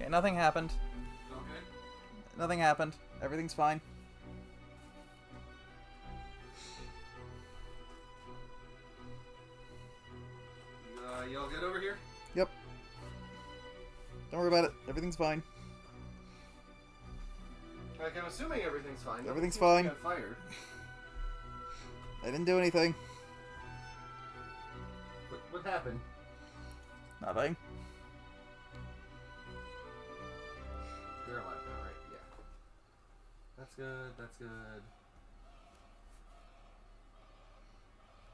Okay, nothing happened. Okay. Nothing happened. Everything's fine. Y'all get over here? Yep. Don't worry about it. Everything's fine. Like, I'm assuming everything's fine. Everything's fine. Got fired. I didn't do anything. What happened? Nothing. You're alive now, right? Yeah. That's good. That's good.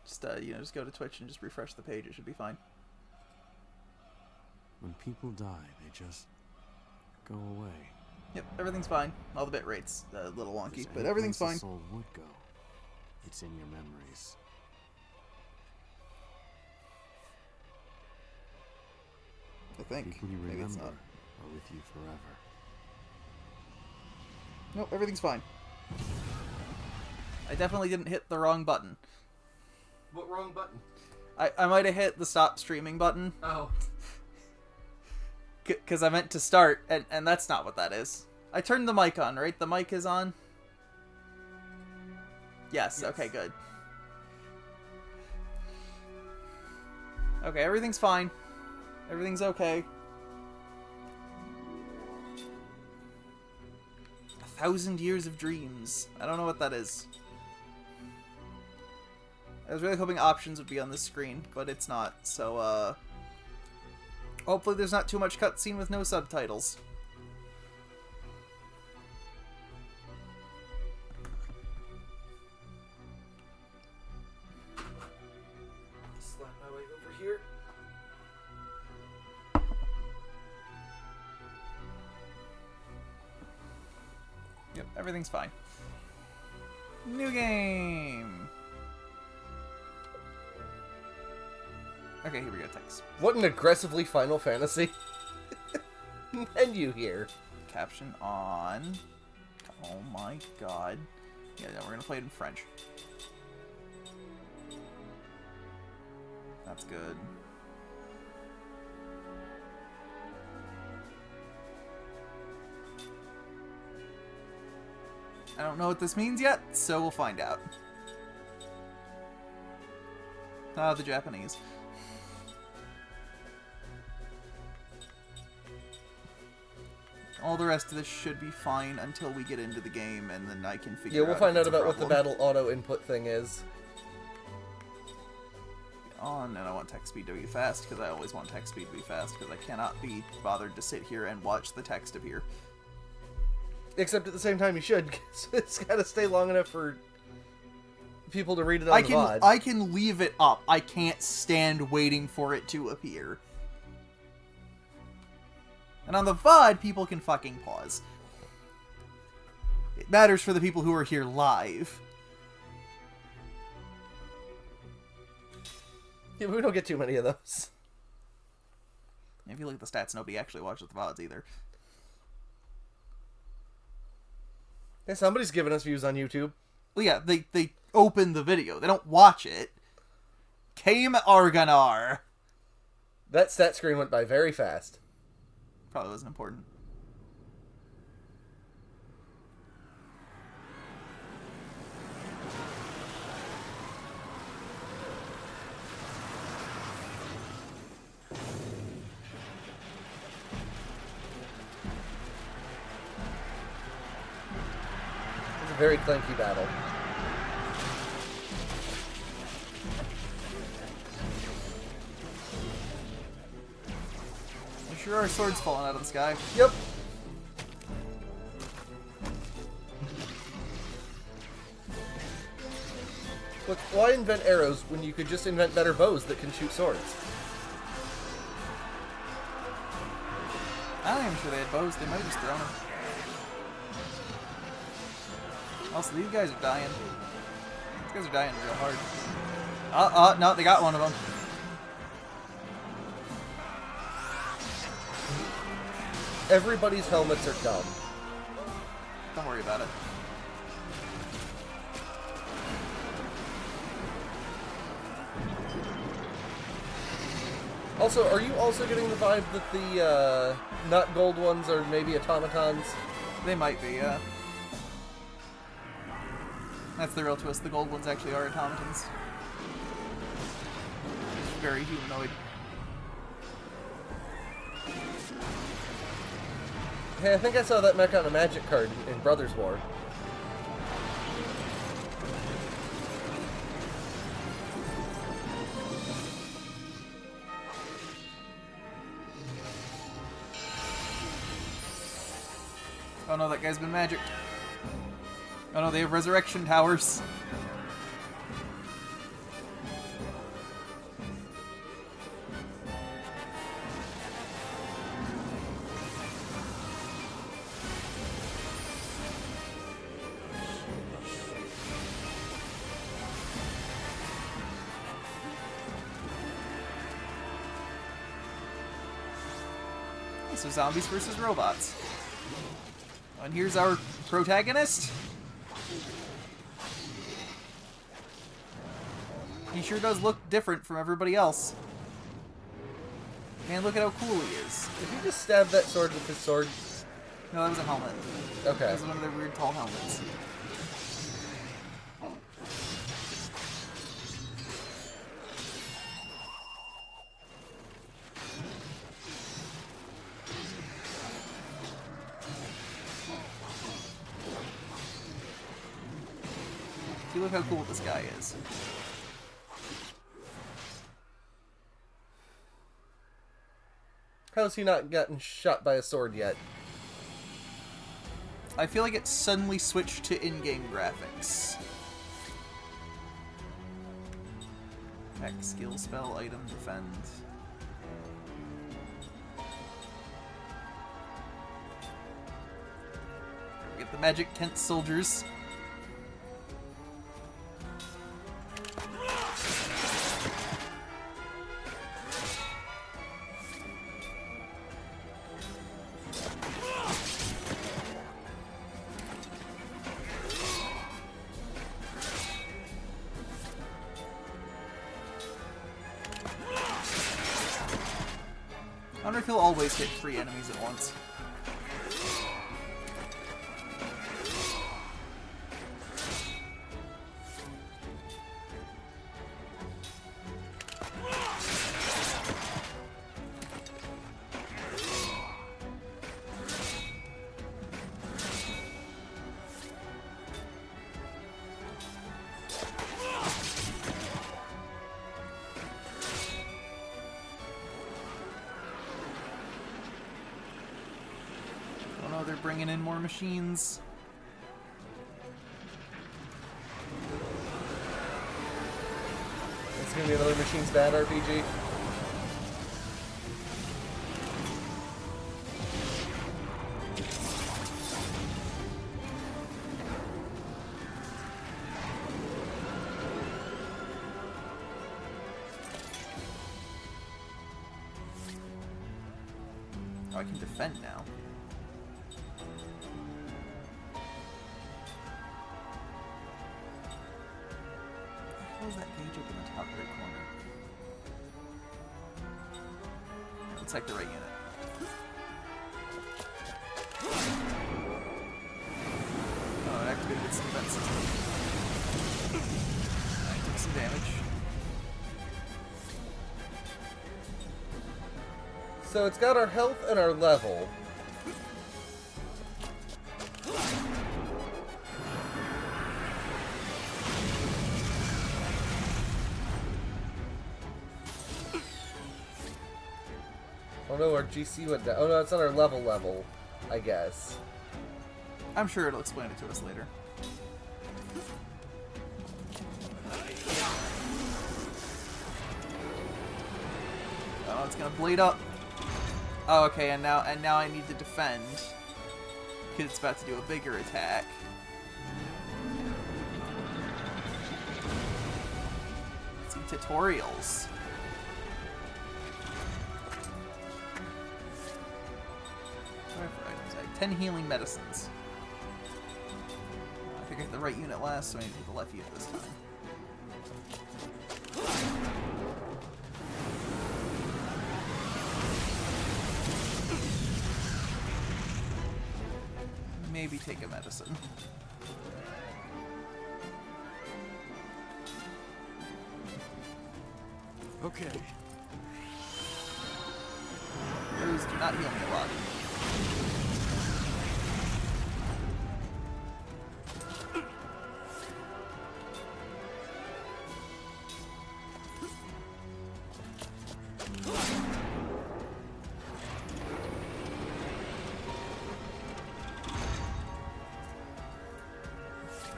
Just just go to Twitch and just refresh the page. It should be fine. When people die, they just go away. Yep, everything's fine. All the bit rates a little wonky, There's but any everything's place fine. the soul would go. It's in your memories. I think. People you Maybe it's remember not. are with you forever. Nope, everything's fine. I definitely didn't hit the wrong button. What wrong button? I might have hit the stop streaming button. Oh. Because I meant to start, and that's not what that is. I turned the mic on, right? The mic is on? Yes. Okay, good. Okay, everything's fine. Everything's okay. 1,000 years of dreams. I don't know what that is. I was really hoping options would be on the screen, but it's not. So, hopefully there's not too much cutscene with no subtitles. Slap my way over here. Yep, everything's fine. New game! Okay, here we go, text. What an aggressively Final Fantasy menu here. Caption on. Oh my god. Yeah, no, we're gonna play it in French. That's good. I don't know what this means yet, so we'll find out. Ah, the Japanese. All the rest of this should be fine until we get into the game, and then I can figure out. Yeah, we'll find if out it's a about what the problem. battle auto input thing is. On, and I want text speed to be fast, because I always want text speed to be fast, because I cannot be bothered to sit here and watch the text appear. Except at the same time you should, because it's got to stay long enough for people to read it on the VOD. I can leave it up. I can't stand waiting for it to appear. And on the VOD, people can fucking pause. It matters for the people who are here live. Yeah, but we don't get too many of those. If you look at the stats, nobody actually watches the VODs either. Yeah, somebody's giving us views on YouTube. Well, yeah, they open the video. They don't watch it. Kaim Argonar. That stat screen went by very fast. Probably wasn't important. It was a very clanky battle. There sure are swords falling out of the sky. Yep. Look, why invent arrows when you could just invent better bows that can shoot swords? I'm not even sure they had bows. They might have just thrown them. Also, these guys are dying. These guys are dying real hard. No, they got one of them. Everybody's helmets are dumb. Don't worry about it. Also, are you also getting the vibe that the not gold ones are maybe automatons? They might be, yeah. That's the real twist. The gold ones actually are automatons. Very humanoid. Hey, I think I saw that mech on a magic card in Brothers War. Oh no, that guy's been magicked. Oh no, they have resurrection towers. So zombies versus robots. And here's our protagonist. He sure does look different from everybody else. Man, look at how cool he is. Did he just stab that sword with his sword? No, that was a helmet. Okay. That was one of their weird tall helmets. See, look how cool this guy is. How has he not gotten shot by a sword yet? I feel like it suddenly switched to in-game graphics. Attack, skill, spell, item, defend. We get the magic tent soldiers. I wonder if he'll always hit 3 enemies at once. Oh, they're bringing in more machines. It's gonna be another Machines Bad RPG. Oh, I can defend now. What was that gauge up in the top right corner? Looks like the right unit. Oh, it activated its defense system. I took some damage. So it's got our health and our level. Oh no, our GC went down. Oh no, it's on our level, I guess. I'm sure it'll explain it to us later. Oh, it's gonna blade up. Oh, okay, and now I need to defend because it's about to do a bigger attack. Let's see tutorials. Whatever items I have 10 healing medicines. I think I hit the right unit last, so I need to hit the left unit this time. maybe take a medicine. Okay. Those do not heal me a lot.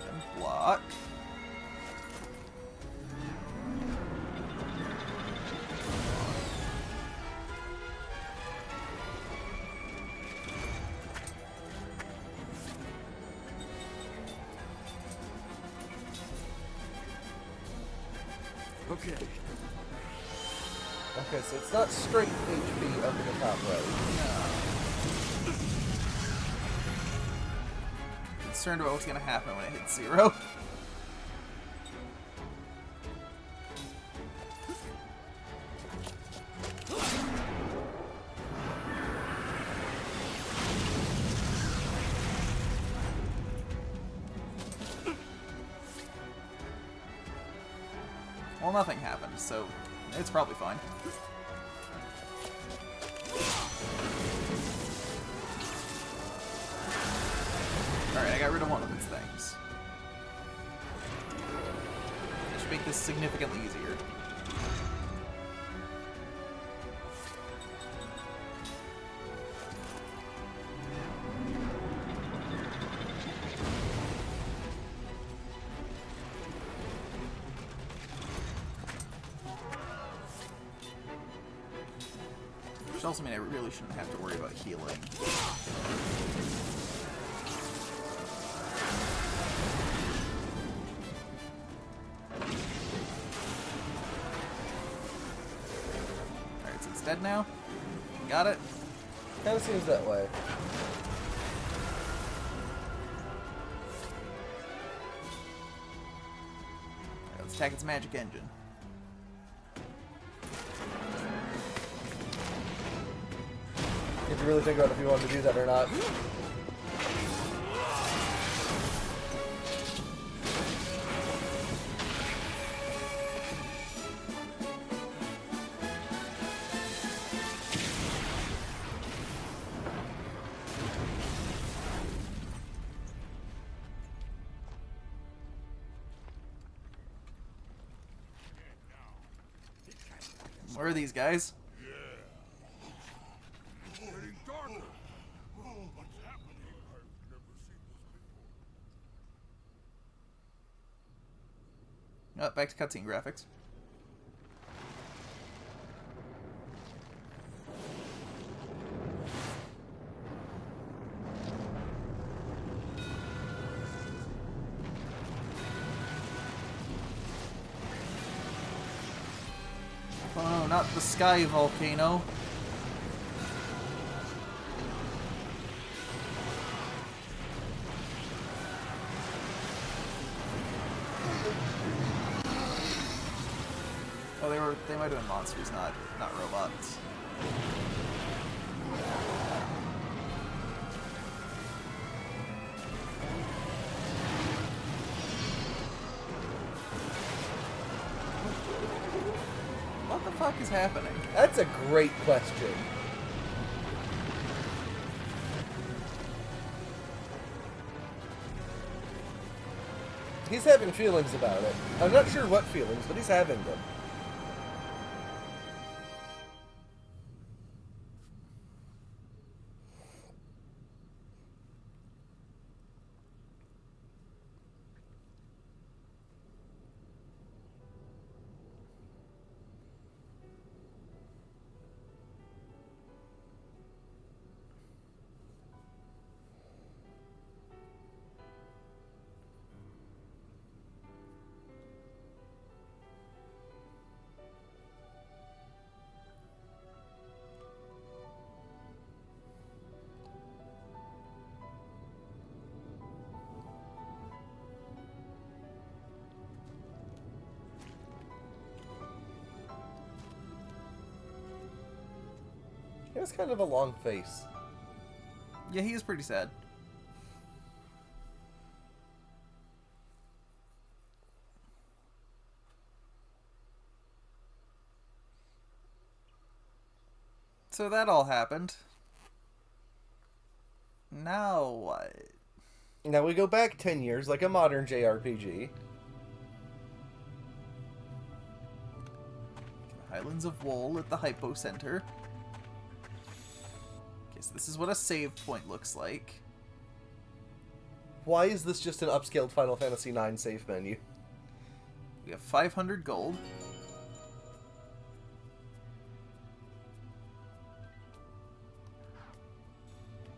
And block. Okay. Okay, so it's not straight HP up in the top right. Concerned about what's gonna happen when it hits 0. Well, nothing happened, so it's probably fine. Alright, I got rid of one of its things. I should make this significantly easier. Which also means I really shouldn't have to worry about healing. Alright, so it's dead now. Got it. Kind of seems that way. Alright, let's attack its magic engine. You have to really think about if you want to do that or not. Where are these guys? Oh, back to cutscene graphics. Oh no, not the sky volcano. Oh, they might have been monsters, not robots. What the fuck is happening? That's a great question. He's having feelings about it. I'm not sure what feelings, but he's having them. He has kind of a long face. Yeah, he is pretty sad. So that all happened. Now what? Now we go back 10 years like a modern JRPG. Highlands of Wool at the Hypo Center. Okay, so this is what a save point looks like. Why is this just an upscaled Final Fantasy IX save menu? We have 500 gold.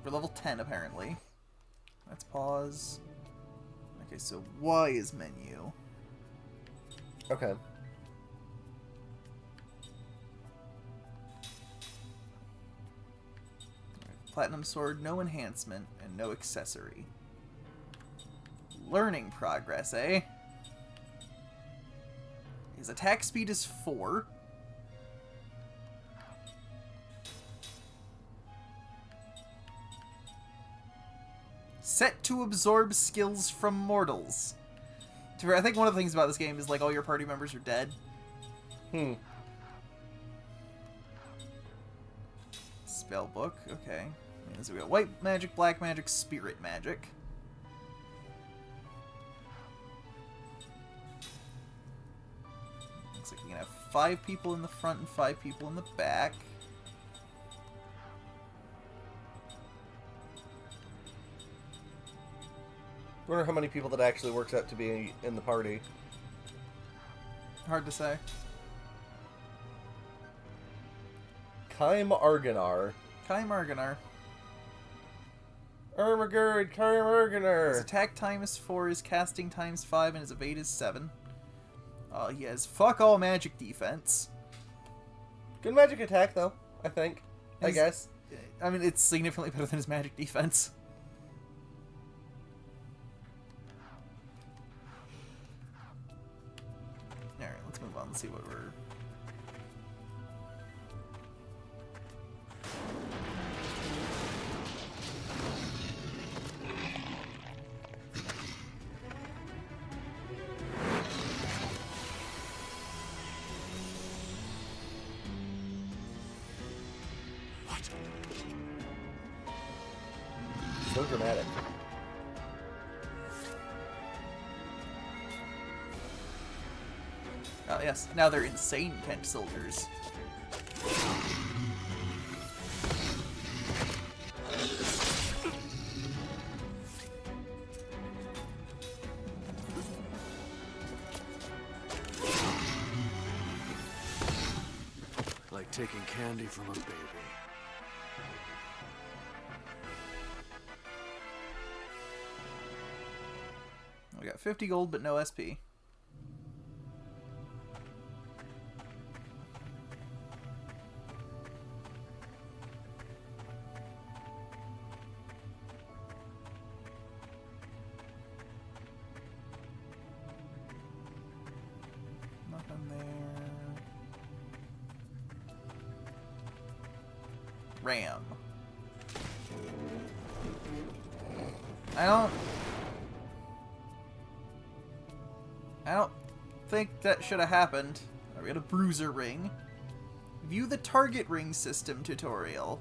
We're level 10, apparently. Let's pause. Okay, so Y is menu. Okay. Platinum sword, no enhancement, and no accessory. Learning progress, eh? His attack speed is 4. Set to absorb skills from mortals. I think one of the things about this game is, like, all your party members are dead. Spellbook, okay. So we got white magic, black magic, spirit magic. Looks like you can have 5 people in the front and 5 people in the back. I wonder how many people that actually works out to be in the party. Hard to say. Kaim Argonar. Kaim Argonar. Ermagerd, Kaim Argonar. His attack time is 4, his casting time is 5, and his evade is 7. He has fuck all magic defense. Good magic attack, though, I think. I guess. I mean, it's significantly better than his magic defense. Alright, let's move on and see what we're... So dramatic. Oh, yes. Now they're insane Kent soldiers. Like taking candy from a baby. We got 50 gold, but no SP. Nothing there. Ram. I don't think that should have happened. We got a bruiser ring. View the target ring system tutorial.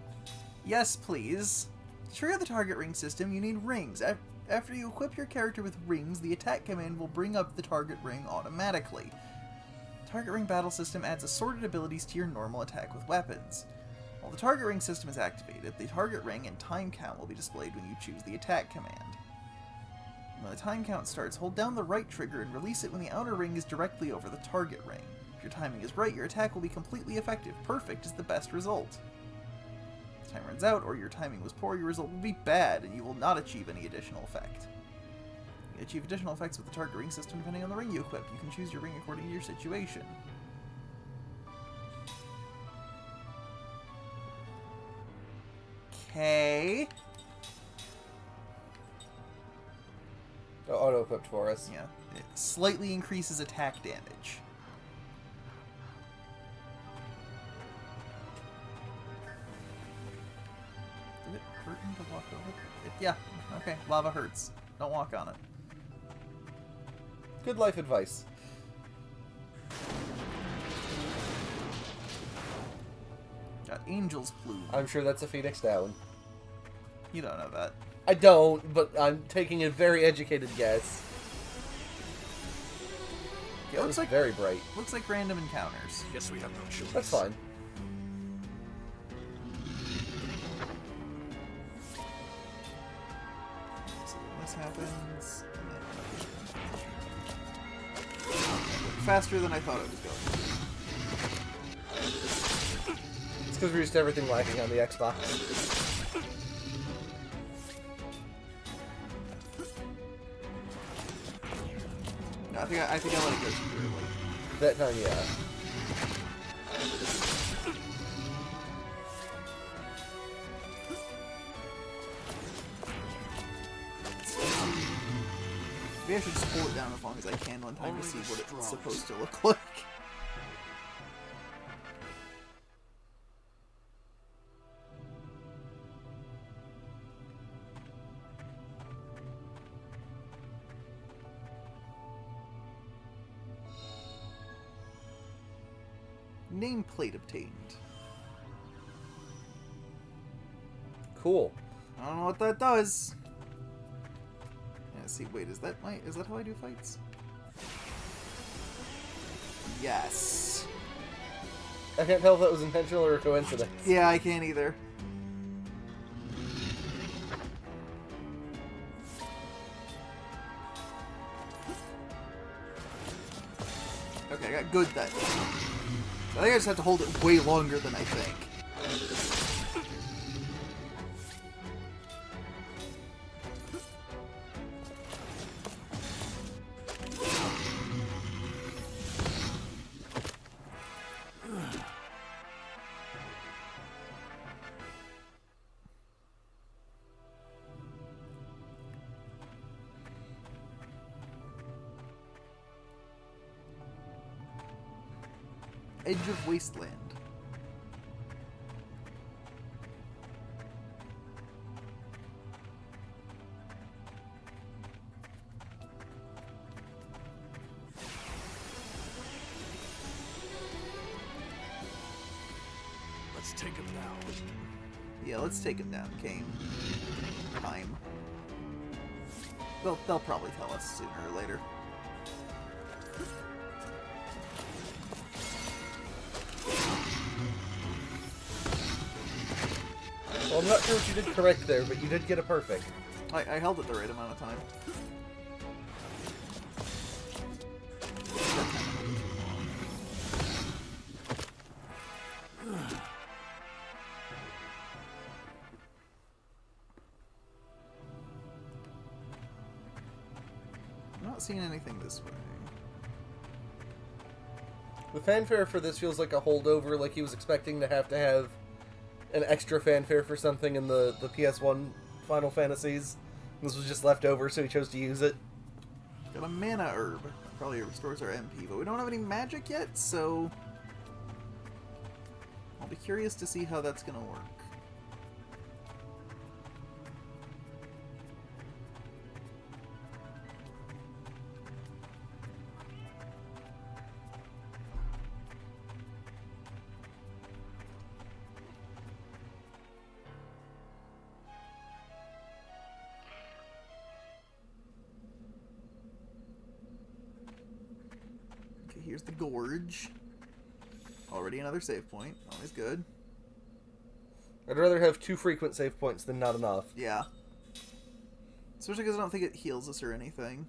Yes, please. To trigger the target ring system, you need rings. After you equip your character with rings, the attack command will bring up the target ring automatically. Target ring battle system adds assorted abilities to your normal attack with weapons. While the target ring system is activated, the target ring and time count will be displayed when you choose the attack command. When the time count starts, hold down the right trigger and release it when the outer ring is directly over the target ring. If your timing is right, your attack will be completely effective. Perfect is the best result. If time runs out, or your timing was poor, your result will be bad, and you will not achieve any additional effect. You achieve additional effects with the target ring system depending on the ring you equip. You can choose your ring according to your situation. Okay. Auto-equipped for us. Yeah. It slightly increases attack damage. Did it hurt him to walk over? Yeah. Okay. Lava hurts. Don't walk on it. Good life advice. Got Angel's Plume. I'm sure that's a Phoenix Down. You don't know that. I don't, but I'm taking a very educated guess. It looks like very bright. Looks like random encounters. Guess we have no choice. That's fine. So this happens, and then faster than I thought it was going. It's because we're used to everything lagging on the Xbox. No, I think I let it go too early. That time, yeah. Maybe I should just pull it down as long as I can one time to see what it's supposed to look like. Nameplate obtained. Cool. I don't know what that does. Let's see. Wait, is that how I do fights? Yes. I can't tell if that was intentional or a coincidence. Yeah, I can't either. Okay, I got good then. I think I just have to hold it way longer than I think. Edge of Wasteland. Let's take him down. Yeah, let's take him down, Kaim. Time. They'll probably tell us sooner or later. Well, I'm not sure what you did correct there, but you did get a perfect. I held it the right amount of time. I'm not seeing anything this way. The fanfare for this feels like a holdover, like he was expecting to have an extra fanfare for something in the PS1 Final Fantasies. This was just left over, so he chose to use it. Got a mana herb. Probably restores our MP, but we don't have any magic yet, so I'll be curious to see how that's gonna work. Here's the gorge. Already another save point. Always good. I'd rather have 2 frequent save points than not enough. Yeah. Especially because I don't think it heals us or anything.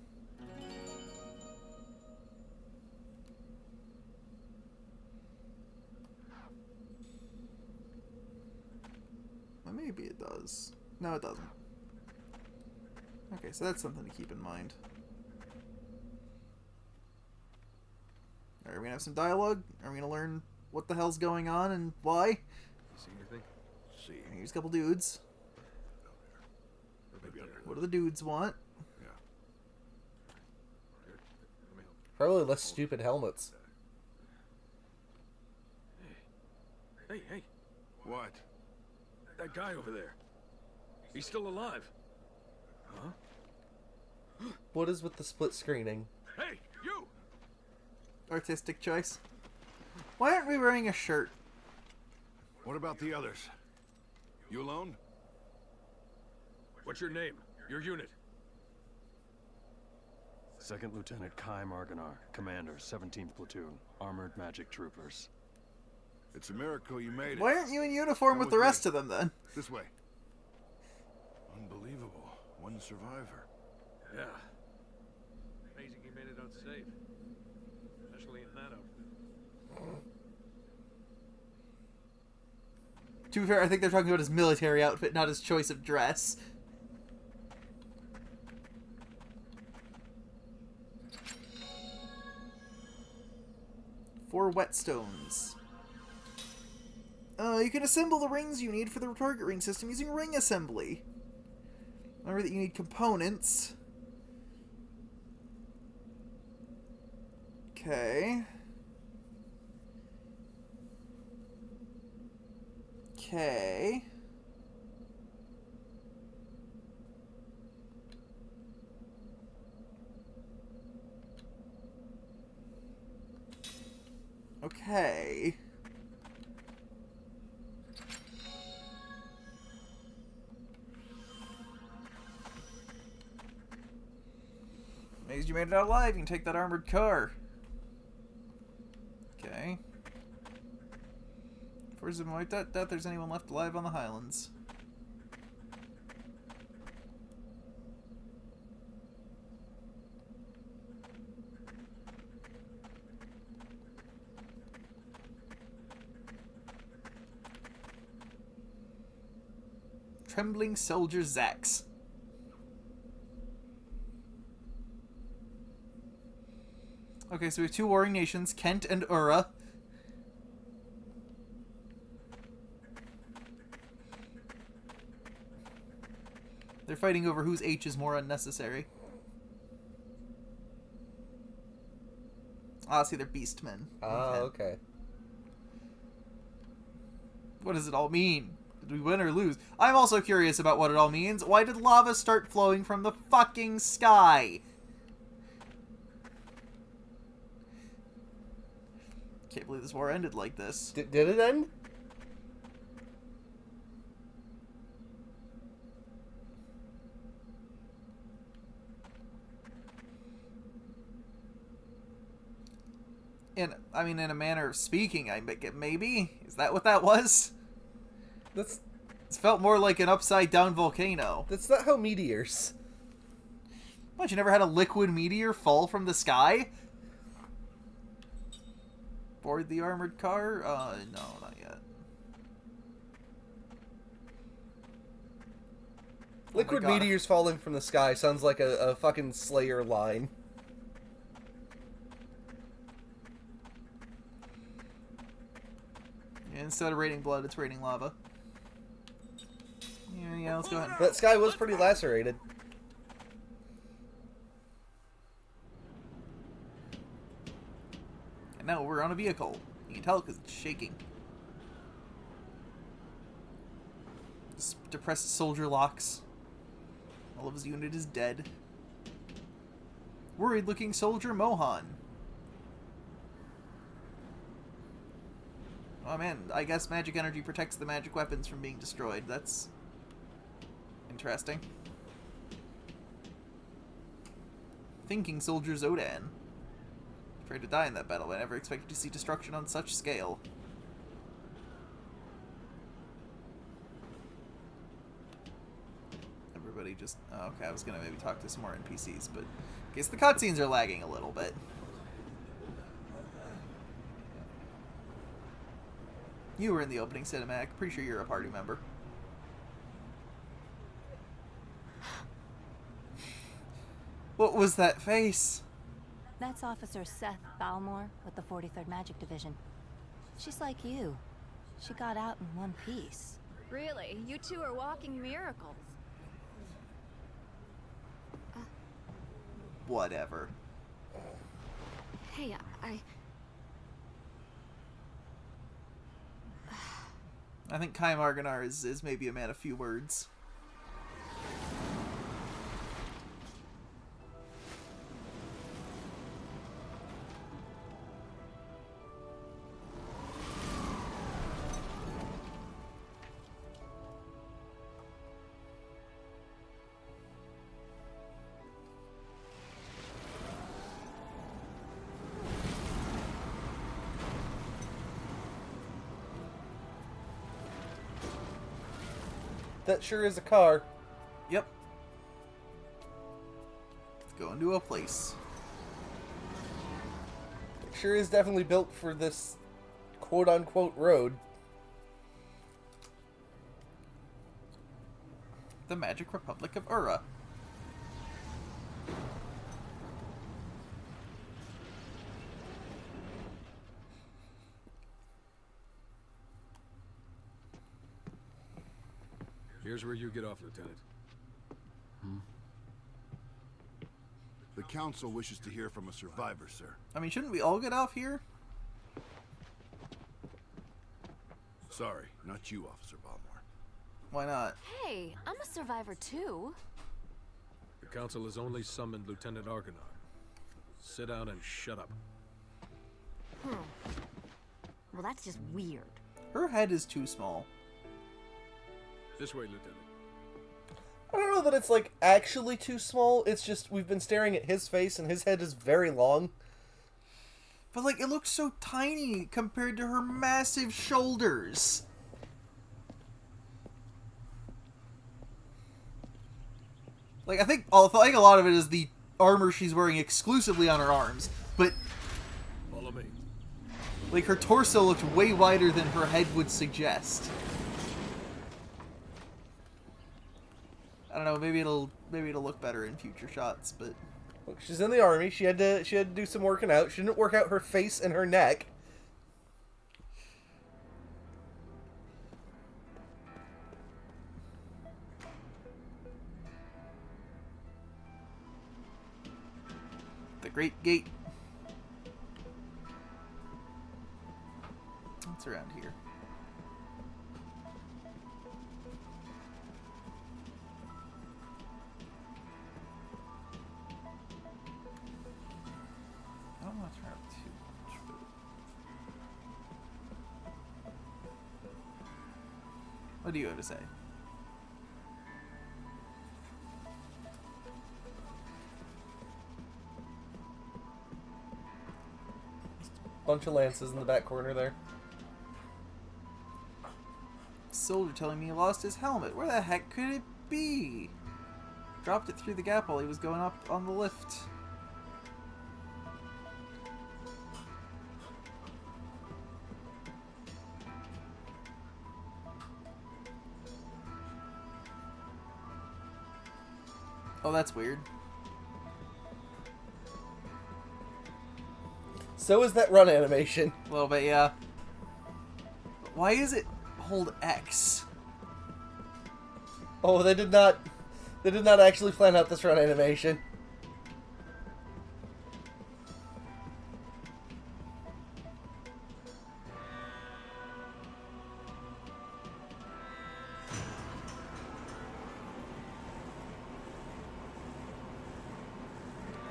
Well, maybe it does. No, it doesn't. Okay, so that's something to keep in mind. Are we gonna have some dialogue? Are we gonna learn what the hell's going on and why? You see anything? See. Here's a couple dudes. Maybe under. What do the dudes want? Yeah. Here, let me help. Probably less stupid helmets. Hey. What? That guy over there. He's still alive. Huh? What is with the split screening? Hey, you! Artistic choice. Why aren't we wearing a shirt? What about the others? You alone? What's your name? Your unit? Second Lieutenant Kaim Argonar, Commander, 17th Platoon, Armored Magic Troopers. It's a miracle you made it. Why aren't you in uniform Come with with the me. rest of them, then? This way. Unbelievable. One survivor. Yeah. Amazing he made it out safe. Especially in that outfit. To be fair, I think they're talking about his military outfit, not his choice of dress. Four whetstones. You can assemble the rings you need for the target ring system using ring assembly. Remember that you need components. Okay. Okay. Okay. Amazed you made it out alive. You can take that armored car. Okay. Where's it? I doubt there's anyone left alive on the Highlands. Trembling soldier Zax. Okay, so we have two warring nations, Kent and Ura. They're fighting over whose H is more unnecessary. Ah, see, they're beastmen. Okay. What does it all mean? Did we win or lose? I'm also curious about what it all means. Why did lava start flowing from the fucking sky? Can't believe this war ended like this. Did it end? I mean, in a manner of speaking, I make it maybe? Is that what that was? That's It felt more like an upside-down volcano. not how meteors. What, you never had a liquid meteor fall from the sky? Board the armored car? No, not yet. Liquid God. meteors falling from the sky sounds like a fucking Slayer line. Instead of raining blood, it's raining lava. Yeah, let's go ahead. That sky was pretty lacerated. And now we're on a vehicle. You can tell because it's shaking. This depressed soldier locks. All of his unit is dead. Worried looking soldier Mohan. Oh man, I guess magic energy protects the magic weapons from being destroyed. That's interesting. Thinking soldier Zodan. Afraid to die in that battle, but I never expected to see destruction on such scale. Everybody just... Oh, okay, I was gonna maybe talk to some more NPCs, but... I guess the cutscenes are lagging a little bit. You were in the opening cinematic. Pretty sure you're a party member. What was that face? That's Officer Seth Balmore with the 43rd Magic Division. She's like you. She got out in one piece. Really? You two are walking miracles. Whatever. Hey, I think Kaim Argonar is maybe a man of few words. That sure is a car. Yep. Let's go into a place. It sure is definitely built for this quote-unquote road. The Magic Republic of Ura. Here's where you get off, Lieutenant. The Council wishes to hear from a survivor, sir. I mean, shouldn't we all get off here? Sorry, not you, Officer Balmore. Why not? Hey, I'm a survivor too. The Council has only summoned Lieutenant Argonar. Sit down and shut up. Well, that's just weird. Her head is too small. This way, Lieutenant. I don't know that it's, like, actually too small. It's just we've been staring at his face, and his head is very long. But, like, it looks so tiny compared to her massive shoulders. Like, I think a lot of it is the armor she's wearing exclusively on her arms. But, Follow me. like, her torso looked way wider than her head would suggest. I don't know, maybe it'll look better in future shots, but Look, she's in the army. She had to do some working out. She didn't work out her face and her neck. the Great Gate. What's around here? I don't want to turn up too much, but what do you have to say? Bunch of lances in the back corner there. Soldier telling me he lost his helmet. Where the heck could it be? Dropped it through the gap while he was going up on the lift. Oh, that's weird. So is that run animation. A little bit, yeah. But why is it hold X? Oh, they did not actually plan out this run animation.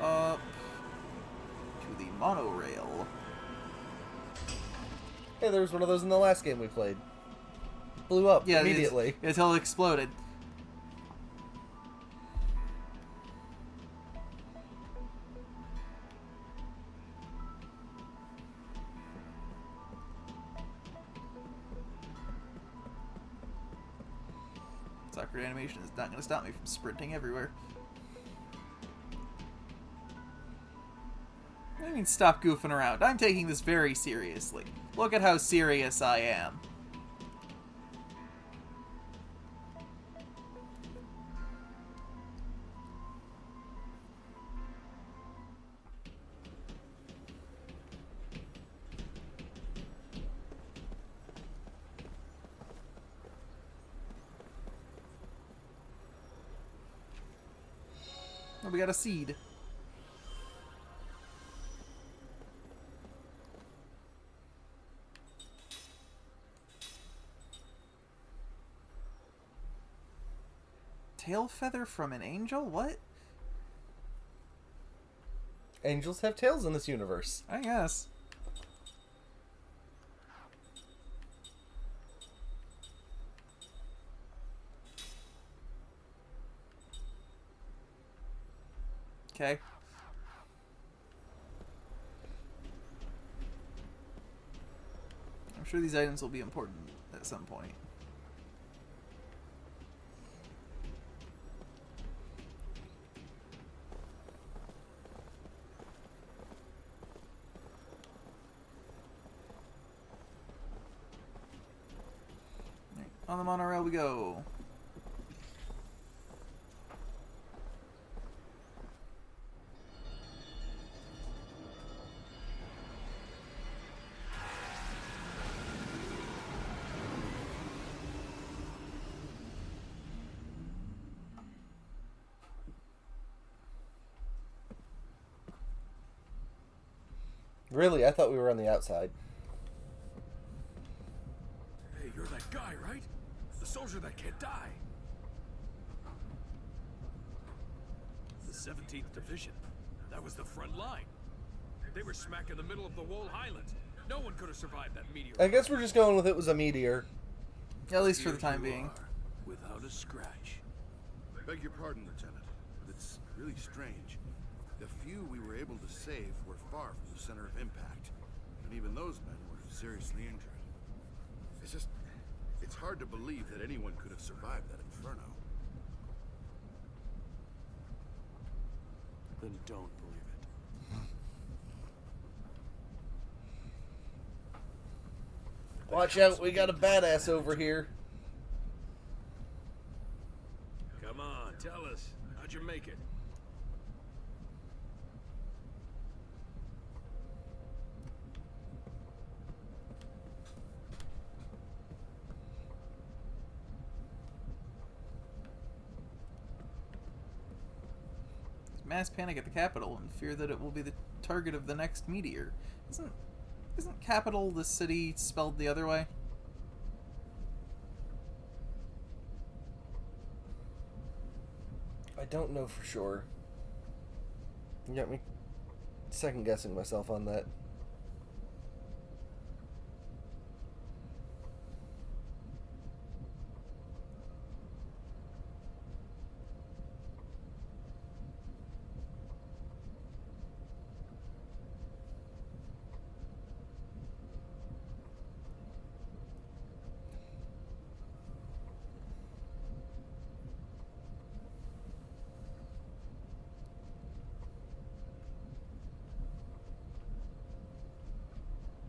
Up to the monorail. Hey, there was one of those in the last game we played. Blew up immediately. Until it exploded. Soccer animation is not going to stop me from sprinting everywhere. I mean, stop goofing around. I'm taking this very seriously. Look at how serious I am. Oh, we got a seed. Tail feather from an angel? What? Angels have tails in this universe. I guess. Okay. I'm sure these items will be important at some point. On the monorail we go. Really? I thought we were on the outside. Hey, you're that guy, right? The soldier that can't die. The 17th Division. That was the front line. They were smack in the middle of the Wall Highlands. No one could have survived that meteor. I guess we're just going with it was a meteor. At least for the Here time you being. are, without a scratch. Beg your pardon, Lieutenant, but it's really strange. The few we were able to save were far from the center of impact, and even those men were seriously injured. It's hard to believe that anyone could have survived that inferno. Then don't believe it. Watch out, we got a badass over here. Come on, tell us. How'd you make it? Mass panic at the capital and fear that it will be the target of the next meteor. Isn't capital the city spelled the other way? I don't know for sure. You got me second guessing myself on that.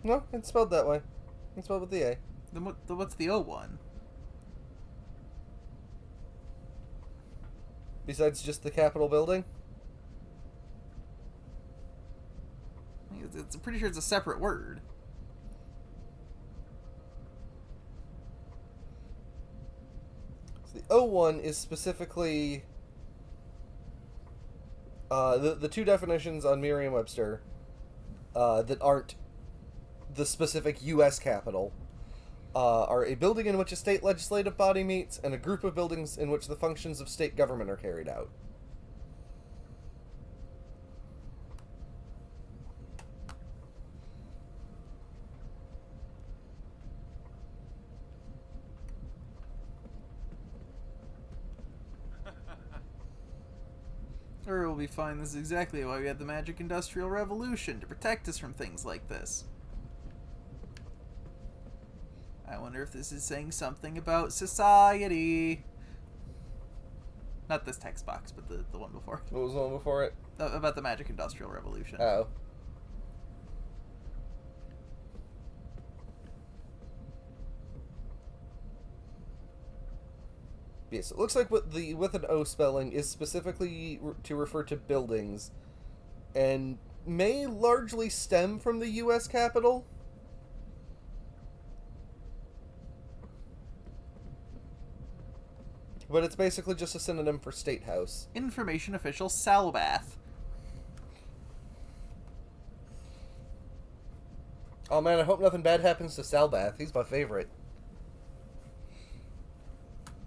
No, it's spelled that way. It's spelled with the A. Then what's the O1? Besides just the Capitol building? I'm pretty sure it's a separate word. So the O1 is specifically the two definitions on Merriam-Webster that aren't the specific U.S. Capitol are a building in which a state legislative body meets and a group of buildings in which the functions of state government are carried out. Or we'll be fine. This is exactly why we had the Magic Industrial Revolution, to protect us from things like this. I wonder if this is saying something about society. Not this text box, but the one before. What was the one before it? About the Magic Industrial Revolution. Oh. Yes, it looks like with an O spelling is specifically to refer to buildings, and may largely stem from the U.S. Capitol. But it's basically just a synonym for State House. Information official Salbath. Oh man, I hope nothing bad happens to Salbath. He's my favorite.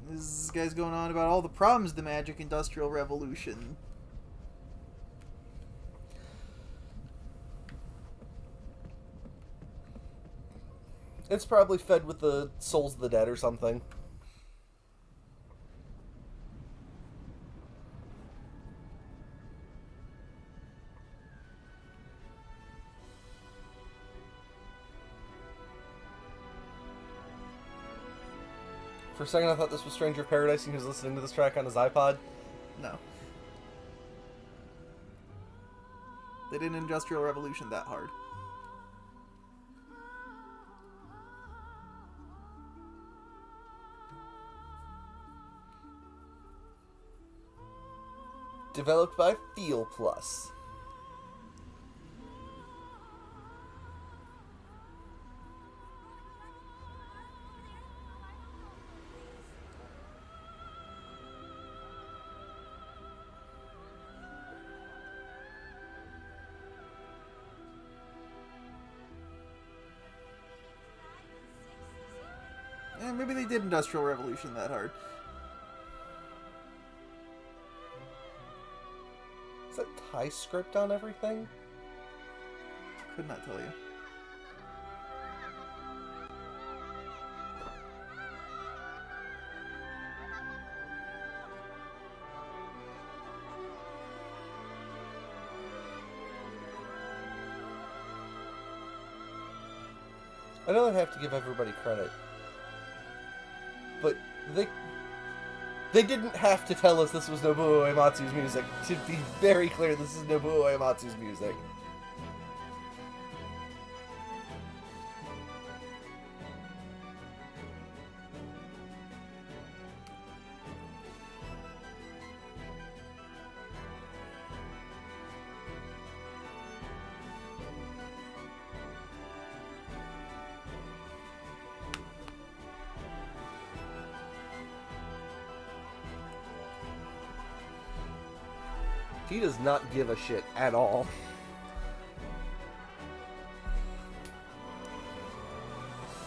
This guy's going on about all the problems of the Magic Industrial Revolution. It's probably fed with the souls of the dead or something. For a second I thought this was Stranger of Paradise and he was listening to this track on his iPod. No. They didn't Industrial Revolution that hard. Developed by Feel Plus. Maybe they did Industrial Revolution that hard. Is that Thai script on everything? Could not tell you. I know I have to give everybody credit, but they didn't have to tell us this was Nobuo Uematsu's music. To be very clear, this is Nobuo Uematsu's music. He does not give a shit at all.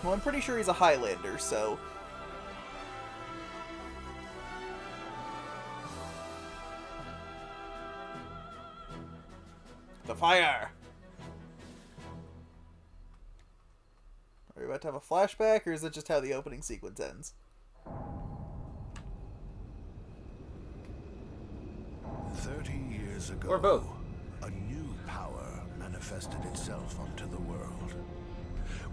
Well, I'm pretty sure he's a Highlander, so... The fire! Are we about to have a flashback, or is it just how the opening sequence ends? 30 years ago, Or both. a new power manifested itself onto the world.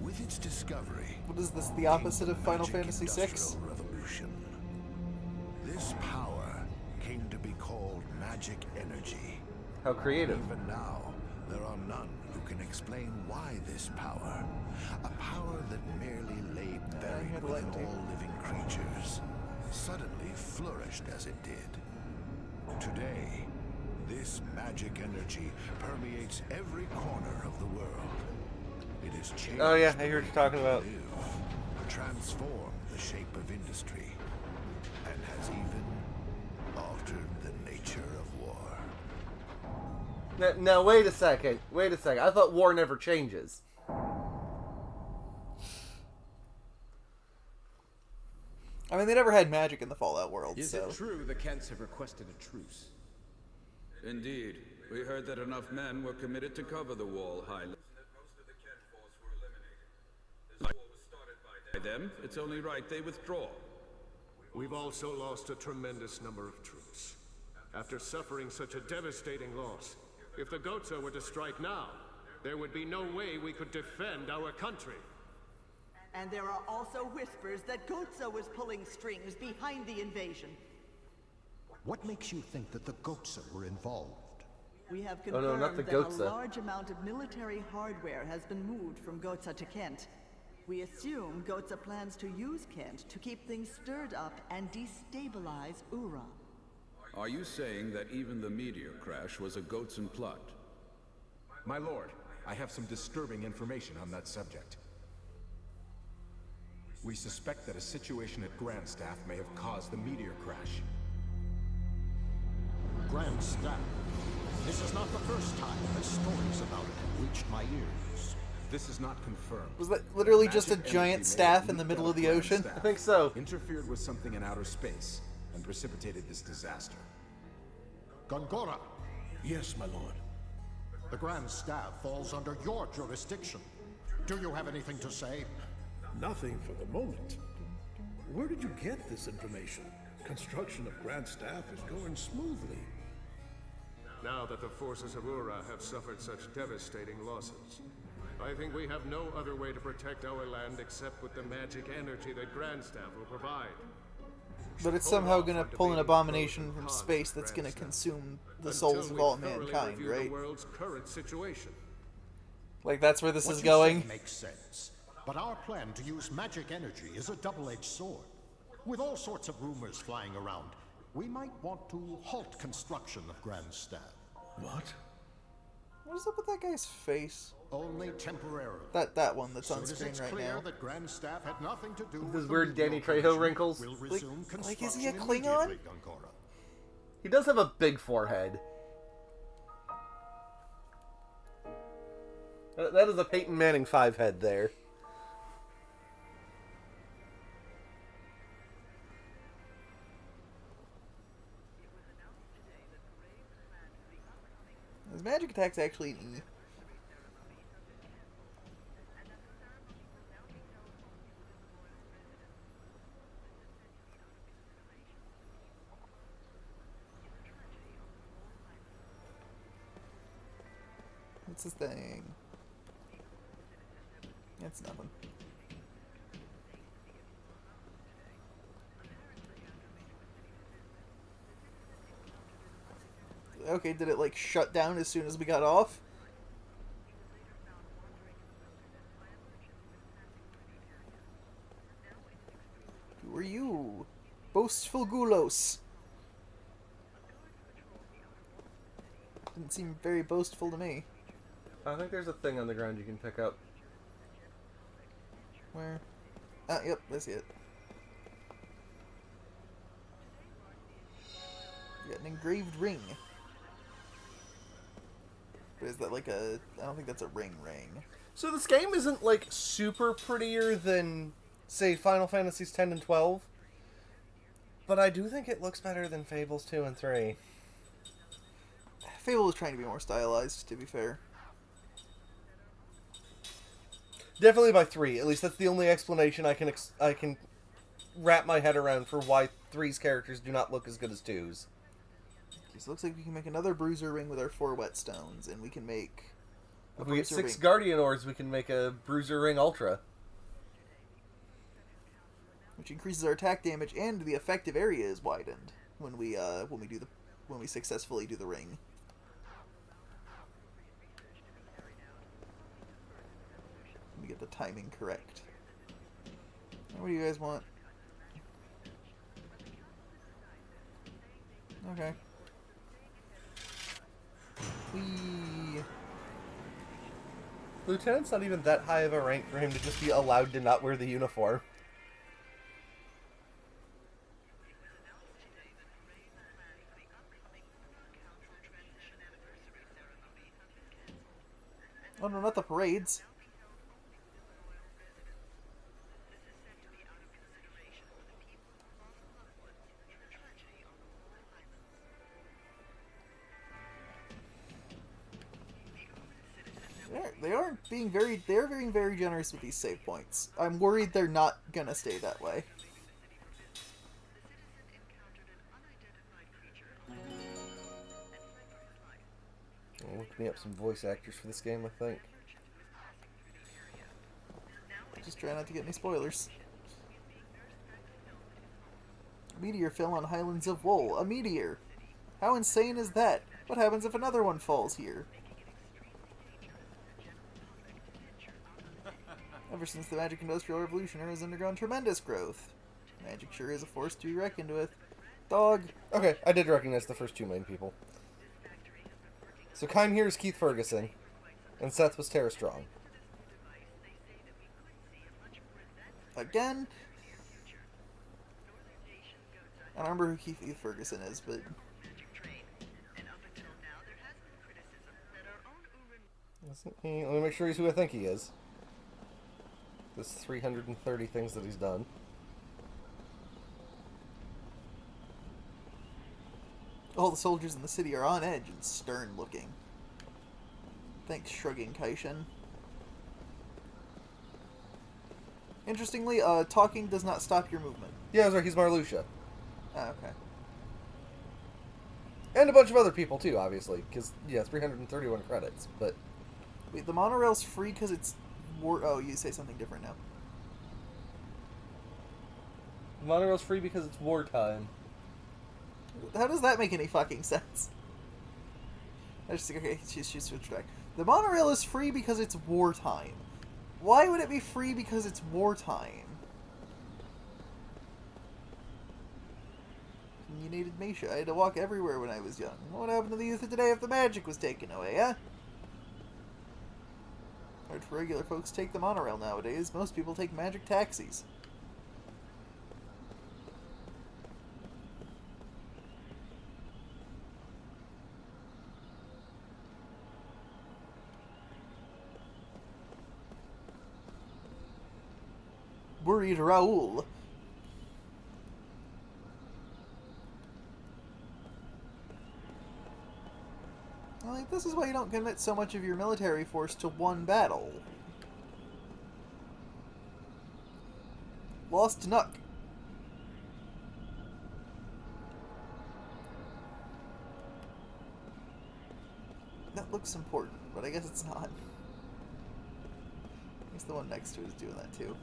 With its discovery, What is this, the opposite of came the Final magic Fantasy VI? Industrial Revolution. This power came to be called magic energy. How creative. Even now, there are none who can explain why this power, a power that merely lay buried had within light too. all living creatures, suddenly flourished as it did. Today, this magic energy permeates every corner of the world. It has changed Oh yeah, I the hear what way you're talking people about. live, transformed the shape of industry, and has even altered the nature of war. Now wait a second. Wait a second. I thought war never changes. I mean, they never had magic in the Fallout world, Is so... it true the Kents have requested a truce? Indeed. We heard that enough men were committed to cover the wall highly. Most of the Kent force were eliminated. This war was started by them. It's only right they withdraw. We've also lost a tremendous number of troops. After suffering such a devastating loss, if the Goatsa were to strike now, there would be no way we could defend our country. And there are also whispers that Goatsa was pulling strings behind the invasion. What makes you think that the Goatsa were involved? We have Oh, no, confirmed not the that Goatsa. a large amount of military hardware has been moved from Goatsa to Kent. We assume Goatsa plans to use Kent to keep things stirred up and destabilize Ura. Are you saying that even the meteor crash was a Goatsan plot? My lord, I have some disturbing information on that subject. We suspect that a situation at Grandstaff may have caused the meteor crash. Grandstaff? This is not the first time that stories about it have reached my ears. This is not confirmed. Was that literally just a Magic giant energy staff may in the have middle leaked of the out ocean? Grandstaff, I think so. Interfered with something in outer space and precipitated this disaster. Gongora! Yes, my lord. The Grand Staff falls under your jurisdiction. Do you have anything to say? Nothing for the moment. Where did you get this information? Construction of Grand Staff is going smoothly. Now that the forces of Ura have suffered such devastating losses, I think we have no other way to protect our land except with the magic energy that Grandstaff will provide. But it's somehow gonna pull an abomination from space that's gonna consume the souls of all mankind, right? The world's current situation. Like, that's where this What is you going? say makes sense. But our plan to use magic energy is a double-edged sword. With all sorts of rumors flying around, we might want to halt construction of Grand Staff. What? What is up with that guy's face? Only temporarily. That one that's on Soon as screen it's right clear now. that Grand Staff had nothing to do His with the weird Danny Meteor Trejo collision, wrinkles. we'll resume Like, is he a construction Klingon? immediately, Gongora. He does have a big forehead. That is a Peyton Manning 5 head there. His magic attack's actually an E. What's this thing? It's nothing. Okay, did it like shut down as soon as we got off? Who are you? Boastful Gulos. Didn't seem very boastful to me. I think there's a thing on the ground you can pick up. Where? Ah, yep, I see it. You got an engraved ring. But is that like a... I don't think that's a ring. So this game isn't, like, super prettier than, say, Final Fantasies 10 and 12. But I do think it looks better than Fables 2 and 3. Fable is trying to be more stylized, to be fair. Definitely by 3. At least that's the only explanation I can wrap my head around for why 3's characters do not look as good as 2's. Okay, so it looks like we can make another bruiser ring with our 4 whetstones, and we can make... If we get 6 Guardian Ores, we can make a Bruiser Ring Ultra. Which increases our attack damage, and the effective area is widened when we successfully do the ring. Let me get the timing correct. Now, what do you guys want? Okay. Whee! Lieutenant's not even that high of a rank for him to just be allowed to not wear the uniform. Oh no, not the parades. They're being very generous with these save points. I'm worried they're not gonna stay that way. I'll look me up some voice actors for this game, I think. Just try not to get any spoilers. Meteor fell on Highlands of Wool. A meteor! How insane is that? What happens if another one falls here? Ever since the Magic Industrial Revolution, it has undergone tremendous growth. Magic sure is a force to be reckoned with. Dog. Okay, I did recognize the first 2 main people. So Kaim here is Keith Ferguson, and Seth was Tara Strong. Again? I don't remember who Keith Ferguson is, but... Isn't he? Let me make sure he's who I think he is. There's 330 things that he's done. All the soldiers in the city are on edge and stern looking. Thanks, shrugging Kaishin. Interestingly, talking does not stop your movement. Yeah, that's right, he's Marluxia. Ah, okay. And a bunch of other people too, obviously, because, yeah, 331 credits, but... Wait, the monorail's free because it's... Oh, you say something different now. The monorail's free because it's wartime. How does that make any fucking sense? I just think, okay, she switched back. The monorail is free because it's wartime. Why would it be free because it's wartime? you needed Misha. I had to walk everywhere when I was young. What would happen to the youth of today if the magic was taken away, huh? Hard for regular folks to take the monorail nowadays. Most people take magic taxis. Worried Raoul. Like, this is why you don't commit so much of your military force to one battle. Lost Nook. That looks important, but I guess it's not. I guess the one next to it is doing that too.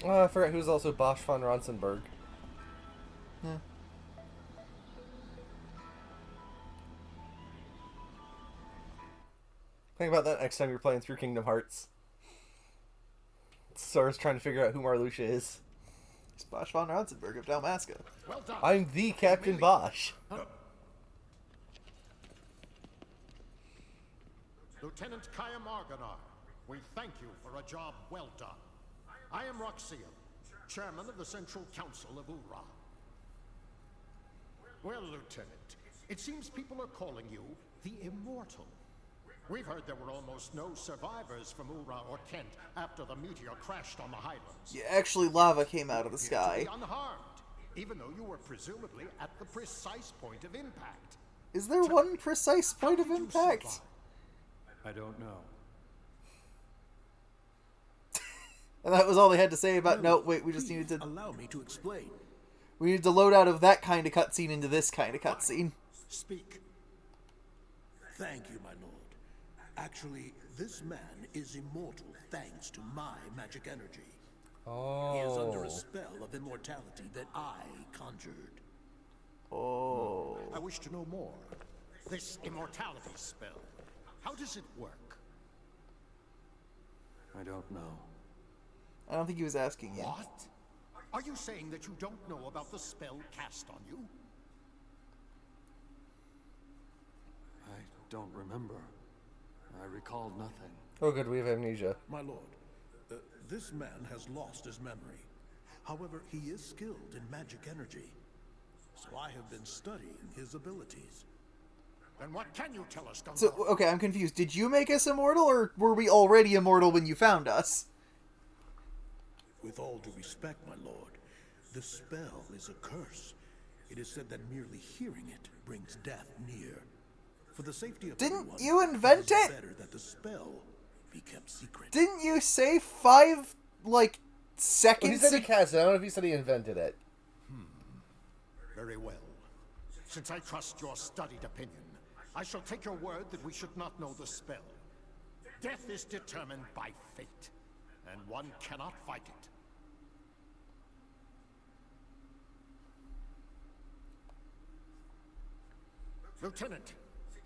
Oh, I forgot who's also Bosch von Ronsenberg. Yeah. Think about that next time you're playing through Kingdom Hearts. Sora's trying to figure out who Marluxia is. It's Bosch von Ronsenberg of Dalmasca. Well done. I'm the Captain Bosch. Lieutenant Kaim Argonar, we thank you for a job well done. I am Roxio, chairman of the Central Council of Ura. Well, Lieutenant, it seems people are calling you the Immortal. We've heard there were almost no survivors from Ura or Kent after the meteor crashed on the Highlands. Yeah, actually lava came out of the sky. You appear to be unharmed, even though you were presumably at the precise point of impact. Is there one precise point of impact? I don't know. And that was all they had to say about. No, wait, we just needed to. Allow me to explain. We needed to load out of that kind of cutscene into this kind of cutscene. Speak. Thank you, my lord. Actually, this man is immortal thanks to my magic energy. Oh. He is under a spell of immortality that I conjured. Oh. I wish to know more. This immortality spell, how does it work? I don't know. I don't think he was asking you. What? Are you saying that you don't know about the spell cast on you? I don't remember. I recall nothing. Oh good, we have amnesia. My lord, this man has lost his memory. However, he is skilled in magic energy. So I have been studying his abilities. Then what can you tell us, Gungar? So, okay, I'm confused. Did you make us immortal, or were we already immortal when you found us? With all due respect, my lord, the spell is a curse. It is said that merely hearing it brings death near. For the safety of Didn't everyone, you invent is it? better that the spell be kept secret. Didn't you say 5, like, seconds? Well, he said he cast it. I don't know if he said he invented it. Very well. Since I trust your studied opinion, I shall take your word that we should not know the spell. Death is determined by fate, and one cannot fight it. Lieutenant,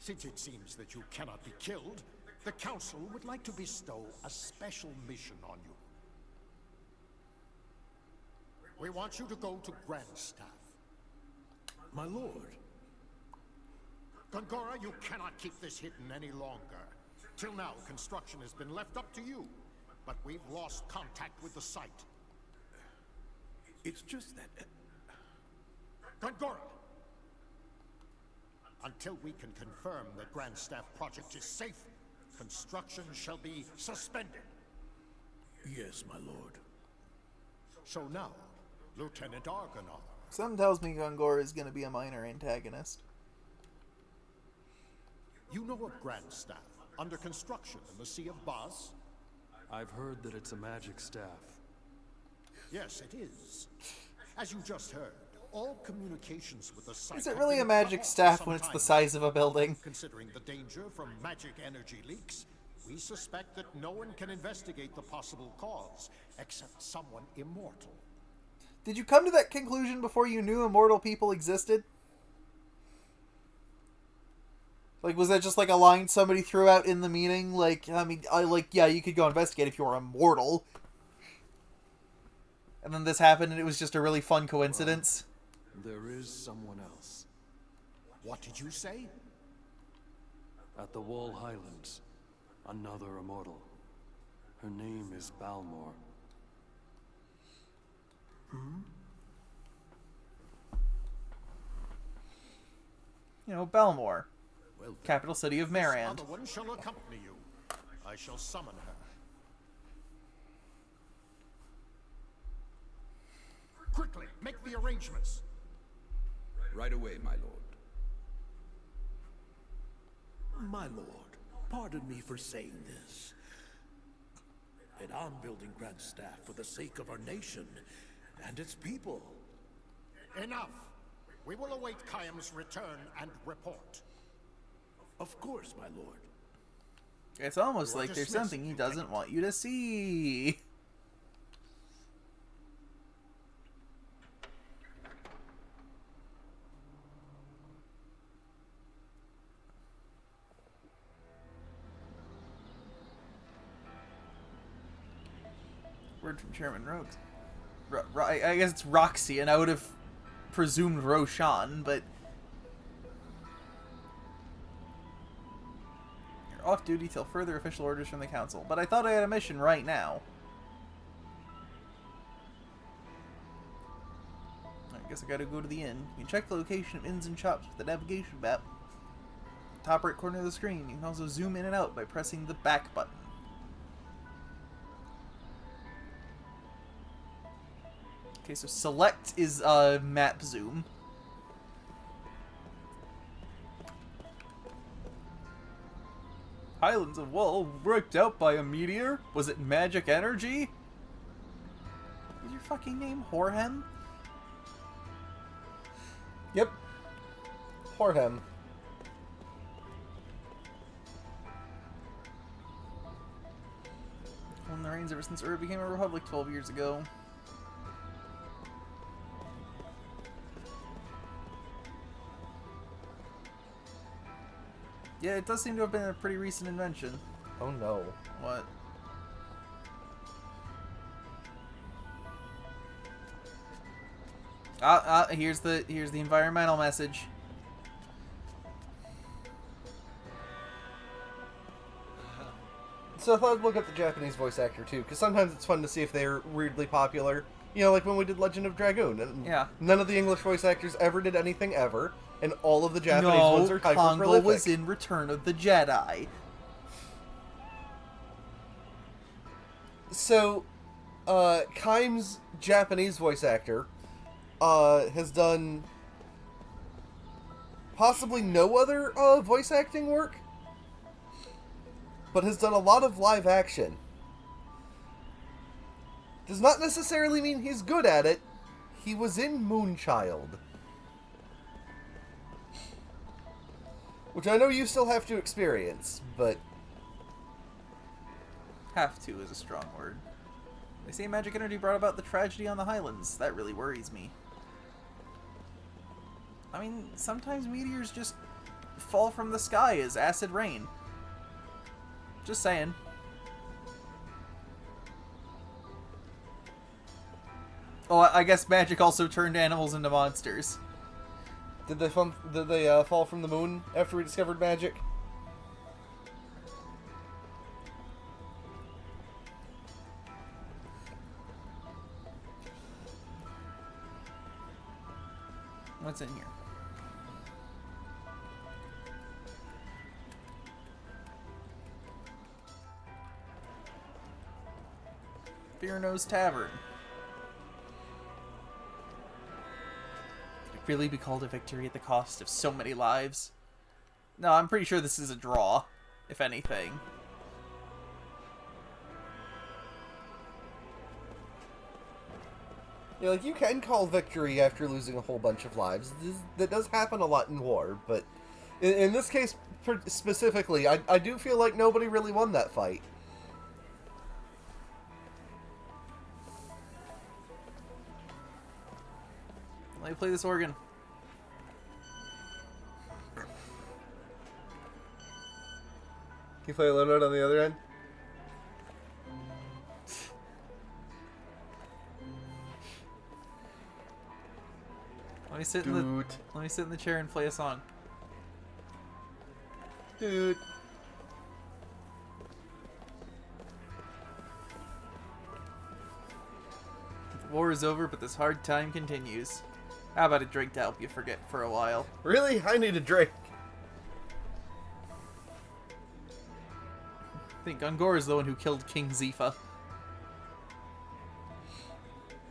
since it seems that you cannot be killed, the Council would like to bestow a special mission on you. We want you to go to Grandstaff. My lord. Gongora, you cannot keep this hidden any longer. Till now, construction has been left up to you, but we've lost contact with the site. It's just that... Gongora! Until we can confirm that Grandstaff project is safe, construction shall be suspended. Yes, my lord. So now, Lieutenant Argonar. Something tells me Gongor is going to be a minor antagonist. You know of Grandstaff, under construction in the Sea of Baz? I've heard that it's a magic staff. Yes, it is. As you just heard, all communications with the site... Is it really a magic staff when it's the size of a building? Considering the danger from magic energy leaks, we suspect that no one can investigate the possible cause, except someone immortal. Did you come to that conclusion before you knew immortal people existed? Like, was that just, like, a line somebody threw out in the meeting? Like, I mean, yeah, you could go investigate if you were immortal. And then this happened, and it was just a really fun coincidence. Well, there is someone else. What did you say? At the Wall Highlands. Another immortal. Her name is Balmor. You know, Balmor. Well, Capital city of this Marand. other one shall accompany you. I shall summon her. Quickly, make the arrangements. Right away, my lord. My lord, pardon me for saying this. But I'm building Grand Staff for the sake of our nation and its people. Enough. We will await Kaim's return and report. Of course, my lord. It's almost You are like there's dismissed, something he doesn't want you to see. Word from Chairman Rogues. I guess it's Roxy, and I would have presumed Roshan, but... You're off duty till further official orders from the council. But I thought I had a mission right now. I guess I gotta go to the inn. You can check the location of inns and shops with the navigation map. Top right corner of the screen. You can also zoom in and out by pressing the back button. Okay, so select is map zoom. Highlands of Wall wiped out by a meteor? Was it magic energy? Is your fucking name Horhem? Yep. Horhem. Won the reigns ever since Ur became a republic 12 years ago. Yeah, it does seem to have been a pretty recent invention. Oh no. What? Here's the environmental message. So I thought I'd look up the Japanese voice actor too, because sometimes it's fun to see if they're weirdly popular. You know, like when we did Legend of Dragoon. And yeah. None of the English voice actors ever did anything ever, and all of the Japanese ones are hyper-prolific. Kongo was in Return of the Jedi. So, Kaim's Japanese voice actor has done possibly no other voice acting work, but has done a lot of live action. Does not necessarily mean he's good at it. He was in Moonchild, which I know you still have to experience, but... Have to is a strong word. They say magic energy brought about the tragedy on the Highlands. That really worries me. I mean, sometimes meteors just fall from the sky as acid rain. Just saying. Oh, I guess magic also turned animals into monsters. Did they fall from the moon after we discovered magic? What's in here? Fear-Nose Tavern. Could it really be called a victory at the cost of so many lives? No, I'm pretty sure this is a draw, if anything. Yeah, like, you can call victory after losing a whole bunch of lives. That does happen a lot in war, but in this case specifically, I do feel like nobody really won that fight. Let me play this organ. You play a low note on the other end? Let me sit in the chair and play a song. Dude. The war is over, but this hard time continues. How about a drink to help you forget for a while? Really? I need a drink. I think Gungor is the one who killed King Zifa.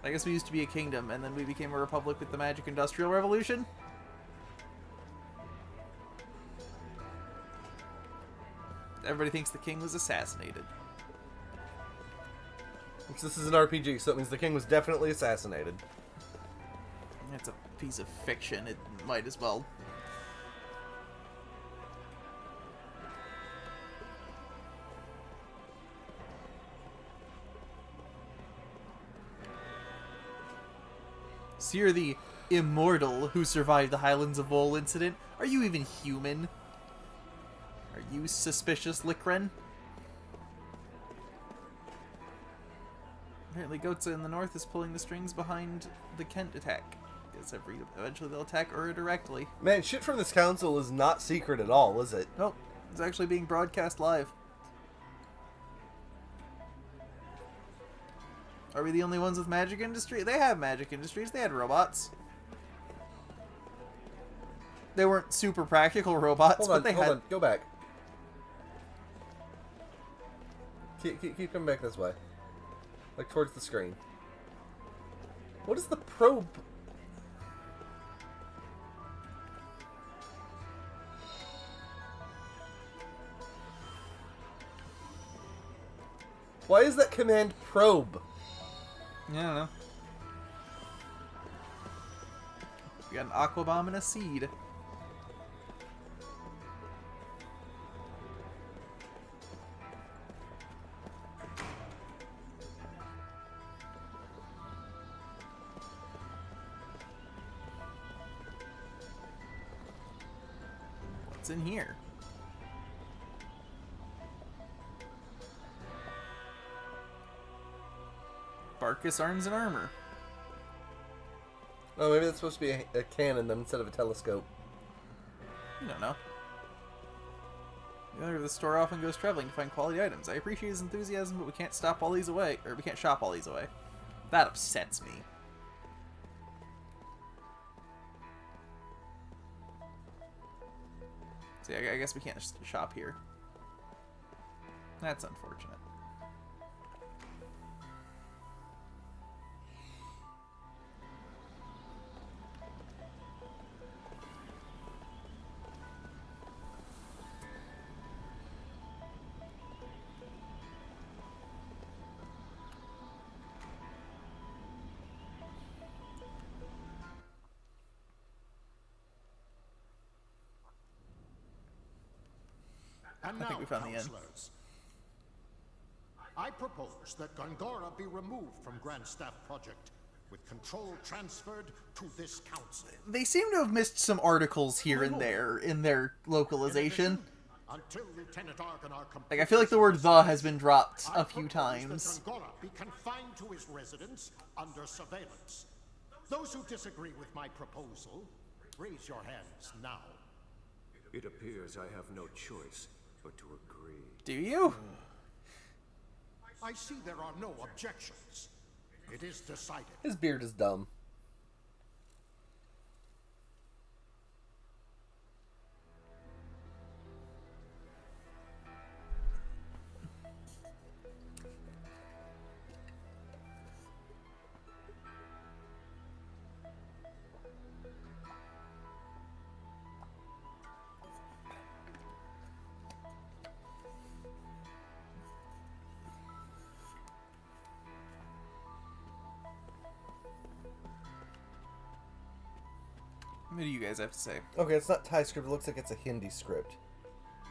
I guess we used to be a kingdom, and then we became a republic with the Magic Industrial Revolution. Everybody thinks the king was assassinated. Which this is an RPG, so it means the king was definitely assassinated. It's a piece of fiction. It might as well. So you're the immortal who survived the Highlands of Vol incident. Are you even human? Are you suspicious, Likren? Apparently Gotza in the north is pulling the strings behind the Kent attack. Guess eventually they'll attack Ura directly. Man, shit from this council is not secret at all, is it? Nope. It's actually being broadcast live. Are we the only ones with magic industry? They have magic industries. They had robots. They weren't super practical robots, but they had... Hold on. Go back. Keep coming back this way. Like, towards the screen. What is the probe? Why is that command probe? Yeah, I don't know. We got an aqua bomb and a seed. What's in here? Barkus arms and armor. Oh, maybe that's supposed to be a cannon then instead of a telescope. You don't know. The owner of the store often goes traveling to find quality items. I appreciate his enthusiasm, but we can't stop all these away, or we can't shop all these away. That upsets me. So yeah, I guess we can't just shop here. That's unfortunate. And I think we found the end. I propose that Gongora be removed from Grand Staff Project, with control transferred to this council. They seem to have missed some articles here and there in their localization. Until Lieutenant Argonar Like, I feel like the word "the" has been dropped a few times. Gongora be confined to his residence under surveillance. Those who disagree with my proposal, raise your hands now. It appears I have no choice but to agree. Do you? I see there are no objections. It is decided. His beard is dumb. What do you guys have to say? Okay, it's not Thai script. It looks like it's a Hindi script.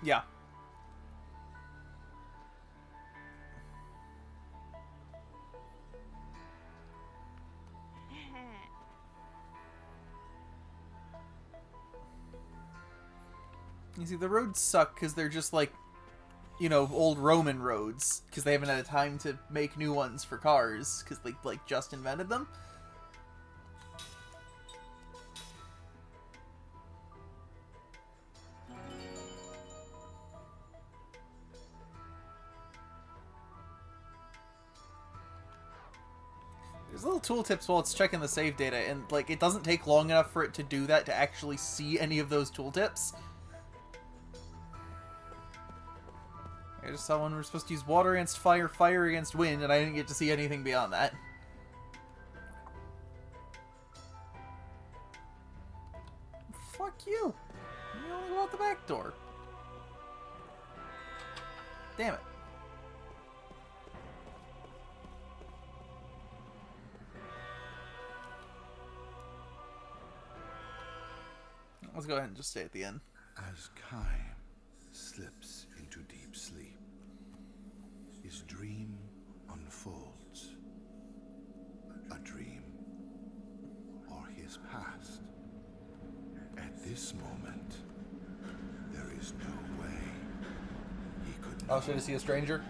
Yeah. You see, the roads suck because they're just like you know, old Roman roads, because they haven't had time to make new ones for cars, because they, like, just invented them. There's little tooltips while it's checking the save data, and, like, it doesn't take long enough for it to do that to actually see any of those tooltips. I just saw one we're supposed to use water against fire, fire against wind, and I didn't get to see anything beyond that. Fuck you! You only go out the back door. Damn it. Let's go ahead and just stay at the end. As Kaim slips into deep sleep, his dream unfolds. A dream or his past. At this moment, there is no way he could know. Oh, should I see a stranger?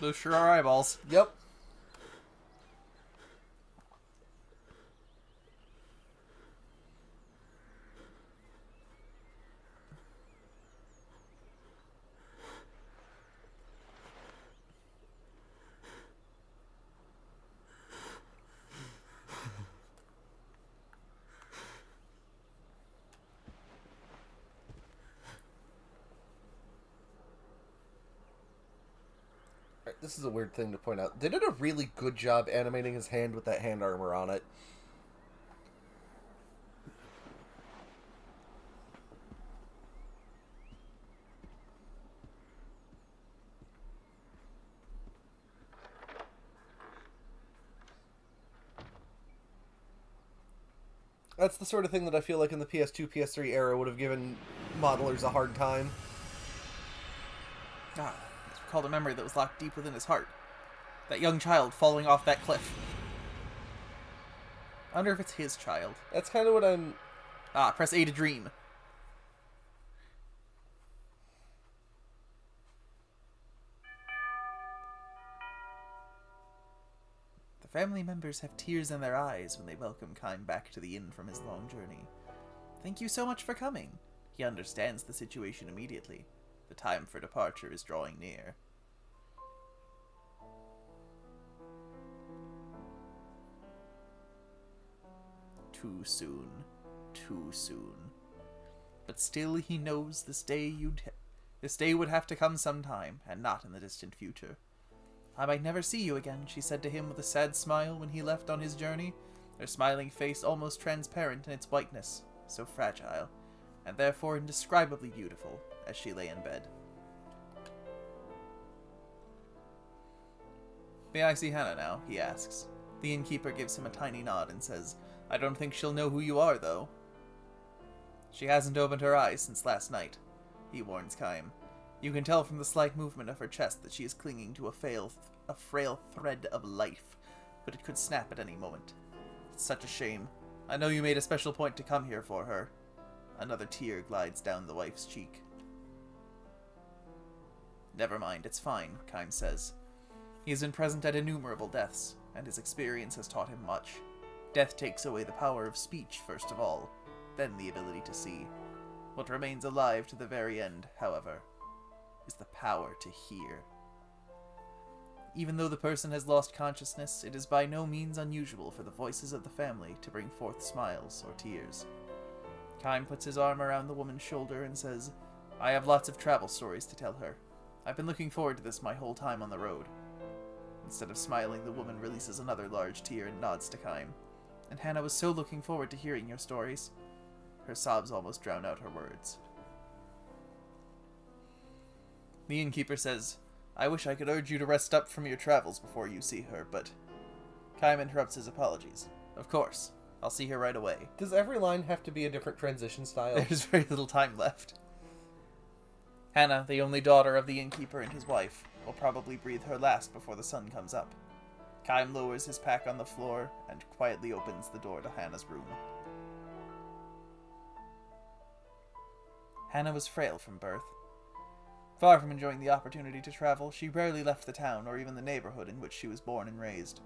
Those sure are eyeballs. Yep. This is a weird thing to point out. They did a really good job animating his hand with that hand armor on it. That's the sort of thing that I feel like in the PS2, PS3 era would have given modelers a hard time. Ah, it's recalled a memory that was locked deep within his heart. That young child falling off that cliff. I wonder if it's his child. That's kind of what I'm... Ah, press A to dream. The family members have tears in their eyes when they welcome Kaim back to the inn from his long journey. Thank you so much for coming. He understands the situation immediately. The time for departure is drawing near. Too soon. Too soon. But still he knows this day would have to come sometime, and not in the distant future. I might never see you again, she said to him with a sad smile when he left on his journey, her smiling face almost transparent in its whiteness, so fragile, and therefore indescribably beautiful, as she lay in bed. May I see Hannah now? He asks. The innkeeper gives him a tiny nod and says, I don't think she'll know who you are, though. She hasn't opened her eyes since last night, he warns Kaim. You can tell from the slight movement of her chest that she is clinging to a frail thread of life, but it could snap at any moment. It's such a shame. I know you made a special point to come here for her. Another tear glides down the wife's cheek. Never mind, it's fine, Kaim says. He has been present at innumerable deaths, and his experience has taught him much. Death takes away the power of speech, first of all, then the ability to see. What remains alive to the very end, however, is the power to hear. Even though the person has lost consciousness, it is by no means unusual for the voices of the family to bring forth smiles or tears. Kaim puts his arm around the woman's shoulder and says, I have lots of travel stories to tell her. I've been looking forward to this my whole time on the road. Instead of smiling, the woman releases another large tear and nods to Kaim. And Hannah was so looking forward to hearing your stories. Her sobs almost drown out her words. The innkeeper says, I wish I could urge you to rest up from your travels before you see her, but... Kaim interrupts his apologies. Of course. I'll see her right away. Does every line have to be a different transition style? There's very little time left. Hannah, the only daughter of the innkeeper and his wife, will probably breathe her last before the sun comes up. Kaim lowers his pack on the floor and quietly opens the door to Hannah's room. Hannah was frail from birth. Far from enjoying the opportunity to travel, she rarely left the town or even the neighborhood in which she was born and raised.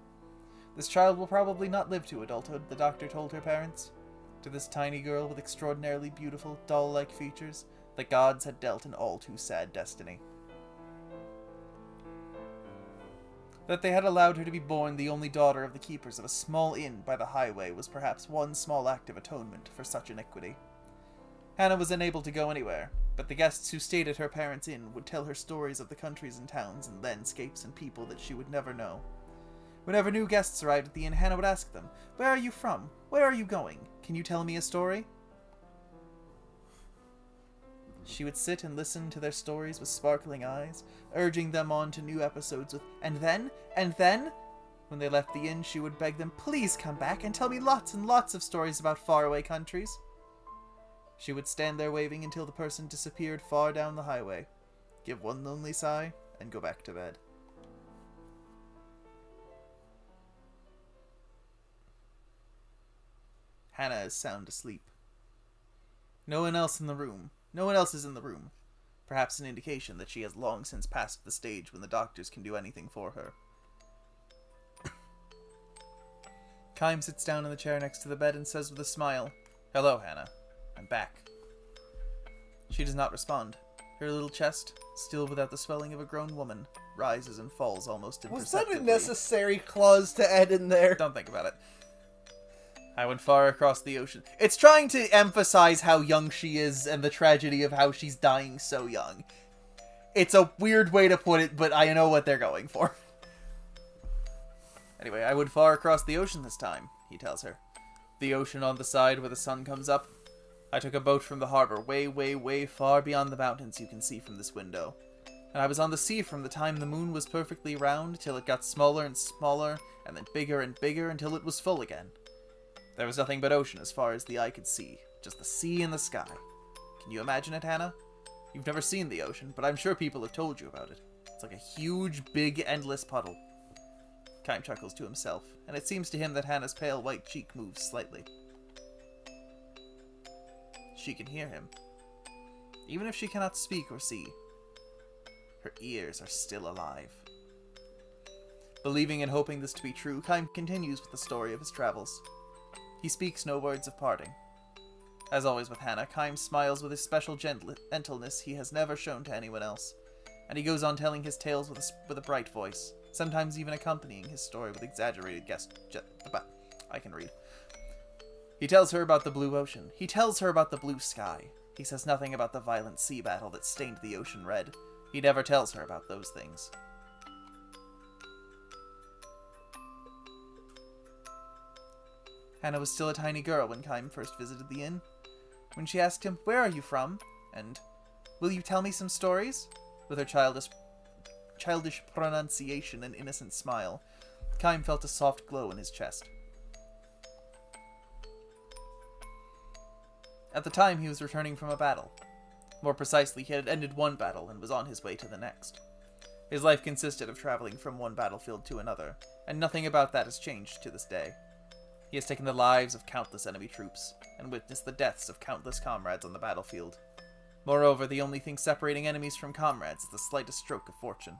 This child will probably not live to adulthood, the doctor told her parents. To this tiny girl with extraordinarily beautiful, doll-like features, the gods had dealt an all-too-sad destiny. That they had allowed her to be born the only daughter of the keepers of a small inn by the highway was perhaps one small act of atonement for such iniquity. Hannah was unable to go anywhere, but the guests who stayed at her parents' inn would tell her stories of the countries and towns and landscapes and people that she would never know. Whenever new guests arrived at the inn, Hannah would ask them, Where are you from? Where are you going? Can you tell me a story? She would sit and listen to their stories with sparkling eyes, urging them on to new episodes with, and then? When they left the inn, she would beg them, Please come back and tell me lots and lots of stories about faraway countries. She would stand there waving until the person disappeared far down the highway, give one lonely sigh, and go back to bed. Hannah is sound asleep. No one else is in the room. Perhaps an indication that she has long since passed the stage when the doctors can do anything for her. Kaim sits down in the chair next to the bed and says with a smile, Hello, Hannah. I'm back. She does not respond. Her little chest, still without the swelling of a grown woman, rises and falls almost imperceptibly. Was that a necessary clause to add in there? Don't think about it. I went far across the ocean. It's trying to emphasize how young she is and the tragedy of how she's dying so young. It's a weird way to put it, but I know what they're going for. Anyway, I went far across the ocean this time, he tells her. The ocean on the side where the sun comes up. I took a boat from the harbor way, way, way far beyond the mountains you can see from this window. And I was on the sea from the time the moon was perfectly round till it got smaller and smaller, and then bigger and bigger until it was full again. There was nothing but ocean as far as the eye could see. Just the sea and the sky. Can you imagine it, Hannah? You've never seen the ocean, but I'm sure people have told you about it. It's like a huge, big, endless puddle. Kaim chuckles to himself, and it seems to him that Hannah's pale white cheek moves slightly. She can hear him. Even if she cannot speak or see, her ears are still alive. Believing and hoping this to be true, Kaim continues with the story of his travels. He speaks no words of parting. As always with Hannah, Kaim smiles with his special gentleness he has never shown to anyone else, and he goes on telling his tales with a bright voice, sometimes even accompanying his story with exaggerated I can read. He tells her about the blue ocean. He tells her about the blue sky. He says nothing about the violent sea battle that stained the ocean red. He never tells her about those things. Hannah was still a tiny girl when Kaim first visited the inn. When she asked him, Where are you from? And, Will you tell me some stories? With her childish pronunciation and innocent smile, Kaim felt a soft glow in his chest. At the time, he was returning from a battle. More precisely, he had ended one battle and was on his way to the next. His life consisted of traveling from one battlefield to another, and nothing about that has changed to this day. He has taken the lives of countless enemy troops, and witnessed the deaths of countless comrades on the battlefield. Moreover, the only thing separating enemies from comrades is the slightest stroke of fortune.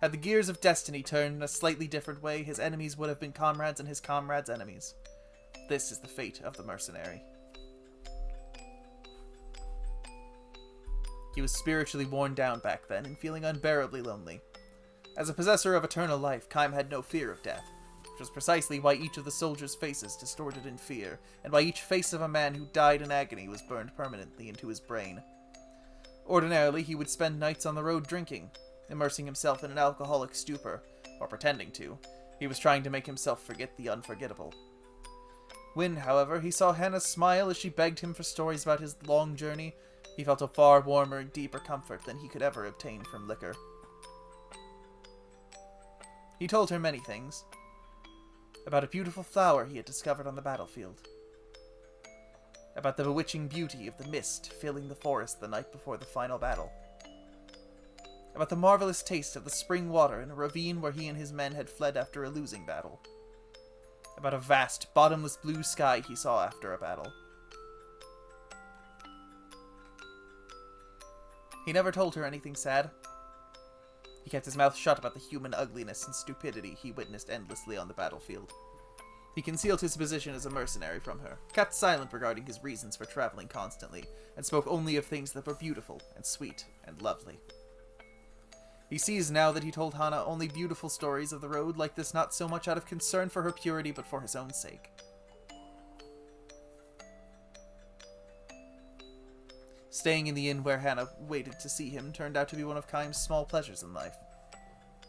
Had the gears of destiny turned in a slightly different way, his enemies would have been comrades and his comrades' enemies. This is the fate of the mercenary. He was spiritually worn down back then and feeling unbearably lonely. As a possessor of eternal life, Kaim had no fear of death, which was precisely why each of the soldiers' faces distorted in fear, and why each face of a man who died in agony was burned permanently into his brain. Ordinarily, he would spend nights on the road drinking, immersing himself in an alcoholic stupor, Or pretending to. He was trying to make himself forget the unforgettable. When, however, he saw Hannah smile as she begged him for stories about his long journey, he felt a far warmer and deeper comfort than he could ever obtain from liquor. He told her many things. About a beautiful flower he had discovered on the battlefield. About the bewitching beauty of the mist filling the forest the night before the final battle. About the marvelous taste of the spring water in a ravine where he and his men had fled after a losing battle. About a vast, bottomless blue sky he saw after a battle. He never told her anything sad. He kept his mouth shut about the human ugliness and stupidity he witnessed endlessly on the battlefield. He concealed his position as a mercenary from her, kept silent regarding his reasons for traveling constantly, and spoke only of things that were beautiful and sweet and lovely. He sees now that he told Hannah only beautiful stories of the road like this, not so much out of concern for her purity, but for his own sake. Staying in the inn where Hannah waited to see him turned out to be one of Kaim's small pleasures in life.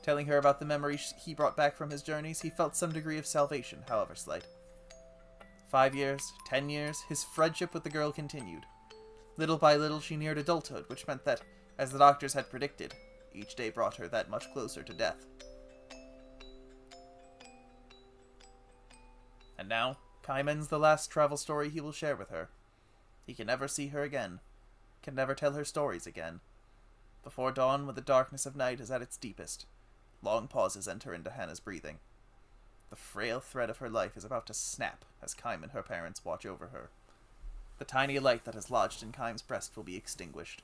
Telling her about the memories he brought back from his journeys, he felt some degree of salvation, however slight. 5 years, 10 years, his friendship with the girl continued. Little by little she neared adulthood, which meant that, as the doctors had predicted, each day brought her that much closer to death. And now, Kaim ends the last travel story he will share with her. He can never see her again, can never tell her stories again. Before dawn, when the darkness of night is at its deepest, long pauses enter into Hannah's breathing. The frail thread of her life is about to snap as Kaim and her parents watch over her. The tiny light that has lodged in Kaim's breast will be extinguished.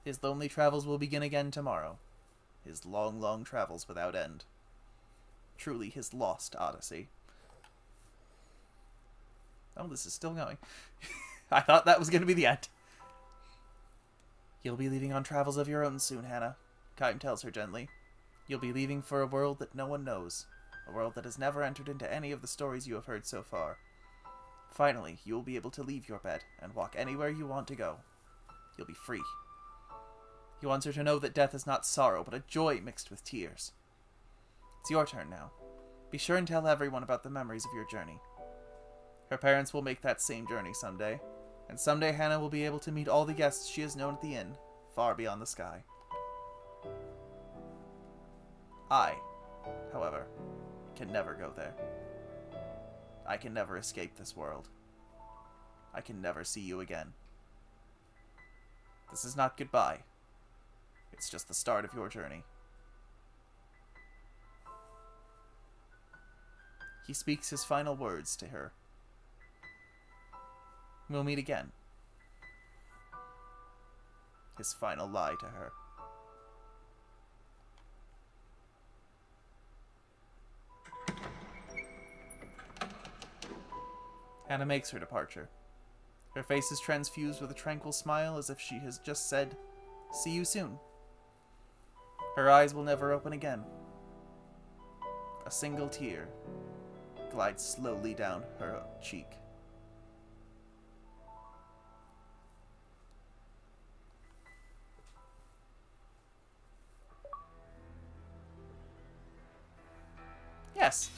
His lonely travels will begin again tomorrow. His long, long travels without end. Truly his lost Odyssey. Oh, this is still going. I thought that was going to be the end. You'll be leaving on travels of your own soon, Hannah, Kaim tells her gently. You'll be leaving for a world that no one knows. A world that has never entered into any of the stories you have heard so far. Finally, you will be able to leave your bed and walk anywhere you want to go. You'll be free. He wants her to know that death is not sorrow, but a joy mixed with tears. It's your turn now. Be sure and tell everyone about the memories of your journey. Her parents will make that same journey someday, and someday Hannah will be able to meet all the guests she has known at the inn, far beyond the sky. I, however, can never go there. I can never escape this world. I can never see you again. This is not goodbye. It's just the start of your journey. He speaks his final words to her. We'll meet again. His final lie to her. Hannah makes her departure. Her face is transfused with a tranquil smile as if she has just said, "See you soon." Her eyes will never open again. A single tear glides slowly down her cheek. Yes.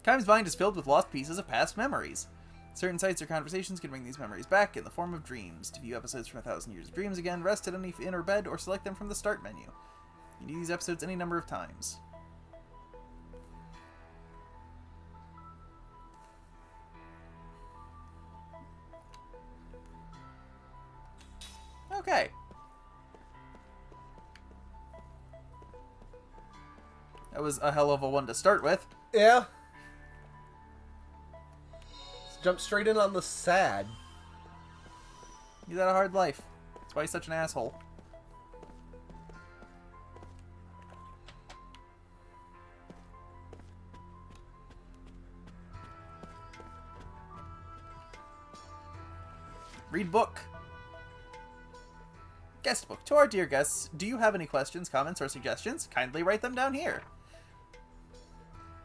Kaim's mind is filled with lost pieces of past memories. Certain sights or conversations can bring these memories back in the form of dreams. To view episodes from 1,000 Years of Dreams again, rest at any inn or bed, or select them from the start menu. You can do these episodes any number of times. Okay. That was a hell of a one to start with. Yeah. Let's jump straight in on the sad. He's had a hard life. That's why he's such an asshole. Read book. Guest book. To our dear guests, do you have any questions, comments, or suggestions? Kindly write them down here.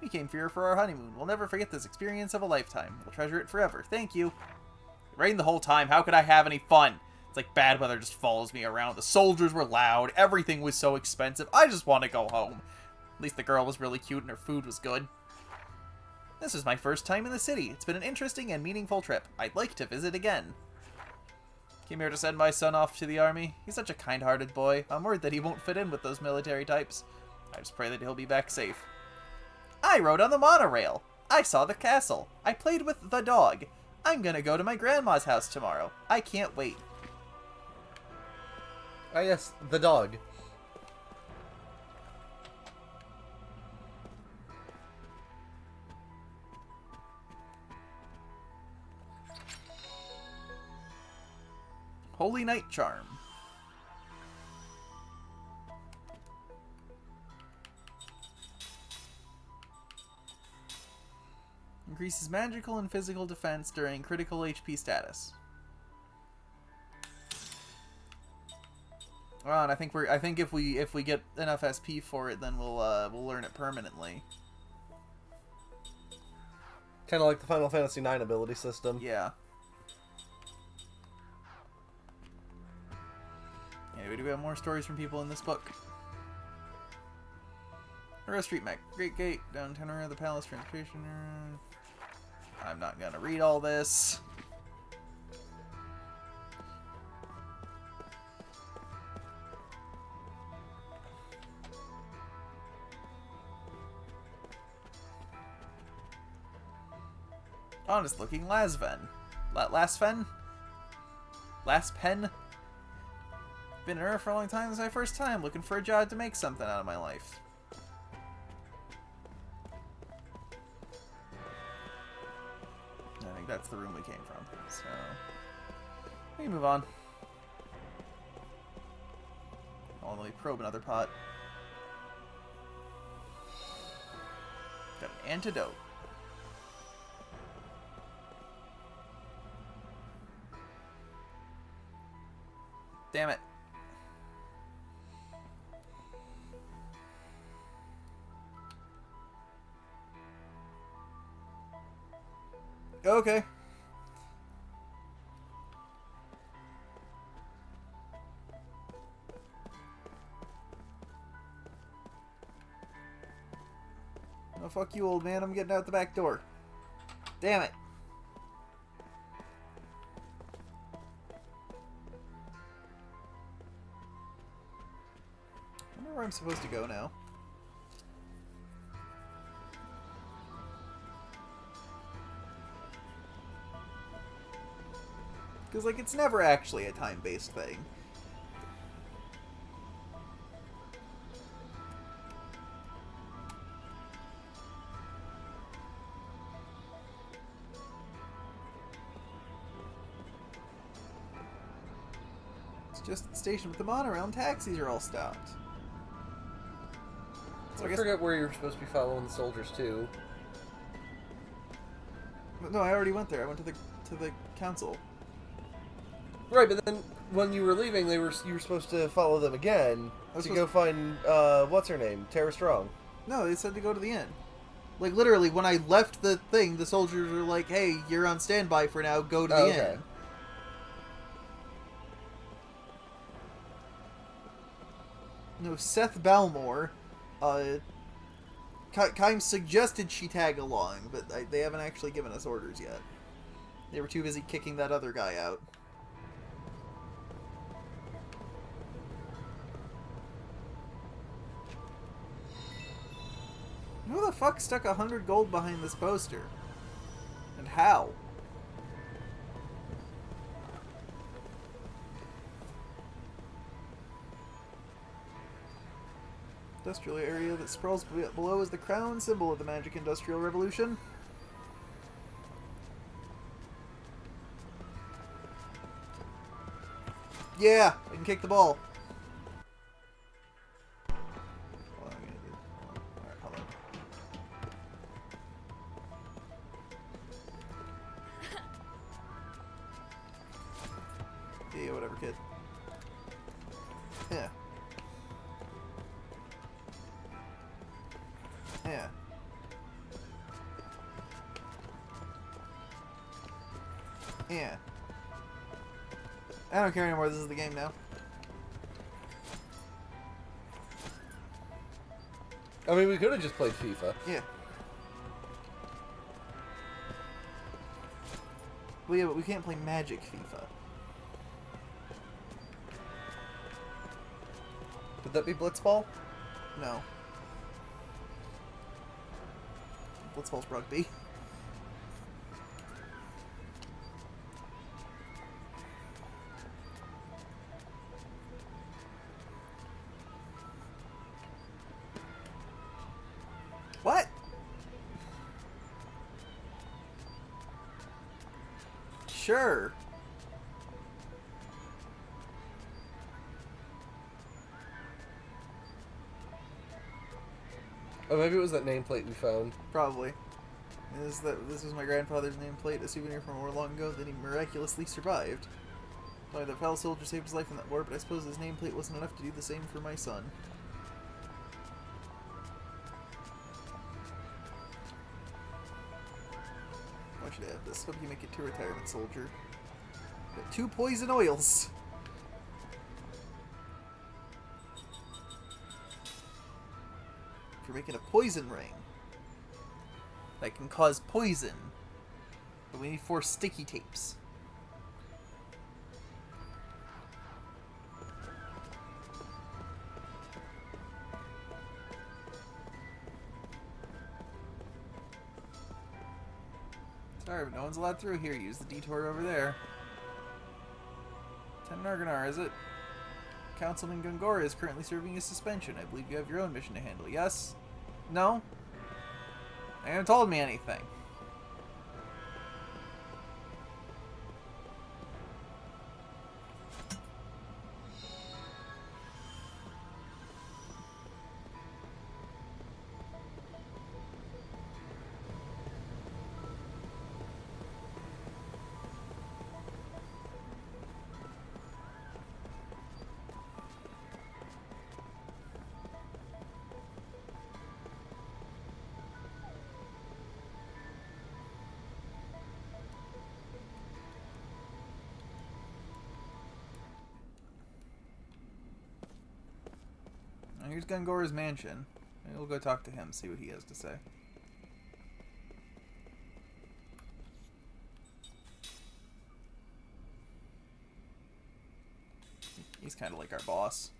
We came here for our honeymoon. We'll never forget this experience of a lifetime. We'll treasure it forever. Thank you. It rained the whole time. How could I have any fun? It's like bad weather just follows me around. The soldiers were loud. Everything was so expensive. I just want to go home. At least the girl was really cute and her food was good. This is my first time in the city. It's been an interesting and meaningful trip. I'd like to visit again. Came here to send my son off to the army. He's such a kind-hearted boy. I'm worried that he won't fit in with those military types. I just pray that he'll be back safe. I rode on the monorail. I saw the castle. I played with the dog. I'm gonna go to my grandma's house tomorrow. I can't wait. Ah, yes, the dog. Holy Night Charm. Increases magical and physical defense during critical HP status. Oh, and I think if we get enough SP for it, then we'll learn it permanently. Kind of like the Final Fantasy IX ability system. Yeah. Anyway, do we have more stories from people in this book? Aurora Street Mech, Great Gate, downtown area of the Palace Transportation. I'm not gonna read all this. Honest looking Lasven. Laspen? Been in Earth for a long time. This is my first time looking for a job to make something out of my life. I think that's the room we came from. So we can move on. Oh, let me probe another pot. Got an antidote. Damn it. Okay. Oh, fuck you, old man. I'm getting out the back door. Damn it. I wonder where I'm supposed to go now. Because, like, it's never actually a time-based thing. It's just the station with the monorail and taxis are all stopped. So I forget where you're supposed to be following the soldiers, too. No, I already went there. I went to the council. Right, but then when you were leaving, you were supposed to follow them again to go find what's her name, Tara Strong. No, they said to go to the inn. Like literally, when I left the thing, the soldiers were like, "Hey, you're on standby for now. Go to the inn." No, Seth Balmore. Kaim suggested she tag along, but they haven't actually given us orders yet. They were too busy kicking that other guy out. Who the fuck stuck 100 gold behind this poster? And how? Industrial area that sprawls below is the crown, symbol of the magic industrial revolution. Yeah, I can kick the ball. Yeah, whatever, kid. Yeah. Yeah. Yeah. I don't care anymore, this is the game now. I mean, we could have just played FIFA. Yeah. Well, yeah, but we can't play Magic FIFA. Would that be Blitzball? No. Blitzball's rugby. What? Sure. Oh, maybe it was that nameplate we found. Probably. This was my grandfather's nameplate, a souvenir from a war long ago that he miraculously survived. Probably the fellow soldier saved his life in that war, but I suppose his nameplate wasn't enough to do the same for my son. Why should I have this? Hope you make it to retirement, soldier. Got 2 poison oils. For making a poison ring that can cause poison. But we need 4 sticky tapes. Sorry, but no one's allowed through here. Use the detour over there. Kaim Argonar, is it? Councilman Gongora is currently serving his suspension. I believe you have your own mission to handle. Yes? No? They haven't told me anything. Here's Gongora's mansion. Maybe we'll go talk to him, see what he has to say. He's kind of like our boss.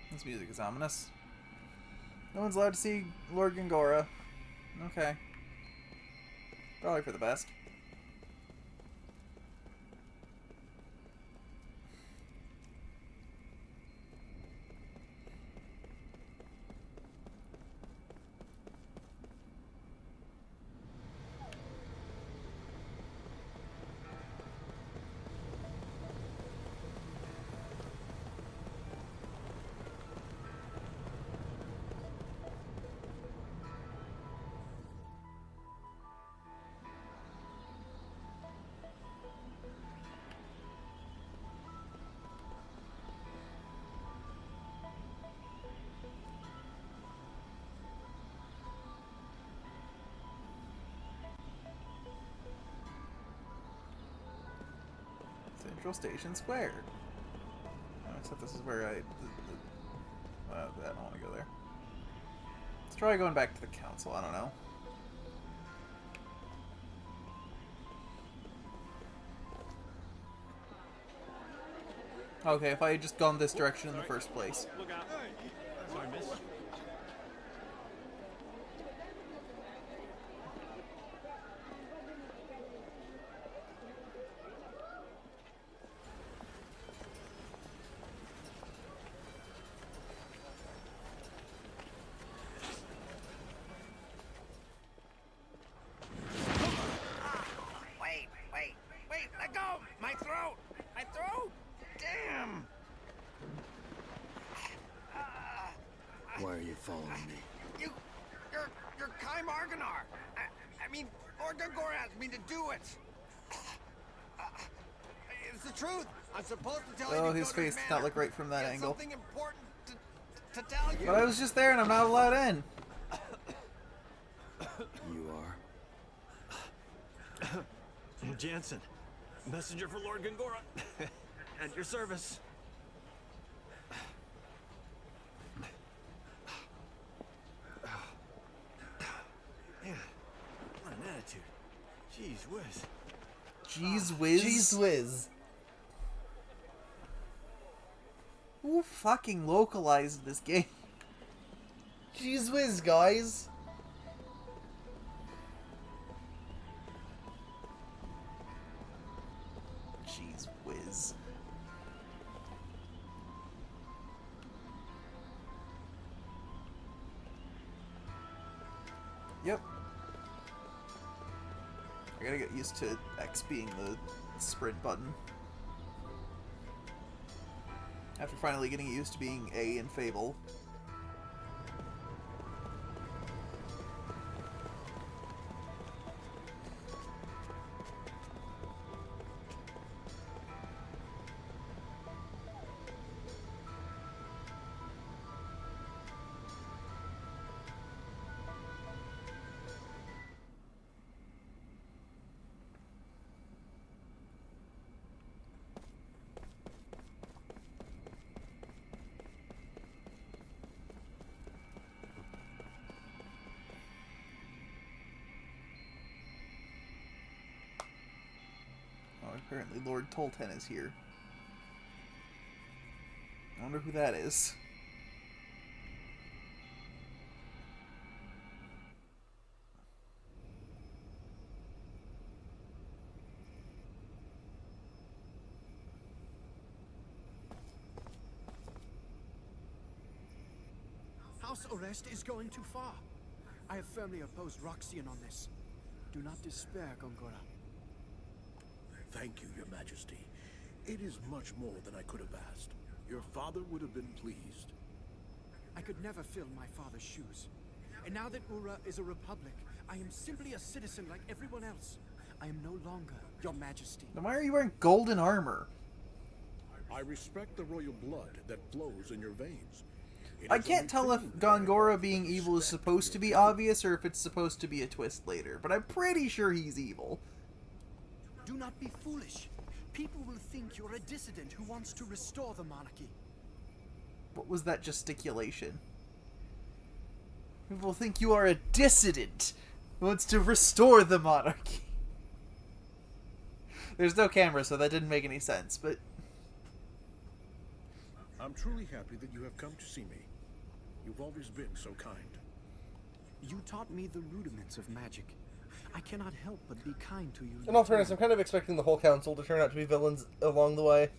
This music is ominous. No one's allowed to see Lord Gongora. Okay. Probably for the best. Central Station Square. Oh, except this is where I don't want to go there. Let's try going back to the council. I don't know. Okay, if I had just gone this direction in the first place. Look out. Sorry, miss. Wait, let go! My throat! My throat! Damn! Why are you following me? You're Kaim Argonar! I mean, Lord Gongora asked me to do it! It's the truth! I'm supposed to tell you Oh, to his go to face the did not look right from that manor. angle. Something important to to tell you. But I was just there and I'm not allowed in. You are? Jansen, messenger for Lord Gongora. At your service. Man, what an attitude. Jeez whiz. Jeez whiz. Jeez whiz. Who fucking localized this game? Jeez whiz, guys. Jeez whiz. Yep. I gotta get used to X being the sprint button. After finally getting used to being A in Fable. Apparently Lord Tolten is here. I wonder who that is. House Orest is going too far. I have firmly opposed Roxian on this. Do not despair, Gongora. Thank you, Your Majesty. It is much more than I could have asked. Your father would have been pleased. I could never fill my father's shoes. And now that Ura is a republic, I am simply a citizen like everyone else. I am no longer Your Majesty. Then why are you wearing golden armor? I respect the royal blood that flows in your veins. I can't tell if Gongora being evil is supposed to be obvious or if it's supposed to be a twist later, but I'm pretty sure he's evil. Do not be foolish. People will think you're a dissident who wants to restore the monarchy. What was that gesticulation? People think you are a dissident who wants to restore the monarchy. There's no camera, so that didn't make any sense, but... I'm truly happy that you have come to see me. You've always been so kind. You taught me the rudiments of magic. I cannot help but be kind to you. In all fairness, I'm kind of expecting the whole council to turn out to be villains along the way.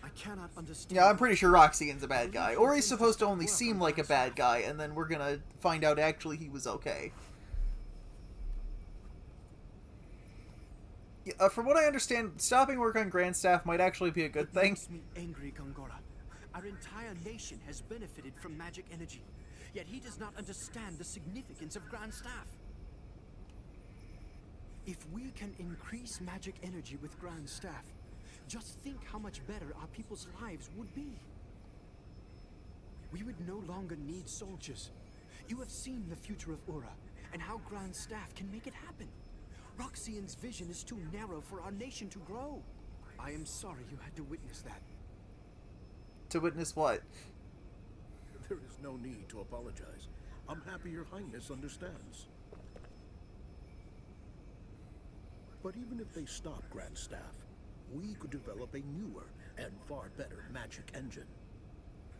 I cannot understand. Yeah, I'm pretty sure Roxian's a bad guy. Or he's supposed to only seem like a bad guy, and then we're gonna find out actually he was okay. Yeah, from what I understand, stopping work on Grandstaff might actually be a good thing. Makes me angry, Gongora. Our entire nation has benefited from magic energy, yet he does not understand the significance of Grandstaff. If we can increase magic energy with Grandstaff, just think how much better our people's lives would be. We would no longer need soldiers. You have seen the future of Ura, and how Grandstaff can make it happen. Roxian's vision is too narrow for our nation to grow. I am sorry you had to witness that. To witness what? There is no need to apologize. I'm happy Your Highness understands. But even if they stop Grandstaff, we could develop a newer and far better magic engine.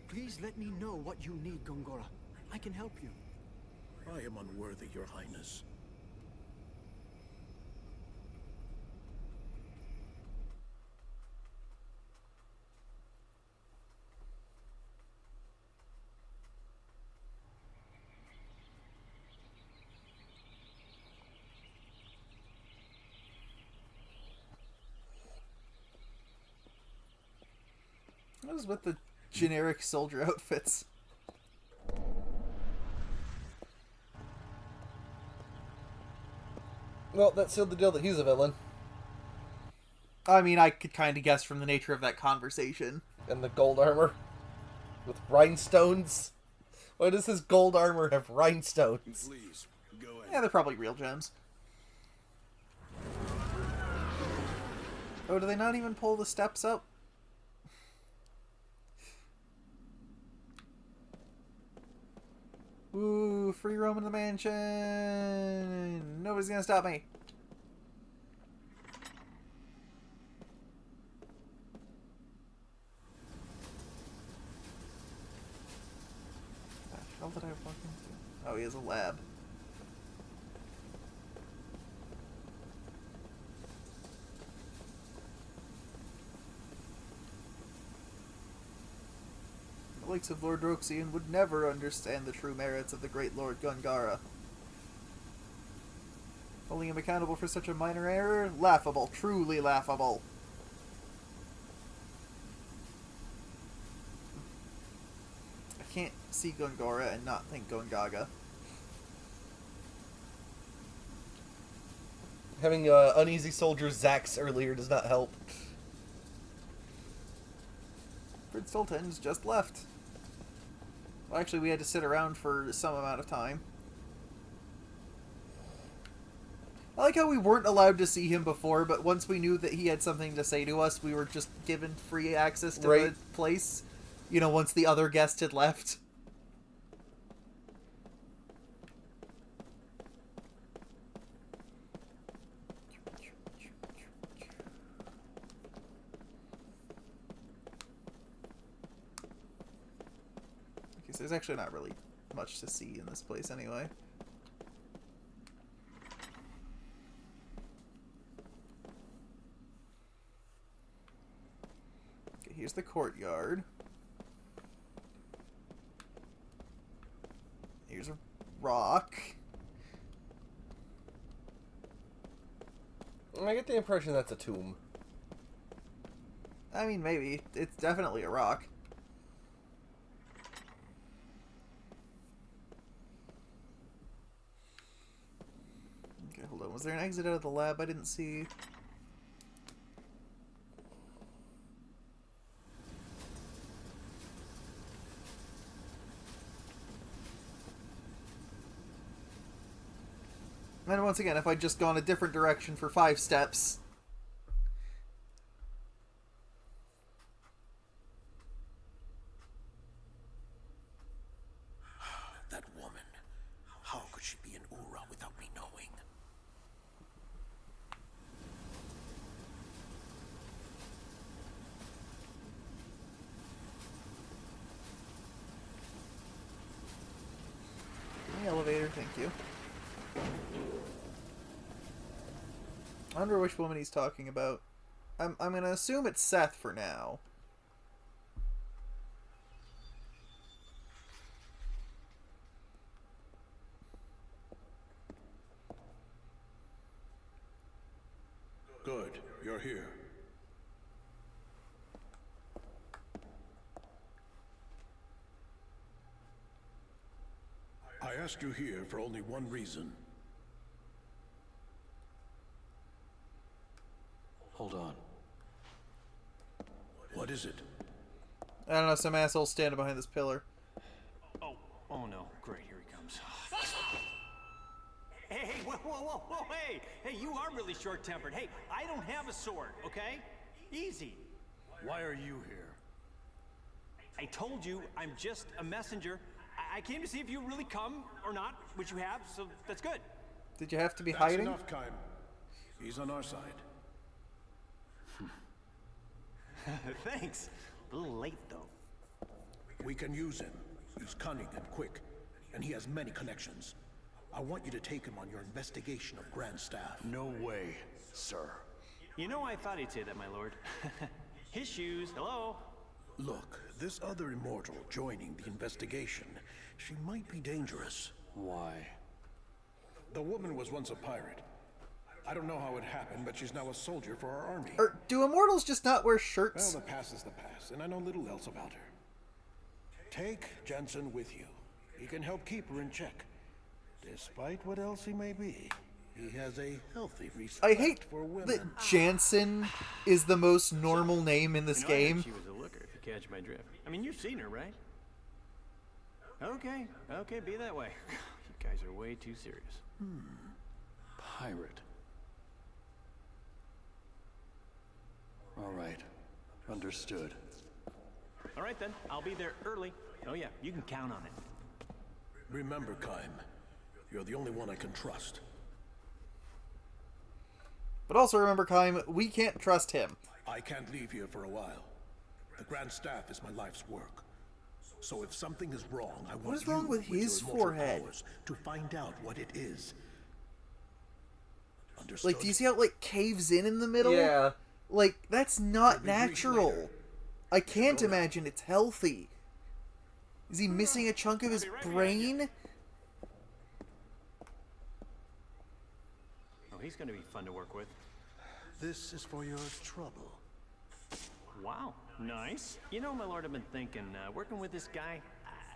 Please let me know what you need, Gongora. I can help you. I am unworthy, Your Highness. What is with the generic soldier outfits? Well, that sealed the deal that he's a villain. I mean, I could kind of guess from the nature of that conversation. And the gold armor. With rhinestones? Why does his gold armor have rhinestones? Please, go ahead. Yeah, they're probably real gems. Oh, do they not even pull the steps up? Ooh, free roam in the mansion! Nobody's gonna stop me! What the hell did I walk into? Oh, he has a lab. The likes of Lord Roxian would never understand the true merits of the great Lord Gungara. Holding him accountable for such a minor error? Laughable. Truly laughable. I can't see Gungara and not think Gungaga. Having uneasy soldier Zax earlier does not help. Fritz Sultan's just left. Well, actually, we had to sit around for some amount of time. I like how we weren't allowed to see him before, but once we knew that he had something to say to us, we were just given free access to the place. You know, once the other guest had left. So there's actually not really much to see in this place anyway. Okay, here's the courtyard. Here's a rock. I get the impression that's a tomb. I mean, maybe. It's definitely a rock. Hold on, was there an exit out of the lab I didn't see? And once again, if I'd just gone a different direction for 5 steps... That woman. How could she be in Ura without me knowing? The elevator, thank you. I wonder which woman he's talking about. I'm gonna assume it's Seth for now. Good, you're here. I asked you here for only one reason. Hold on. What is it? I don't know, some asshole standing behind this pillar. Oh no. Great, here he comes. Hey, whoa, hey, you are really short-tempered. Hey, I don't have a sword, okay? Easy. Why are you here? I told you I'm just a messenger. I came to see if you really come or not, which you have, so that's good. Did you have to be That's hiding? enough, Kaim. He's on our side. Thanks. A little late, though. We can use him. He's cunning and quick, and he has many connections. I want you to take him on your investigation of Grand Staff. No way, sir. You know, I thought he'd say that, my lord. His shoes, hello? Look, this other immortal joining the investigation, she might be dangerous. Why? The woman was once a pirate. I don't know how it happened, but she's now a soldier for our army. Do immortals just not wear shirts? Well, the past is the past, and I know little else about her. Take Jensen with you. He can help keep her in check. Despite what else he may be, he has a healthy respect I hate for women. that Jansen is the most normal name in this game. She was a looker, if you catch my drift. I mean, you've seen her, right? Okay, okay, be that way. You guys are way too serious. Pirate. All right. Understood. All right then, I'll be there early. Oh yeah, you can count on it. Remember, Kaim, you're the only one I can trust. But also remember, Kaim, we can't trust him. I can't leave here for a while. The Grand Staff is my life's work. So if something is wrong, I want What is wrong you, with his your immortal forehead? powers, to find out what it is. Understood? Like, do you see how it, like, caves in the middle? Yeah. Like, that's not natural. I can't imagine it's healthy. Is he missing a chunk of his brain? Oh, he's gonna be fun to work with. This is for your trouble. Wow, nice. You know, my lord, I've been thinking, working with this guy,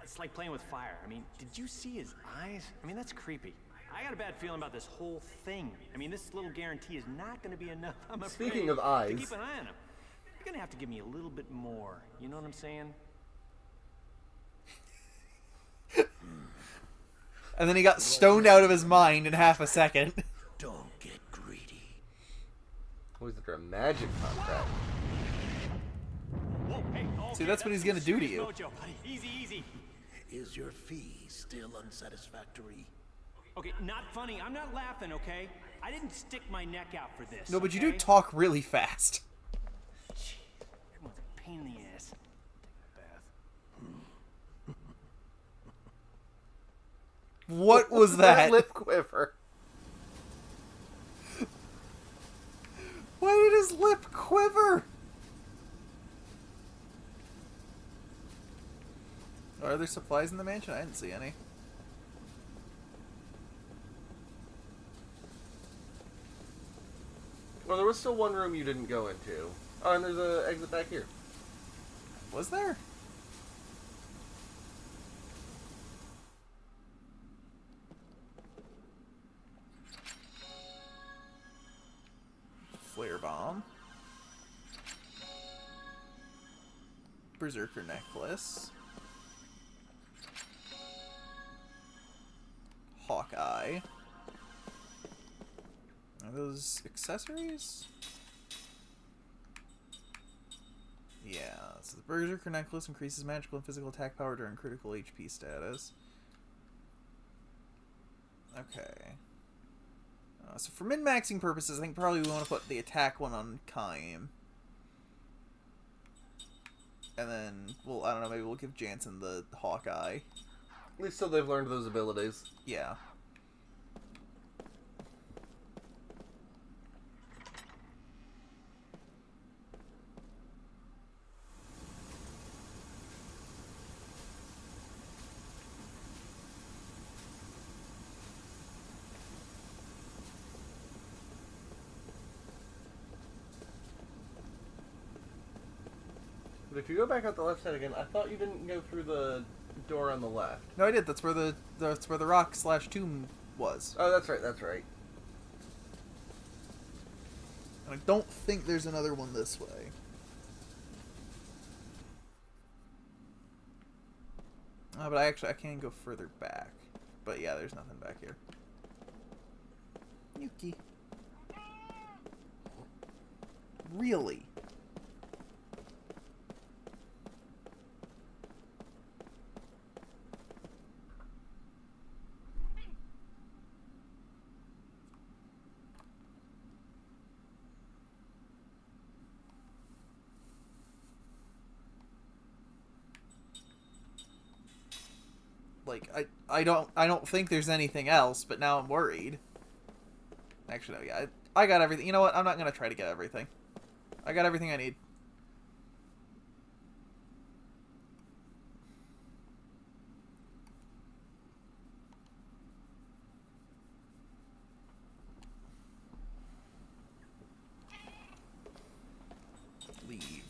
it's like playing with fire. I mean, did you see his eyes? I mean, that's creepy. I got a bad feeling about this whole thing. I mean, this little guarantee is not going to be enough, I'm afraid. Speaking of eyes. To keep an eye on him. You're going to have to give me a little bit more. You know what I'm saying? And then he got stoned out of his mind in half a second. Don't get greedy. What is it, a magic contract? Whoa, hey, okay, See, that's what he's gonna do to you. Mojo, buddy. Easy, easy. Is your fee still unsatisfactory? Okay, not funny. I'm not laughing, okay? I didn't stick my neck out for this. No, but you do okay? talk really fast. Jeez, everyone's a pain in the ass. What was that? Lip quiver. Why did his lip quiver? Are there supplies in the mansion? I didn't see any. Well, there was still one room you didn't go into. Oh, and there's an exit back here. Was there? Flare bomb. Berserker necklace. Hawkeye. Are those accessories? Yeah, so the Berserker necklace increases magical and physical attack power during critical HP status. Okay. So for min-maxing purposes, I think probably we want to put the attack one on Kaim. And then, well, I don't know, maybe we'll give Jansen the Hawkeye. At least till they've learned those abilities. Yeah. But if you go back out the left side again, I thought you didn't go through the door on the left. No, I did. That's where the rock/tomb was. Oh, that's right. That's right. And I don't think there's another one this way. But I can go further back. But yeah, there's nothing back here. Yuki. Really? Like, I don't think there's anything else, but now I'm worried. Actually, no, yeah, I got everything. You know what? I'm not gonna try to get everything. I got everything I need. Leave.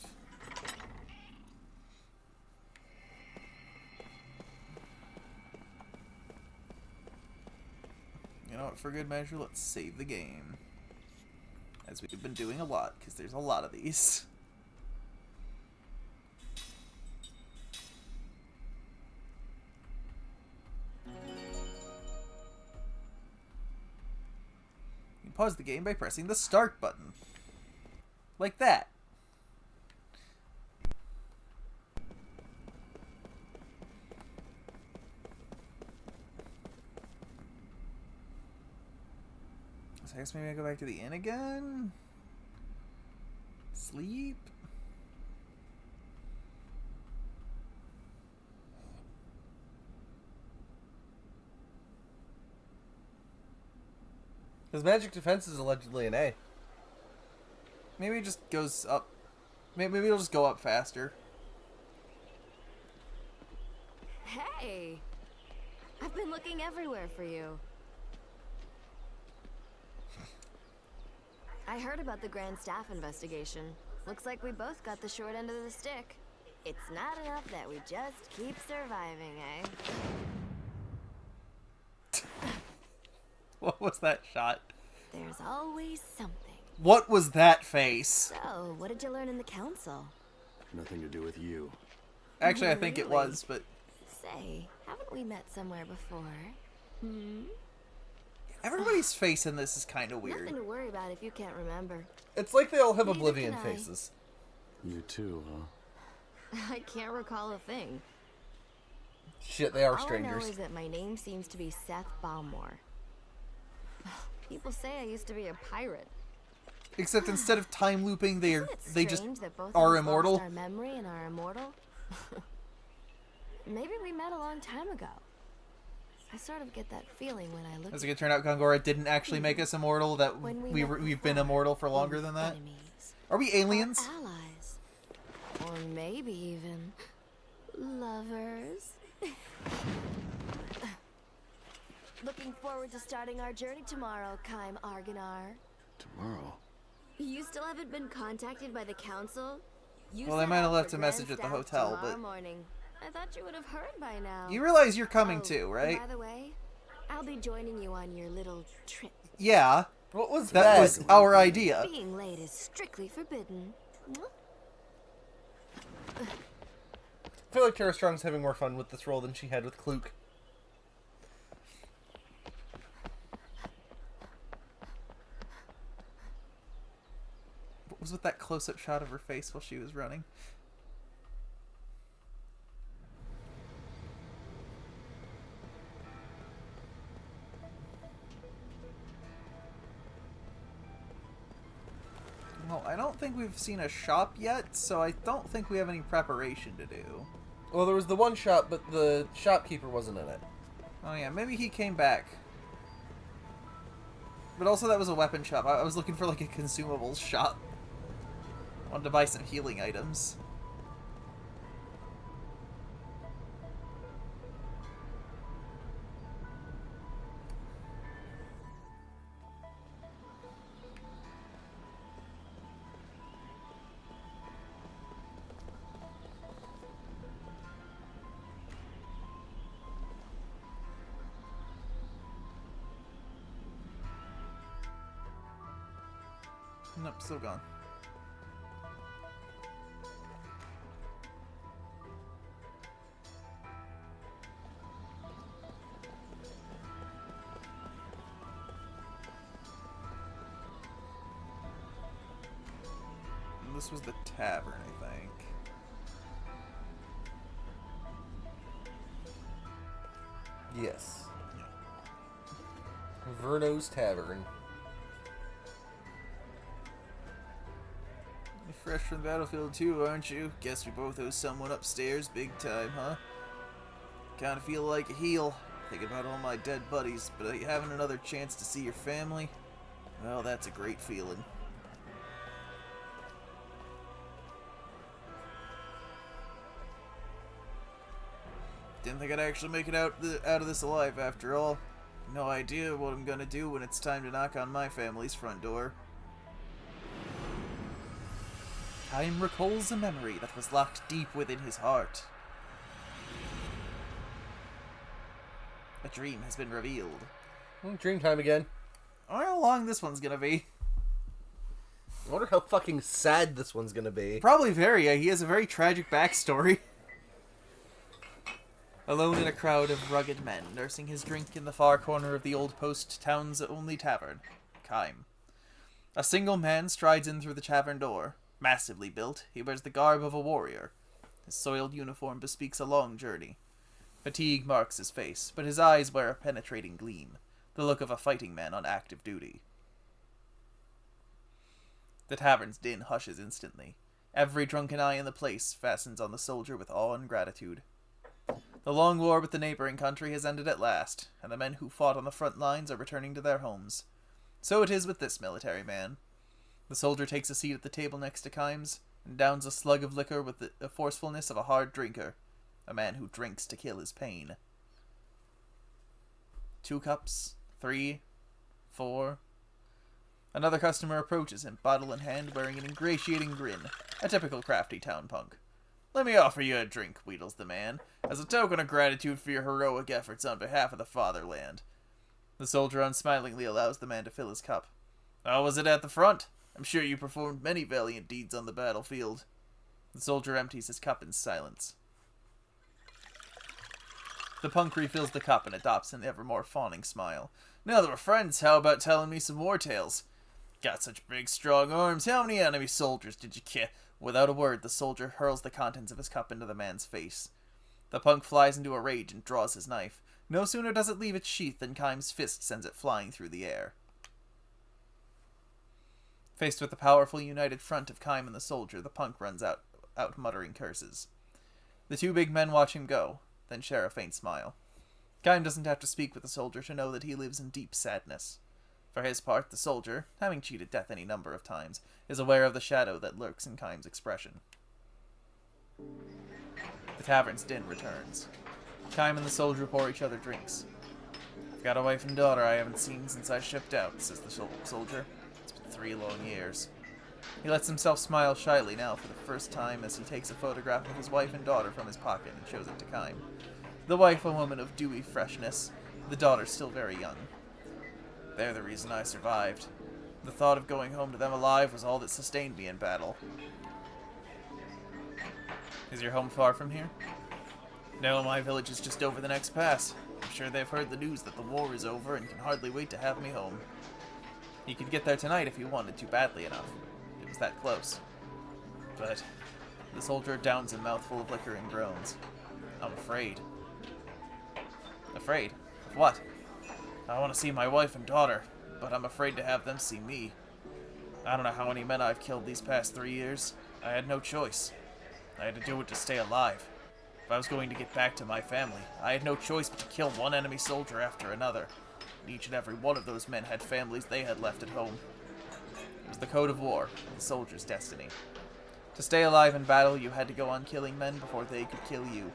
You know what, for good measure, let's save the game. As we've been doing a lot, because there's a lot of these. pause the game by pressing the start button. Like that. So I guess maybe I go back to the inn again? Sleep? His magic defense is allegedly an A. Maybe it just goes up. Maybe it'll just go up faster. Hey! I've been looking everywhere for you. I heard about the Grand Staff investigation. Looks like we both got the short end of the stick. It's not enough that we just keep surviving, eh? What was that shot? There's always something. What was that face? So, what did you learn in the council? Nothing to do with you. Actually, I think it was, but... Say, haven't we met somewhere before? Hmm? Everybody's face in this is kind of weird. Nothing to worry about if you can't remember. It's like they all have Neither oblivion can I. faces. You too, huh? I can't recall a thing. Shit, they are All strangers. I know is that my name seems to be Seth Balmore. People say I used to be a pirate. Except instead of time looping, they just Strange that both of are us immortal. lost our memory and are immortal. Maybe we met a long time ago. I sort of get that feeling when I look. As it could turn out, Gongora didn't actually make us immortal. That When we've been immortal for longer than that. enemies, Are we aliens? allies, or maybe even lovers. Looking forward to starting our journey tomorrow, Kaim Argonar. Tomorrow? You still haven't been contacted by the council? You Well, they set might have out left for a message at the Grand hotel, Staff tomorrow but- morning. I thought you would have heard by now. You realize you're coming Oh, too, and right? by the way, I'll be joining you on your little trip. Yeah. What was that? that? Was our idea. Being late is strictly forbidden. I feel like Tara Strong's having more fun with this role than she had with Kluke. What was with that close-up shot of her face while she was running? Well, I don't think we've seen a shop yet, so I don't think we have any preparation to do. Well, there was the one shop, but the shopkeeper wasn't in it. Oh yeah, maybe he came back. But also that was a weapon shop. I was looking for like a consumables shop. Wanted to buy some healing items. Nope, still gone. And this was the tavern, I think. Yes. Verno's Tavern. You're fresh from the battlefield too, aren't you? Guess we both owe someone upstairs big time, huh? Kinda feel like a heel, thinking about all my dead buddies, but having another chance to see your family, well, that's a great feeling. Didn't think I'd actually make it out of this alive after all. No idea what I'm gonna do when it's time to knock on my family's front door. Kaim recalls a memory that was locked deep within his heart. A dream has been revealed. Dream time again. I wonder how long this one's gonna be. I wonder how fucking sad this one's gonna be. Probably very. He has a very tragic backstory. Alone in a crowd of rugged men, nursing his drink in the far corner of the old post town's only tavern, Kaim A single man strides in through the tavern door. Massively built, he wears the garb of a warrior. His soiled uniform bespeaks a long journey. Fatigue marks his face, but his eyes wear a penetrating gleam, the look of a fighting man on active duty. The tavern's din hushes instantly. Every drunken eye in the place fastens on the soldier with awe and gratitude. The long war with the neighboring country has ended at last, and the men who fought on the front lines are returning to their homes. So it is with this military man. The soldier takes a seat at the table next to Kaim's, and downs a slug of liquor with the forcefulness of a hard drinker, a man who drinks to kill his pain. 2 cups, 3, 4... Another customer approaches him, bottle in hand, wearing an ingratiating grin, a typical crafty town punk. "Let me offer you a drink," wheedles the man, "as a token of gratitude for your heroic efforts on behalf of the fatherland." The soldier unsmilingly allows the man to fill his cup. "How was it at the front? I'm sure you performed many valiant deeds on the battlefield." The soldier empties his cup in silence. The punk refills the cup and adopts an ever more fawning smile. "Now that we're friends, how about telling me some more tales? Got such big, strong arms. How many enemy soldiers did you kill?" Without a word, the soldier hurls the contents of his cup into the man's face. The punk flies into a rage and draws his knife. No sooner does it leave its sheath than Kaim's fist sends it flying through the air. Faced with the powerful united front of Kaim and the soldier, the punk runs out muttering curses. The 2 big men watch him go, then share a faint smile. Kaim doesn't have to speak with the soldier to know that he lives in deep sadness. For his part, the soldier, having cheated death any number of times, is aware of the shadow that lurks in Kaim's expression. The tavern's din returns. Kaim and the soldier pour each other drinks. "I've got a wife and daughter I haven't seen since I shipped out," says the soldier. "It's been 3 long years." He lets himself smile shyly now for the first time as he takes a photograph of his wife and daughter from his pocket and shows it to Kaim. The wife a woman of dewy freshness, the daughter still very young. "They're the reason I survived. The thought of going home to them alive was all that sustained me in battle." "Is your home far from here?" "No, my village is just over the next pass. I'm sure they've heard the news that the war is over and can hardly wait to have me home." He could get there tonight if he wanted to badly enough. It was that close. But the soldier downs a mouthful of liquor and groans. "I'm afraid." "Afraid? Of what?" "I want to see my wife and daughter, but I'm afraid to have them see me. I don't know how many men I've killed these past 3 years. I had no choice. I had to do it to stay alive. If I was going to get back to my family, I had no choice but to kill one enemy soldier after another. And each and every one of those men had families they had left at home. It was the code of war, the soldier's destiny. To stay alive in battle, you had to go on killing men before they could kill you.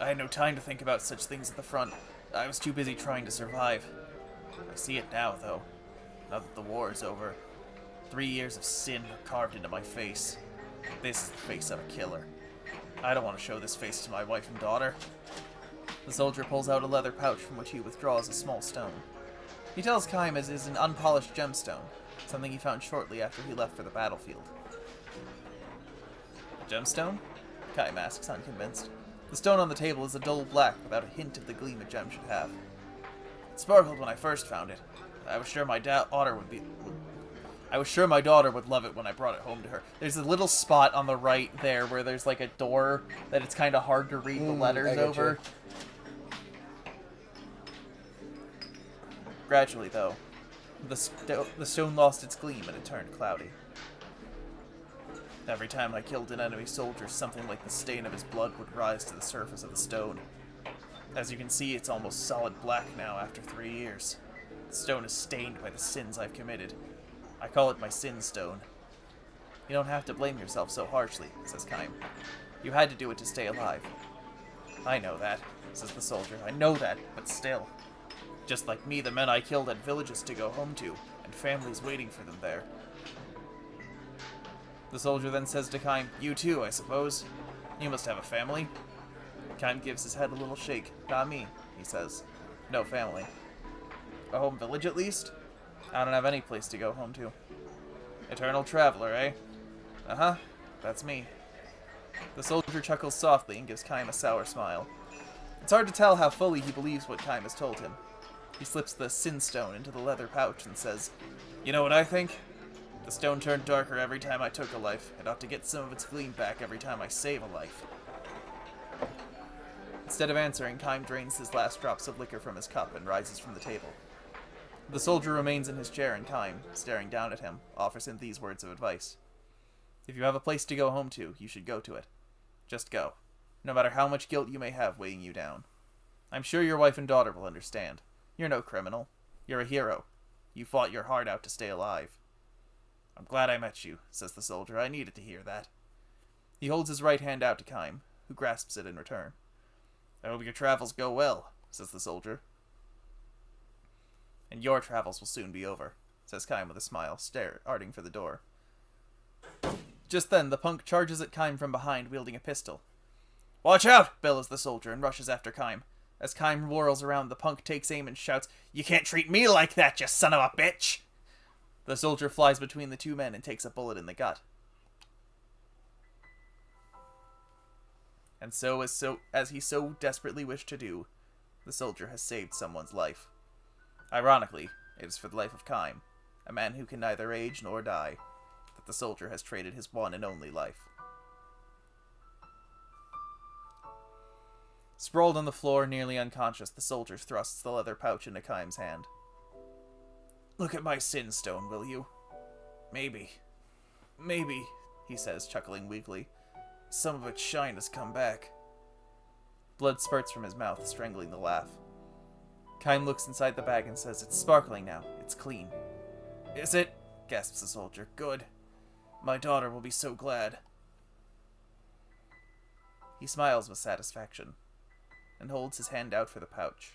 I had no time to think about such things at the front. I was too busy trying to survive. I see it now, though. Now that the war is over. 3 years of sin are carved into my face. This is the face of a killer. I don't want to show this face to my wife and daughter." The soldier pulls out a leather pouch from which he withdraws a small stone. He tells Kaim it is an unpolished gemstone, something he found shortly after he left for the battlefield. "A gemstone?" Kaim asks, unconvinced. The stone on the table is a dull black without a hint of the gleam a gem should have. "It sparkled when I first found it. I was sure my daughter would love it when I brought it home to her." There's a little spot on the right there where there's like a door that it's kind of hard to read the letters over. Gradually, though, the stone lost its gleam and it turned cloudy. Every time I killed an enemy soldier, something like the stain of his blood would rise to the surface of the stone. As you can see, it's almost solid black now after 3 years. The stone is stained by the sins I've committed. I call it my sin stone. "You don't have to blame yourself so harshly," says Kaim. "You had to do it to stay alive." "I know that," says the soldier. "I know that, but still. Just like me, the men I killed had villages to go home to, and families waiting for them there." The soldier then says to Kaim, "You too, I suppose? You must have a family?" Kaim gives his head a little shake. "Not me," he says. "No family." "A home village, at least?" "I don't have any place to go home to." "Eternal traveler, eh?" "Uh-huh, that's me." The soldier chuckles softly and gives Kaim a sour smile. It's hard to tell how fully he believes what Kaim has told him. He slips the sin stone into the leather pouch and says, "You know what I think? The stone turned darker every time I took a life. It ought to get some of its gleam back every time I save a life." Instead of answering, Kaim drains his last drops of liquor from his cup and rises from the table. The soldier remains in his chair, and Kaim, staring down at him, offers him these words of advice. "If you have a place to go home to, you should go to it. Just go, no matter how much guilt you may have weighing you down. I'm sure your wife and daughter will understand. You're no criminal. You're a hero. You fought your heart out to stay alive." "I'm glad I met you," says the soldier. "I needed to hear that." He holds his right hand out to Kaim, who grasps it in return. "I hope your travels go well," says the soldier. "And your travels will soon be over," says Kaim with a smile, starting for the door. Just then, the punk charges at Kaim from behind, wielding a pistol. "Watch out!" bellows the soldier, and rushes after Kaim. As Kaim whirls around, the punk takes aim and shouts, "You can't treat me like that, you son of a bitch!" The soldier flies between the two men and takes a bullet in the gut. And as he so desperately wished to do, the soldier has saved someone's life. Ironically, it is for the life of Kaim, a man who can neither age nor die, that the soldier has traded his one and only life. Sprawled on the floor, nearly unconscious, the soldier thrusts the leather pouch into Kaim's hand. "Look at my sin stone, will you? Maybe, he says, chuckling weakly, "some of its shine has come back." Blood spurts from his mouth, strangling the laugh. Kaim looks inside the bag and says, "It's sparkling now. It's clean." "Is it?" gasps the soldier. "Good. My daughter will be so glad." He smiles with satisfaction and holds his hand out for the pouch.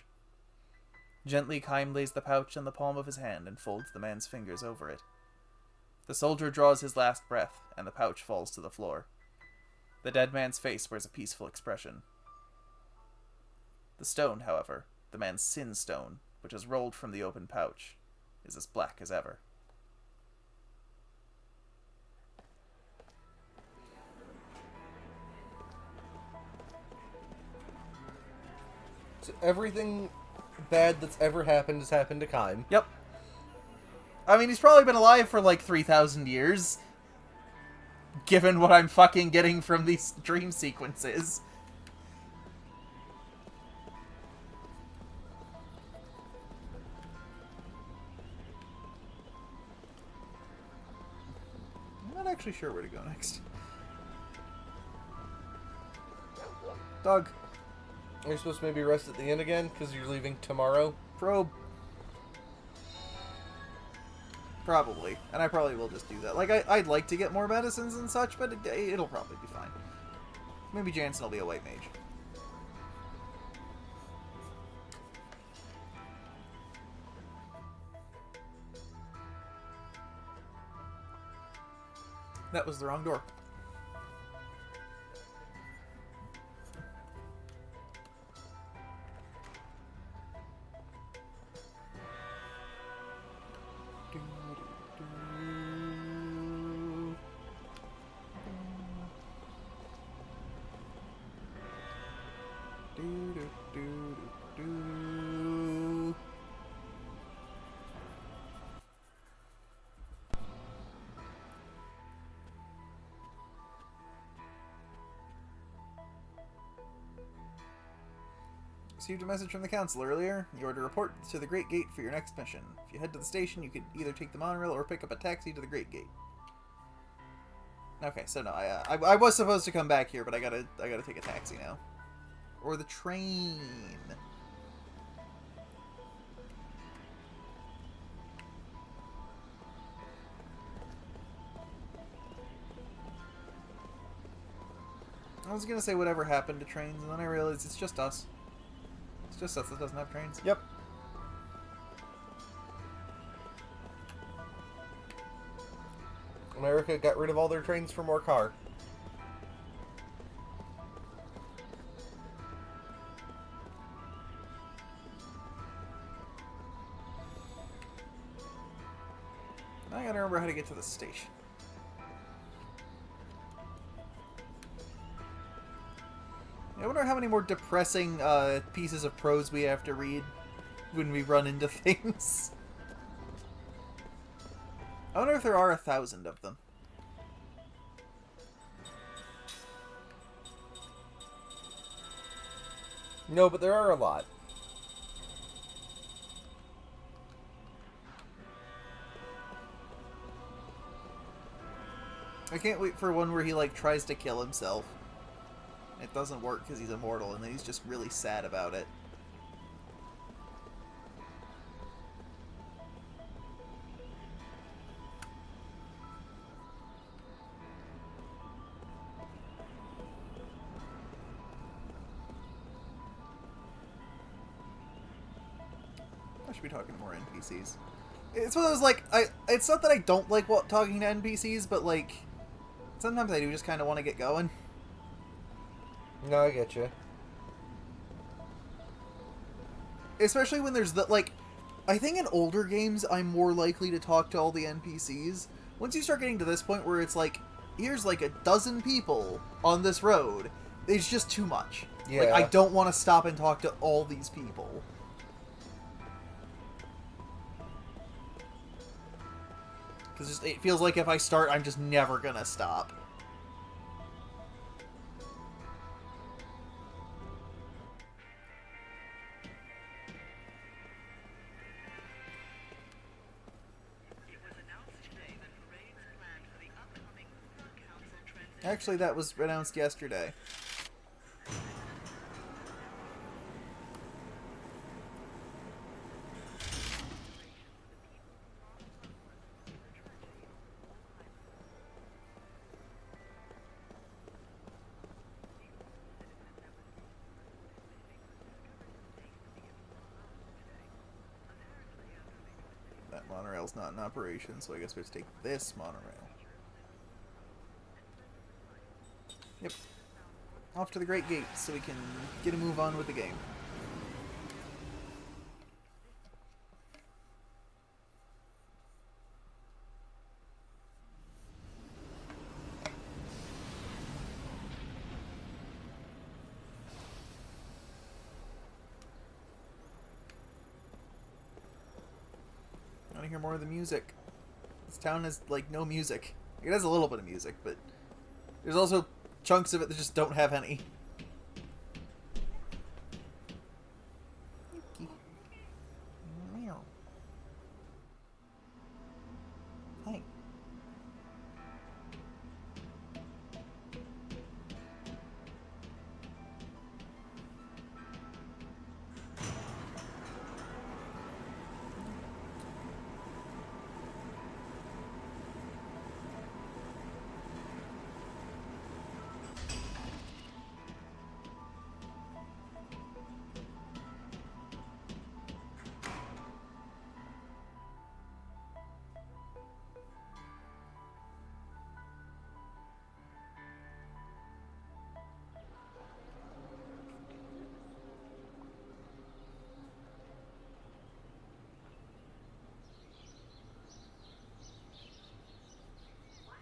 Gently, Kaim lays the pouch on the palm of his hand and folds the man's fingers over it. The soldier draws his last breath, and the pouch falls to the floor. The dead man's face wears a peaceful expression. The stone, however, the man's sin stone, which has rolled from the open pouch, is as black as ever. So everything bad that's ever happened has happened to Kaim. Yep. I mean, he's probably been alive for like 3,000 years, given what I'm fucking getting from these dream sequences. I'm not actually sure where to go next. Doug. You're supposed to maybe rest at the inn again, because you're leaving tomorrow? Probe. Probably. And I probably will just do that. Like, I'd like to get more medicines and such, but it'll probably be fine. Maybe Jansen will be a white mage. That was the wrong door. Received a message from the council earlier. You are to report to the Great Gate for your next mission. If you head to the station, you could either take the monorail or pick up a taxi to the Great Gate. Okay, so no, I was supposed to come back here, but I gotta take a taxi now, or the train. I was gonna say whatever happened to trains, and then I realized it's just us. It's just us that doesn't have trains. Yep. America got rid of all their trains for more car. Now I gotta remember how to get to the station. I wonder how many more depressing pieces of prose we have to read when we run into things. I wonder if there are 1,000 of them. No, but there are a lot. I can't wait for one where he, like, tries to kill himself. It doesn't work because he's immortal, and then he's just really sad about it. I should be talking to more NPCs. It's one of those, like, it's not that I don't like talking to NPCs, but, like, sometimes I do just kind of want to get going. No, I get you. Especially when there's the, like, I think in older games I'm more likely to talk to all the NPCs. Once you start getting to this point where it's like, here's like a dozen people on this road, it's just too much. Yeah. Like, I don't want to stop and talk to all these people. Because it feels like if I start, I'm just never gonna stop. Actually, that was announced yesterday. That monorail's not in operation, so I guess we have to take this monorail. Yep. Off to the Great Gate so we can get a move on with the game. I want to hear more of the music. This town has, like, no music. It has a little bit of music, but there's also chunks of it that just don't have any. Yuki. Meow. Hi.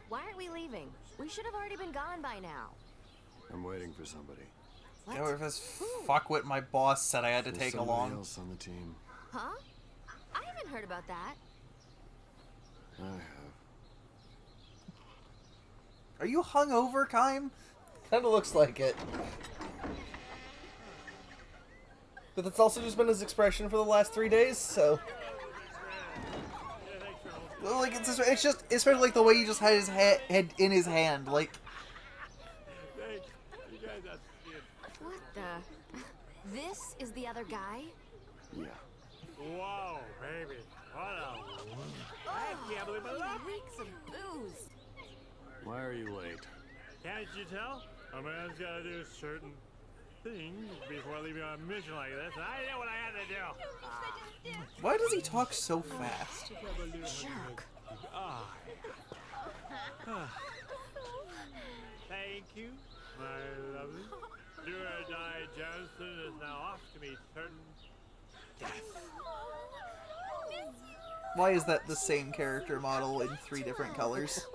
Why aren't we leaving? We should have already been gone by now. I'm waiting for somebody. What? Yeah, this fuckwit my boss said I had to take somebody along. Else on the team. Huh? I haven't heard about that. I have. Are you hungover, Kaim? Kinda looks like it. But that's also just been his expression for the last 3 days, so... Like, it's just, especially like the way he just had his head in his hand, like... What the... This is the other guy? Yeah. Whoa, baby. What a... I can't believe it. Reeks of booze. Why are you late? Can't you tell? A man's gotta do certain things before leaving on a mission like this, and I know what I had to do. Why does he talk so fast? Jerk. Thank you, my lovely. Do or die Johnson is now off to meet certain death. Why is that the same character model in 3 different colors?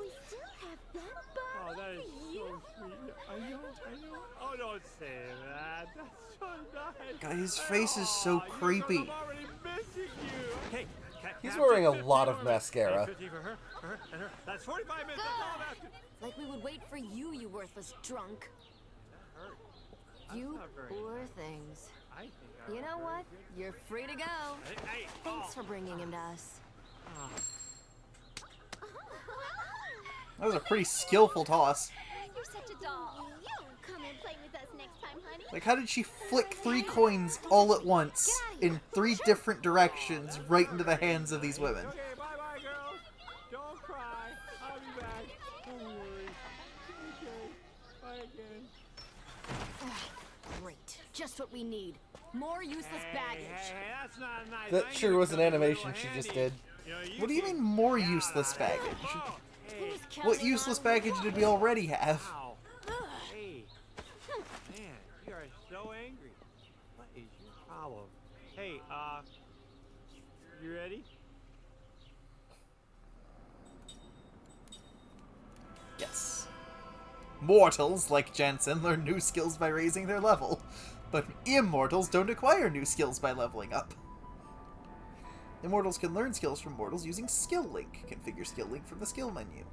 Oh, that is so sweet. I know. Oh, don't say that. That's so nice. God, his face is so creepy. I've already been He's wearing a lot of mascara. 50 for her, and her. That's 45 minutes. That's all after. Like we would wait for you, you worthless drunk. You poor things. You know what? You're free to go. Thanks for bringing him to us. That was a pretty skillful toss. You're such a doll. Come and play with us next time, honey. Like, how did she flick 3 coins all at once in 3 different directions right into the hands of these women? Okay, bye-bye, girls. Don't cry. I'll be back. Don't worry. Okay. Bye again. Great. Just what we need. More useless baggage. Hey, that's not nice. That sure was an animation she just did. What do you mean more useless baggage? What useless baggage did we already have? Hey. Man, you are so angry. What is your problem? Hey, you ready? Yes. Mortals, like Jansen, learn new skills by raising their level. But immortals don't acquire new skills by leveling up. Immortals can learn skills from mortals using Skill Link. Configure Skill Link from the skill menu.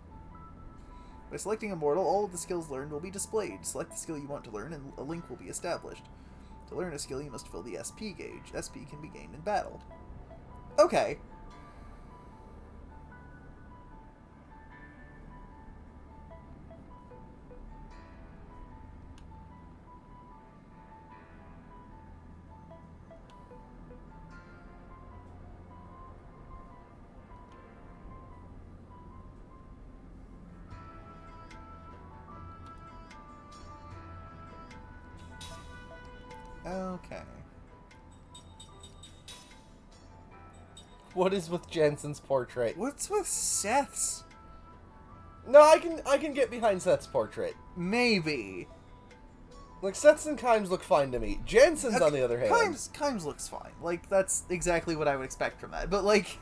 By selecting Immortal, all of the skills learned will be displayed. Select the skill you want to learn and a link will be established. To learn a skill, you must fill the SP gauge. SP can be gained in battle. Okay. Okay. What is with Jensen's portrait? What's with Seth's? No, I can get behind Seth's portrait. Maybe. Like, Seth's and Kaim's look fine to me. Jensen's, on the other hand... Kaim's looks fine. Like, that's exactly what I would expect from that. But, like...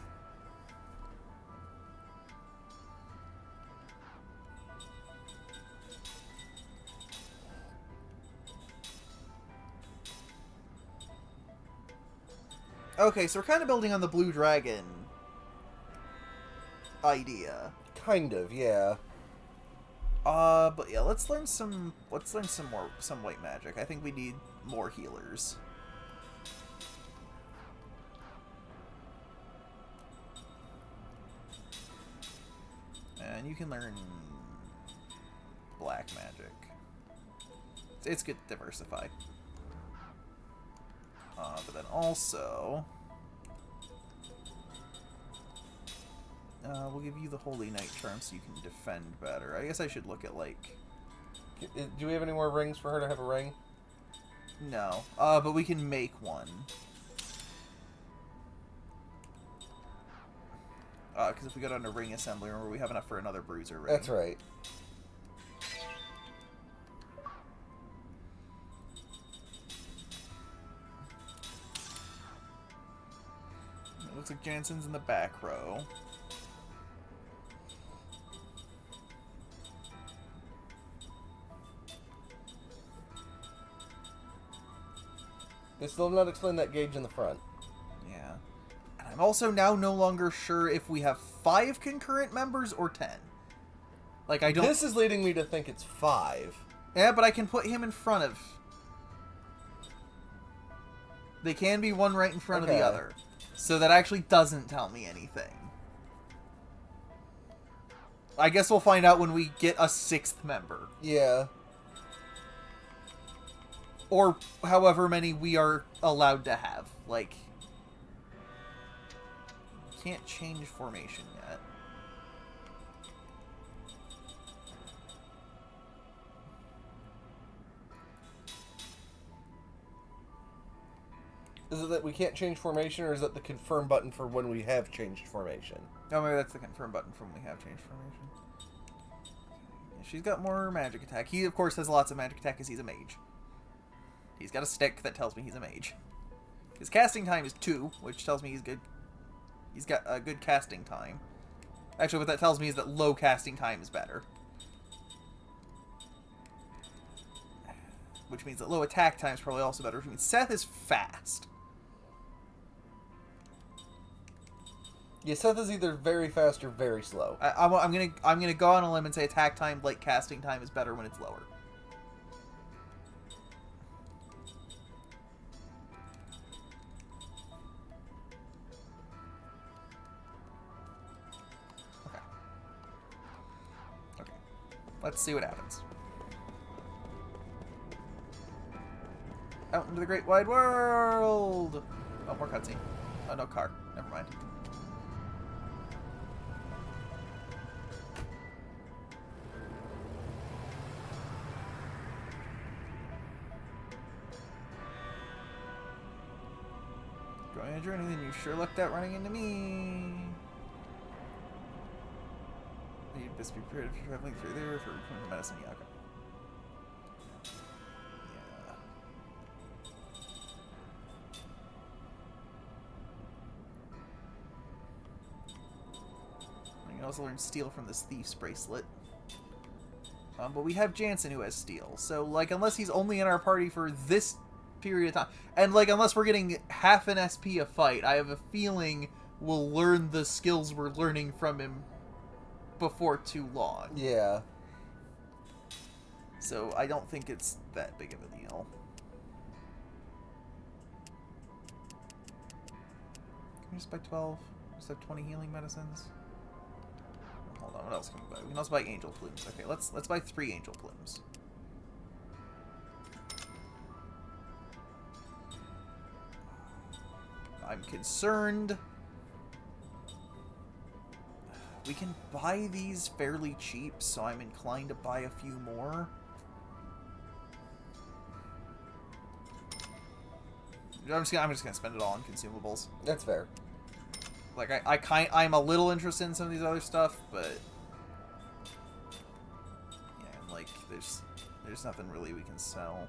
Okay, so we're kind of building on the Blue Dragon idea. Kind of, yeah. But yeah, let's learn some white magic. I think we need more healers. And you can learn black magic. It's good to diversify. But then also, we'll give you the Holy Knight charm so you can defend better. I guess I should look at, like... Do we have any more rings for her to have a ring? No. But we can make one. Because if we go down to ring assembly, remember we have enough for another bruiser ring. That's right. Looks like Jansen's in the back row. They still have not explained that gauge in the front. Yeah. And I'm also now no longer sure if we have 5 concurrent members or 10. Like, I don't... This is leading me to think it's 5. Yeah, but I can put him in front of... They can be one right in front of the other. So that actually doesn't tell me anything. I guess we'll find out when we get a 6th member. Yeah. Or however many we are allowed to have. Like, can't change formation yet. Is it that we can't change formation, or is that the confirm button for when we have changed formation? Oh, maybe that's the confirm button for when we have changed formation. Yeah, she's got more magic attack. He, of course, has lots of magic attack because he's a mage. He's got a stick that tells me he's a mage. His casting time is 2, which tells me he's good. He's got a good casting time. Actually, what that tells me is that low casting time is better. Which means that low attack time is probably also better, which means Seth is fast. Yeah, Seth is either very fast or very slow. I'm gonna go on a limb and say attack time, like casting time, is better when it's lower. Okay. Let's see what happens. Out into the great wide world! Oh, more cutscene. Oh, no car. Never mind. Going on a journey, then you sure lucked out running into me. You best be prepared if you're traveling through there for medicine. Yeah, okay. You can also learn steel from this thief's bracelet. But we have Jansen who has steel, so like unless he's only in our party for this period of time, and like unless we're getting half an SP a fight, I have a feeling we'll learn the skills we're learning from him before too long. Yeah. So I don't think it's that big of a deal. Can we just buy 12? Just have 20 healing medicines? Hold on, what else can we buy? We can also buy angel plumes. Okay, let's buy 3 angel plumes. I'm concerned. We can buy these fairly cheap, so I'm inclined to buy a few more. I'm just gonna spend it all on consumables. That's fair. Like I'm a little interested in some of these other stuff, but yeah, and like there's nothing really we can sell.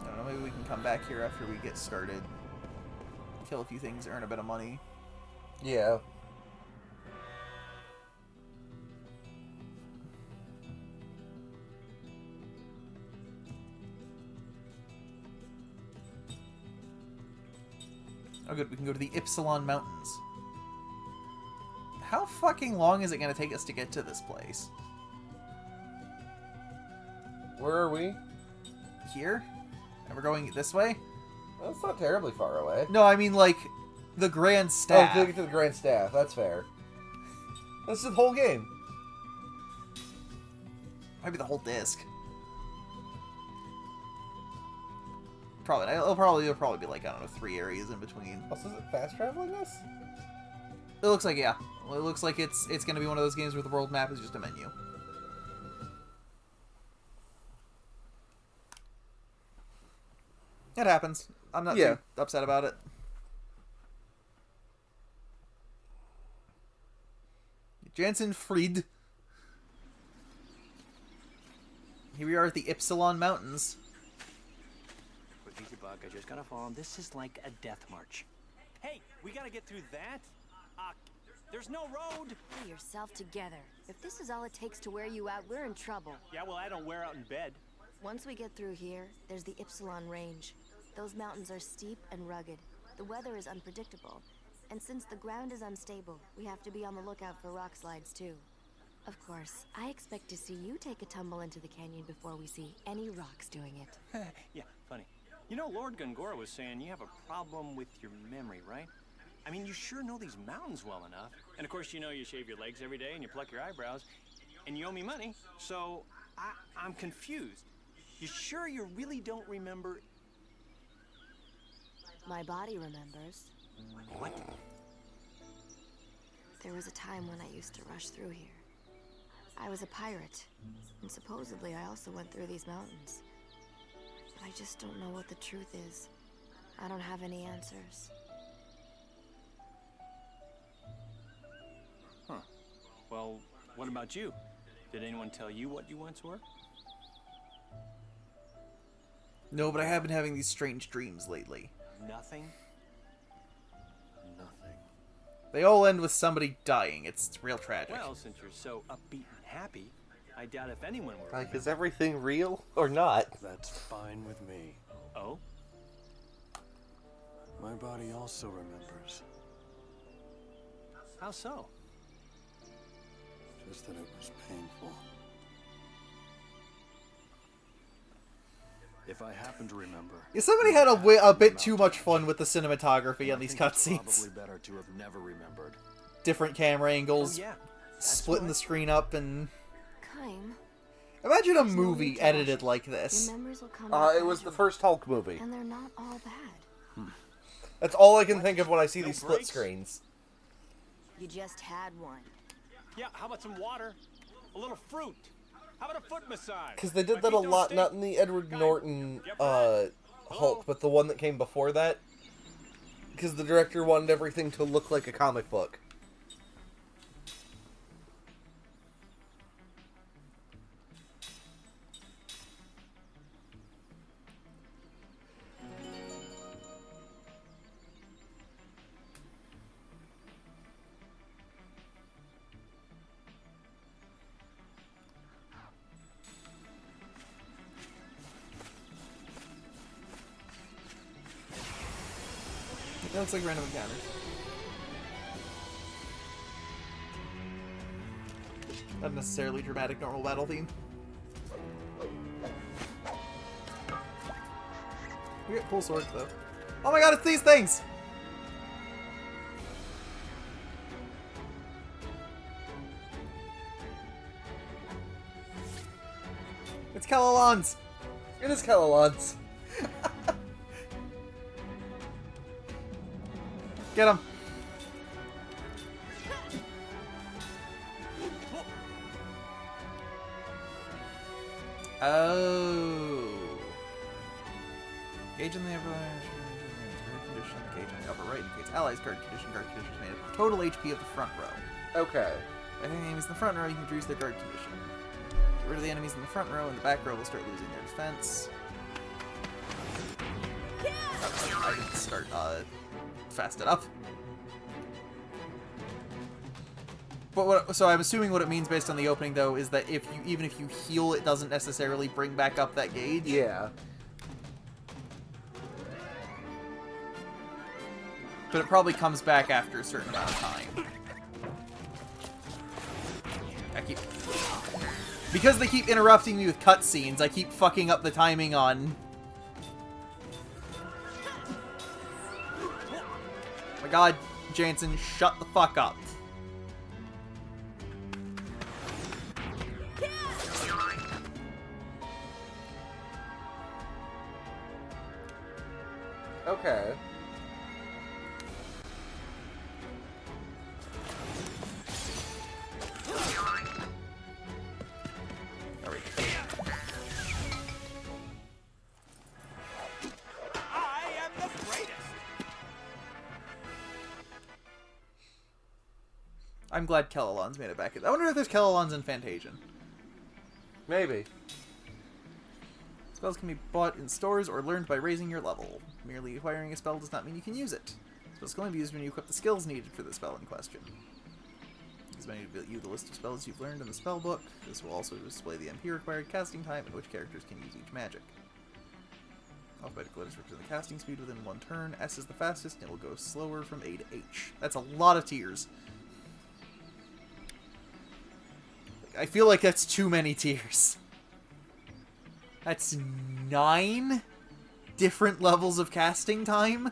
I don't know, maybe we can come back here after we get started, kill a few things, earn a bit of money. Yeah. Oh good, we can go to the Ypsilon Mountains. How fucking long is it going to take us to get to this place? Where are we? Here? And we're going this way? Well, that's not terribly far away. No, I mean like the Grand Staff. Oh, to get to the Grand Staff. That's fair. This is the whole game. Might be the whole disc. Probably. It'll probably be like, I don't know, 3 areas in between. Also, is it fast traveling this? It looks like, yeah. Well, it looks like it's going to be one of those games where the world map is just a menu. It happens. I'm not too upset about it. Jansen Fried. Here we are at the Ypsilon Mountains. Easy, Bug. I just gotta follow him. This is like a death march. Hey, we gotta get through that. There's no road. Pull yourself together. If this is all it takes to wear you out, we're in trouble. Yeah, well, I don't wear out in bed. Once we get through here, there's the Ypsilon Range. Those mountains are steep and rugged. The weather is unpredictable. And since the ground is unstable, we have to be on the lookout for rock slides, too. Of course, I expect to see you take a tumble into the canyon before we see any rocks doing it. Yeah, funny. You know, Lord Gungora was saying you have a problem with your memory, right? I mean, you sure know these mountains well enough. And of course, you know you shave your legs every day and you pluck your eyebrows. And you owe me money, so I'm confused. You sure you really don't remember? My body remembers. What? There was a time when I used to rush through here. I was a pirate, and supposedly I also went through these mountains. But I just don't know what the truth is. I don't have any answers. Huh. Well, what about you? Did anyone tell you what you once were? No, but I have been having these strange dreams lately. Nothing? Nothing. They all end with somebody dying. It's real tragic. Well, since you're so upbeat and happy, I doubt if anyone were. Like, is everything real or not? That's fine with me. Oh? My body also remembers. How so? Just that it was painful. If I happen to remember... Yeah, somebody had a bit too much fun with the cinematography on these cutscenes. Probably better to have never remembered. Different camera angles, splitting the screen up, and... Imagine a movie edited like this. It was the first Hulk movie. And they're not all bad. That's all I can think of when I see these split screens. You just had one. Yeah, how about some water? A little fruit? How about a foot massage? Because they did that a lot, not in the Edward Norton Hulk, but the one that came before that. Because the director wanted everything to look like a comic book. That looks like random encounters. Not necessarily dramatic normal battle theme. We get cool swords though. Oh my god, it's these things! It's Kellalons! It is Kellalons. Get him! Oh. Gauge in the upper condition. Gauge in the upper right indicates allies guard condition. Guard condition is made up of total HP of the front row. Okay. By hitting enemies in the front row, you can reduce their guard condition. Get rid of the enemies in the front row, and the back row will start losing their defense. Oh, I didn't start fast enough. But so I'm assuming what it means based on the opening though is that even if you heal, it doesn't necessarily bring back up that gauge. Yeah. But it probably comes back after a certain amount of time. Because they keep interrupting me with cutscenes, I keep fucking up the timing on... My god, Jansen, shut the fuck up. Okay. I'm glad Kellalons made it back. I wonder if there's Kellalons in Fantasian. Maybe. Spells can be bought in stores or learned by raising your level. Merely acquiring a spell does not mean you can use it. Spells can only be used when you equip the skills needed for the spell in question. These may view the list of spells you've learned in the spell book. This will also display the MP required casting time and which characters can use each magic. Alphabetical letters represent the casting speed within one turn. S is the fastest, and it will go slower from A to H. That's a lot of tiers. I feel like that's too many tiers. That's 9 different levels of casting time?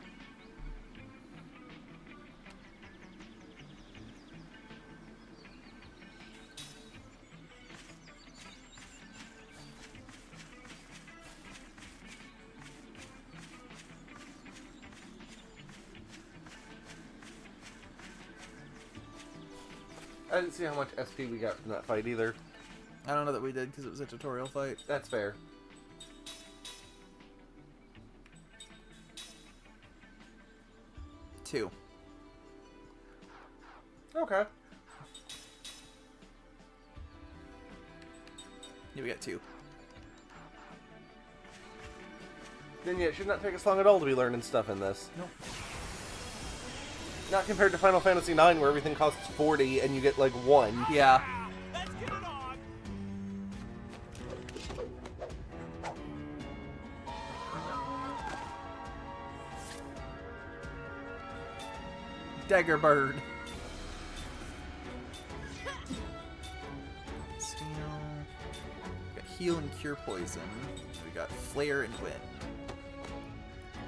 I didn't see how much SP we got from that fight either. I don't know that we did because it was a tutorial fight. That's fair. Two. Okay. Yeah, we got 2. Then yeah, it should not take us long at all to be learning stuff in this. Nope. Not compared to Final Fantasy IX, where everything costs 40 and you get like 1. Yeah. Dagger Bird. Steel. We got Heal and Cure Poison. We got Flare and Wind.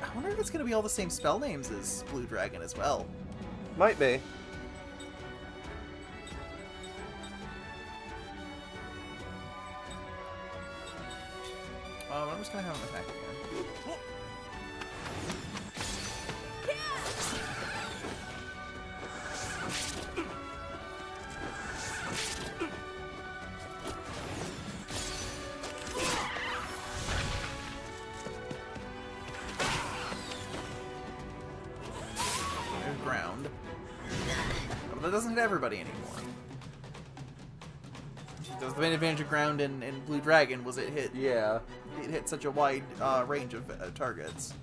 I wonder if it's going to be all the same spell names as Blue Dragon as well. Might be. I'm just going to have him attack again. Ground. But that doesn't hit everybody anymore. The main advantage of ground in Blue Dragon was it hit such a wide range of targets.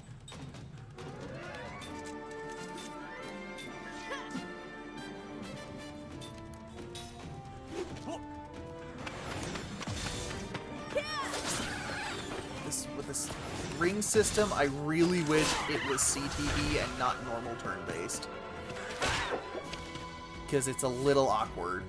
With this ring system, I really wish it was CTB and not normal turn-based. Because it's a little awkward.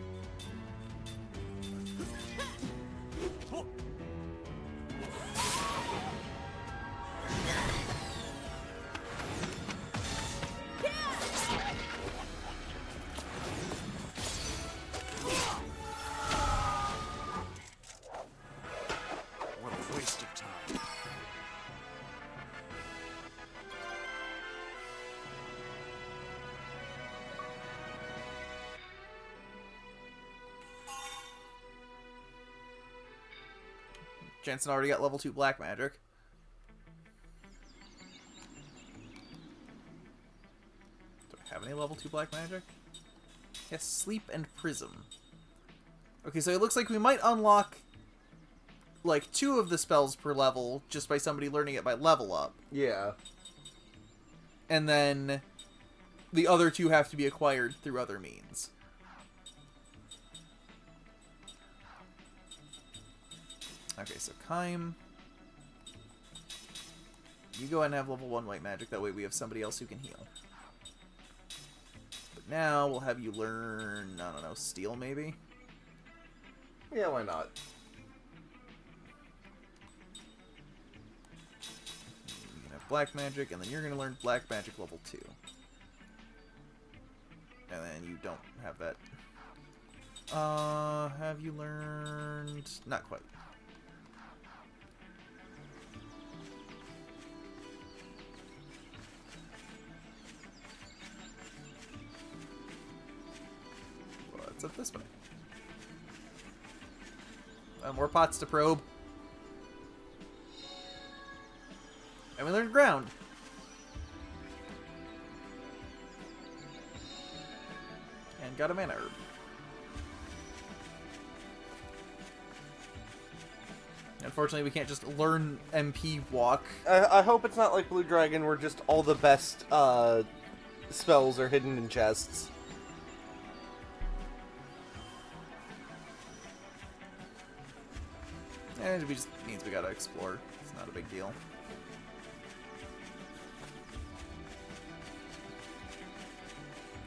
What a waste of time. Jensen already got level 2 black magic. Do I have any level 2 black magic? Yes, Sleep and Prism. Okay, so it looks like we might unlock like 2 of the spells per level just by somebody learning it by level up. Yeah. And then the other 2 have to be acquired through other means. Okay, so Kaim, you go ahead and have level 1 white magic, that way we have somebody else who can heal. But now we'll have you learn, I don't know, Steel maybe? Yeah, why not? You can have black magic, and then you're going to learn black magic level 2. And then you don't have that. Have you learned... Not quite. What's up this way? More pots to probe. And we learned ground. And got a mana herb. Unfortunately, we can't just learn MP walk. I hope it's not like Blue Dragon where just all the best spells are hidden in chests. And it just means we gotta explore. It's not a big deal.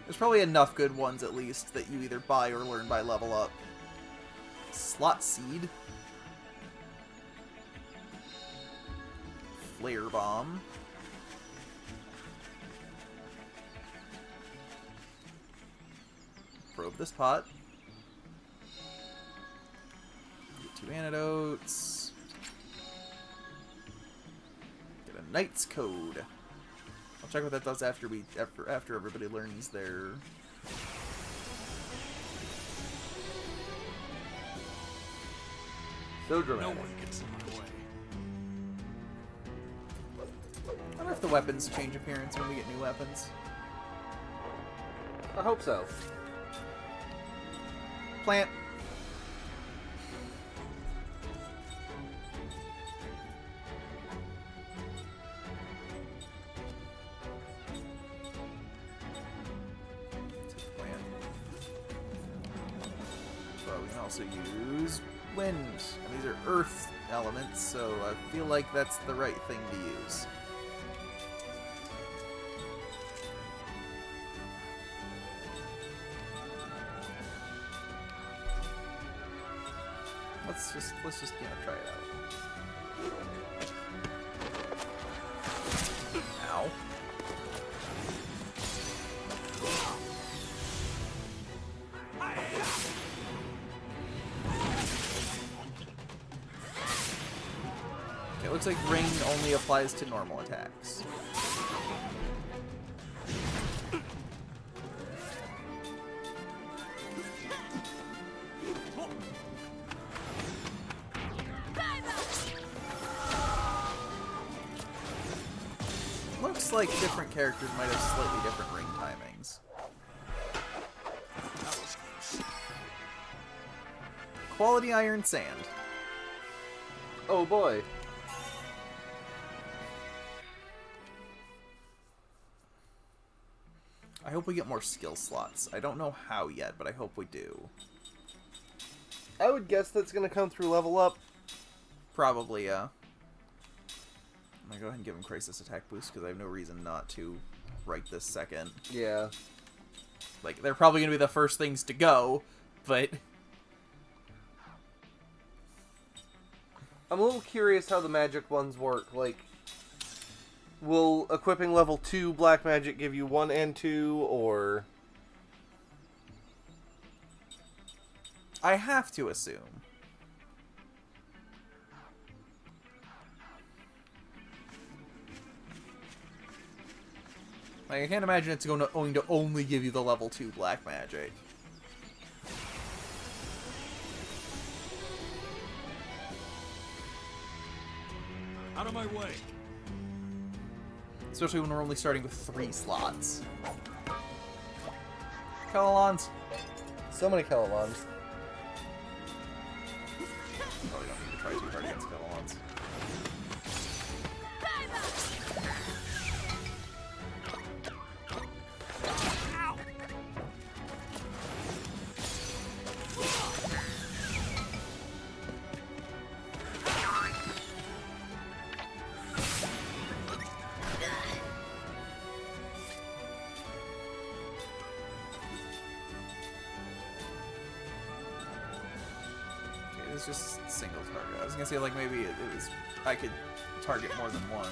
There's probably enough good ones, at least, that you either buy or learn by level up. Slot Seed. Flare Bomb. Probe this pot. Get 2 antidotes. Get a Knight's Code. I'll check what that does after everybody learns their... So dramatic. No one gets in my way. I wonder if the weapons change appearance when we get new weapons. I hope so. Plant. But we can also use wind. And these are earth elements, so I feel like that's the right thing to use. let's just try it out. Ow. Okay, it looks like ring only applies to normal attacks. Looks like different characters might have slightly different ring timings. Quality iron sand. Oh boy. I hope we get more skill slots. I don't know how yet, but I hope we do. I would guess that's going to come through level up. Probably, yeah. I'm going to go ahead and give him Crisis Attack Boost, because I have no reason not to right this second. Yeah. Like, they're probably going to be the first things to go, but... I'm a little curious how the magic ones work. Like, will equipping level 2 black magic give you 1 and 2, or... I have to assume. Like, I can't imagine it's going to only give you the level 2 black magic. Out of my way. Especially when we're only starting with 3 slots. Kelolons. So many Kelolons. Probably don't need to try too hard against Kelolons. It's just single target. I was gonna say, like, maybe it was... I could target more than one.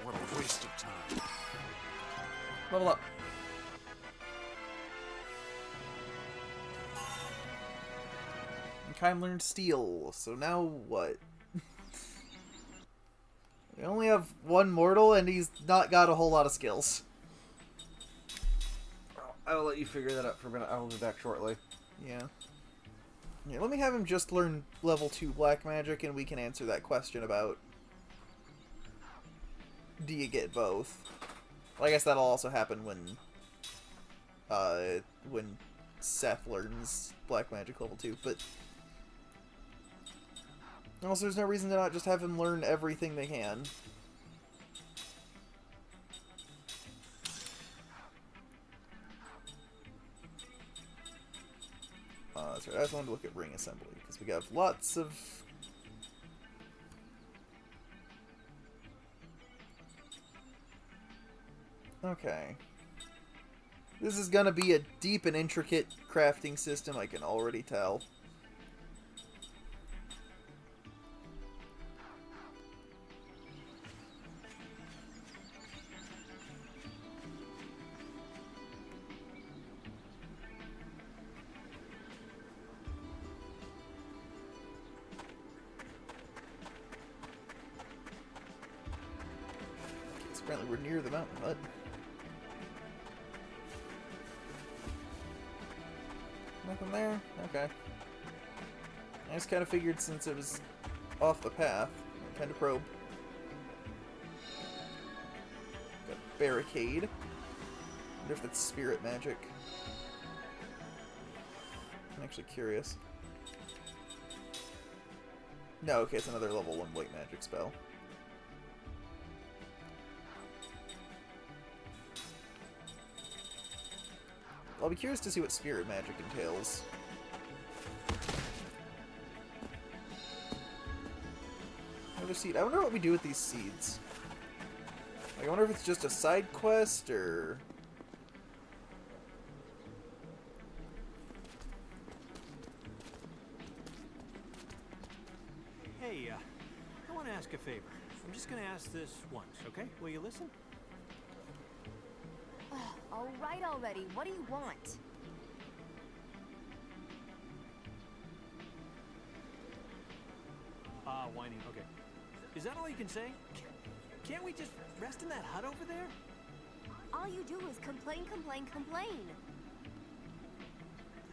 What a waste of time. Level up. Kaim learned Steel, so now what? We only have one mortal, and he's not got a whole lot of skills. I will let you figure that out for a minute. I will be back shortly. Yeah. Yeah, let me have him just learn level 2 black magic, and we can answer that question about... do you get both? Well, I guess that'll also happen when Seth learns black magic level 2, but... Also, there's no reason to not just have him learn everything they can. That's right, I just wanted to look at ring assembly, because we got lots of... Okay. This is gonna be a deep and intricate crafting system, I can already tell. Apparently we're near the mountain hut. Nothing there? Okay. I just kind of figured since it was off the path, I'd kind of probe. Got a barricade. Wonder if that's spirit magic. I'm actually curious. No, okay, it's another level 1 white magic spell. I'll be curious to see what spirit magic entails. seed. I wonder what we do with these seeds. Like, I wonder if it's just a side quest, or... Hey, I want to ask a favor. I'm just going to ask this once, okay? Will you listen? All right already. What do you want? Whining. Okay. Is that all you can say? Can't we just rest in that hut over there? All you do is complain, complain, complain.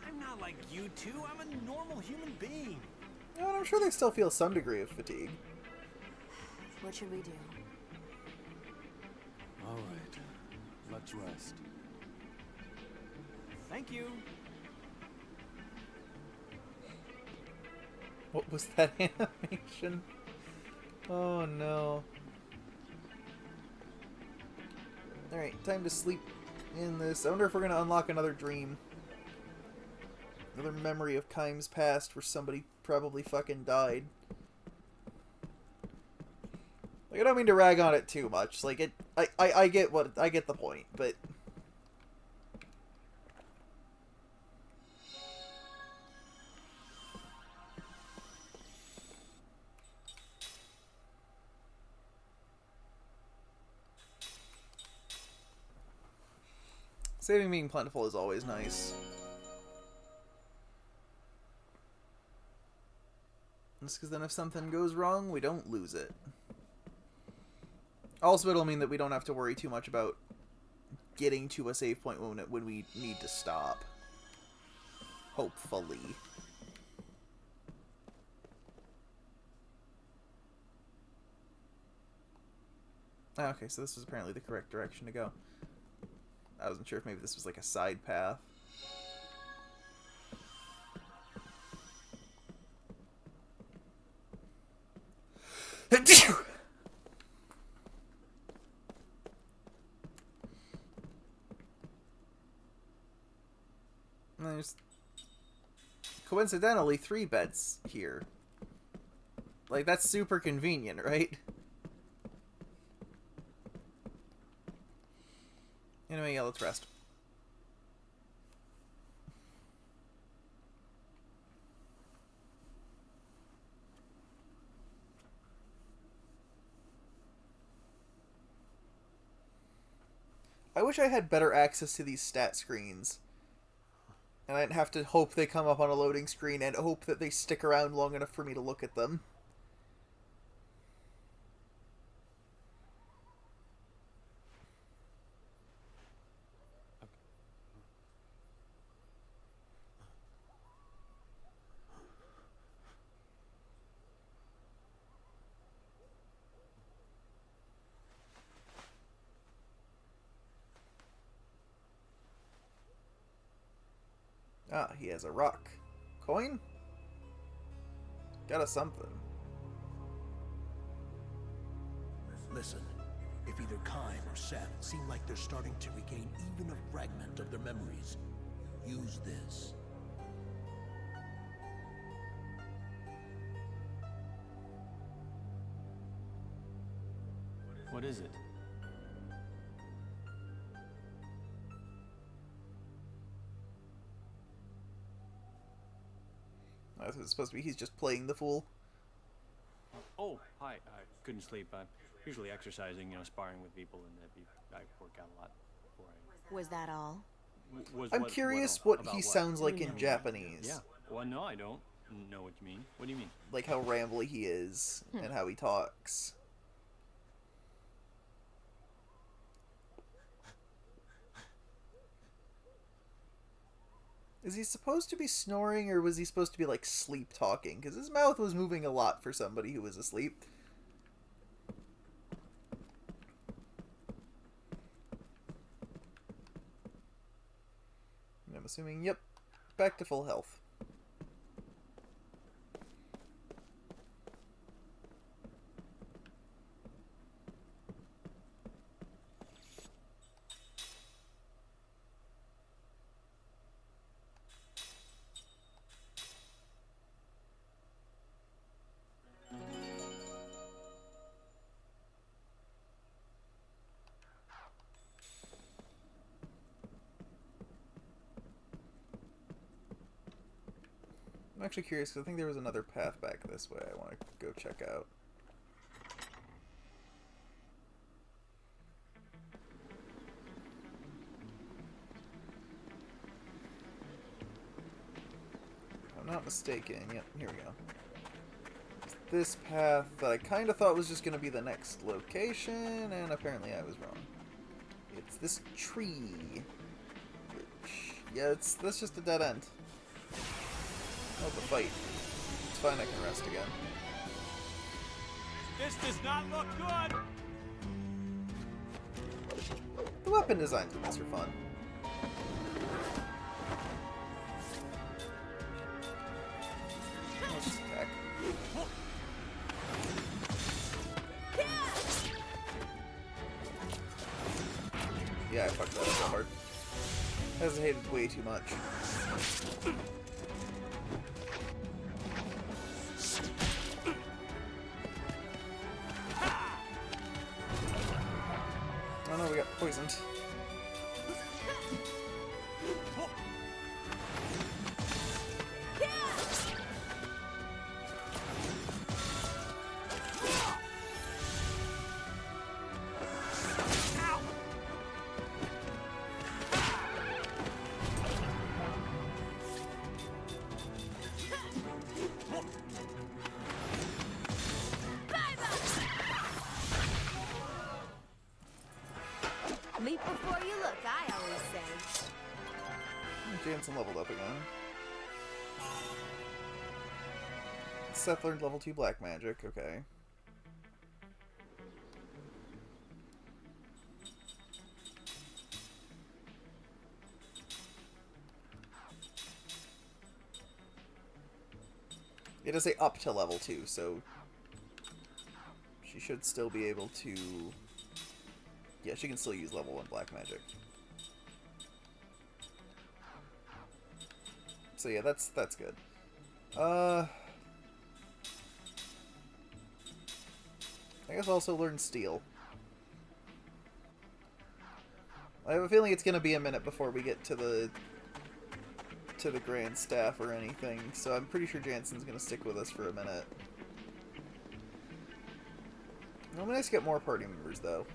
I'm not like you two. I'm a normal human being. Yeah, and I'm sure they still feel some degree of fatigue. What should we do? All right. Let's rest. Thank you. What was that animation? Oh no. Alright, time to sleep in this. I wonder if we're going to unlock another dream. Another memory of Kaim's past where somebody probably fucking died. Like, I don't mean to rag on it too much. Like, I get the point, but... Saving being plentiful is always nice. Just because then if something goes wrong, we don't lose it. Also, it'll mean that we don't have to worry too much about getting to a save point when we need to stop. Hopefully. Okay, so this was apparently the correct direction to go. I wasn't sure if maybe this was like a side path. And there's coincidentally 3 beds here. Like, that's super convenient, right? Anyway, yeah, let's rest. I wish I had better access to these stat screens. And I didn't have to hope they come up on a loading screen and hope that they stick around long enough for me to look at them. Ah, he has a rock. Coin? Got a something. Listen, if either Kaim or Seth seem like they're starting to regain even a fragment of their memories, use this. What is it? It's supposed to be he's just playing the fool. Oh, hi. I couldn't sleep. I'm usually exercising, you know, sparring with people, and I work out a lot before I... Was that all? I'm curious what he sounds like in Japanese. Yeah. Well, no, I don't know what you mean. What do you mean? Like how rambly he is and how he talks. Is he supposed to be snoring, or was he supposed to be, like, sleep-talking? Because his mouth was moving a lot for somebody who was asleep. I'm assuming, yep, back to full health. I'm actually curious because I think there was another path back this way I want to go check out. If I'm not mistaken, yep, here we go. It's this path that I kind of thought was just going to be the next location, and apparently I was wrong. It's this tree. Which, yeah, that's just a dead end. Oh, the fight. It's fine, I can rest again. This does not look good! The weapon designs in this are fun. Let's just attack. Yeah, I fucked that up so hard. Hesitated way too much. Oh no, we got poisoned. Leap before you look, I always say. Jansen leveled up again. Seth learned level 2 black magic, okay. It does say up to level 2, so she should still be able to... Yeah, she can still use level 1 black magic. So yeah, that's good. I guess I'll also learn steel. I have a feeling it's gonna be a minute before we get to the Grand Staff or anything, so I'm pretty sure Jansen's gonna stick with us for a minute. It'll be nice to get more party members, though.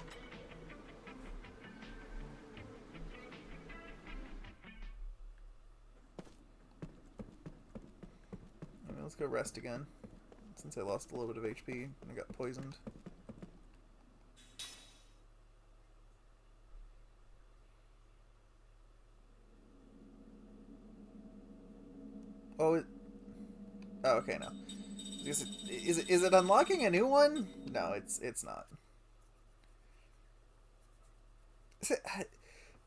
Alright, let's go rest again, since I lost a little bit of HP and I got poisoned. Oh, oh, okay, no. Is it unlocking a new one? No, it's not.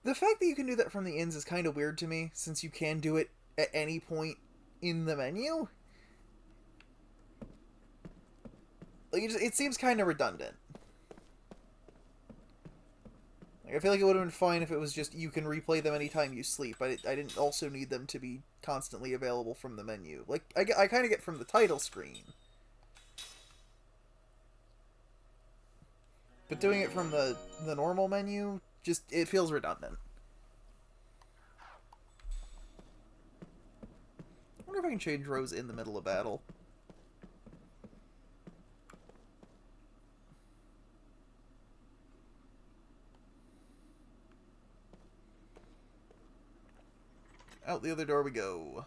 The fact that you can do that from the inns is kind of weird to me, since you can do it at any point in the menu. Like, it seems kind of redundant. Like, I feel like it would have been fine if it was just you can replay them anytime you sleep, but I didn't also need them to be constantly available from the menu. Like, I kind of get from the title screen. But doing it from the normal menu, just, it feels redundant. I wonder if I can change Rose in the middle of battle. Out the other door we go.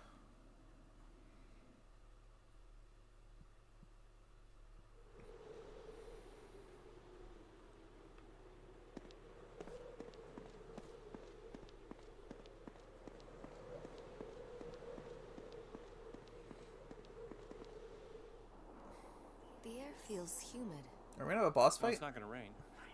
The air feels humid. Are we gonna have a boss No, fight? it's not gonna rain.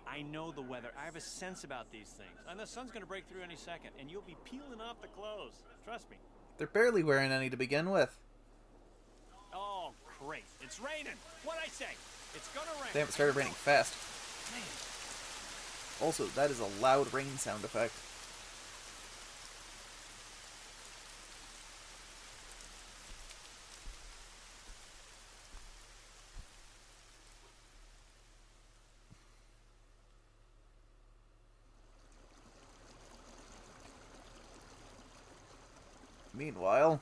I know the weather. I have a sense about these things. And the sun's gonna break through any second, and you'll be peeling off the clothes. Trust me. They're barely wearing any to begin with. Oh, great. It's raining. What'd I say? It's gonna rain. Damn, it started raining fast. Also, that is a loud rain sound effect. Meanwhile,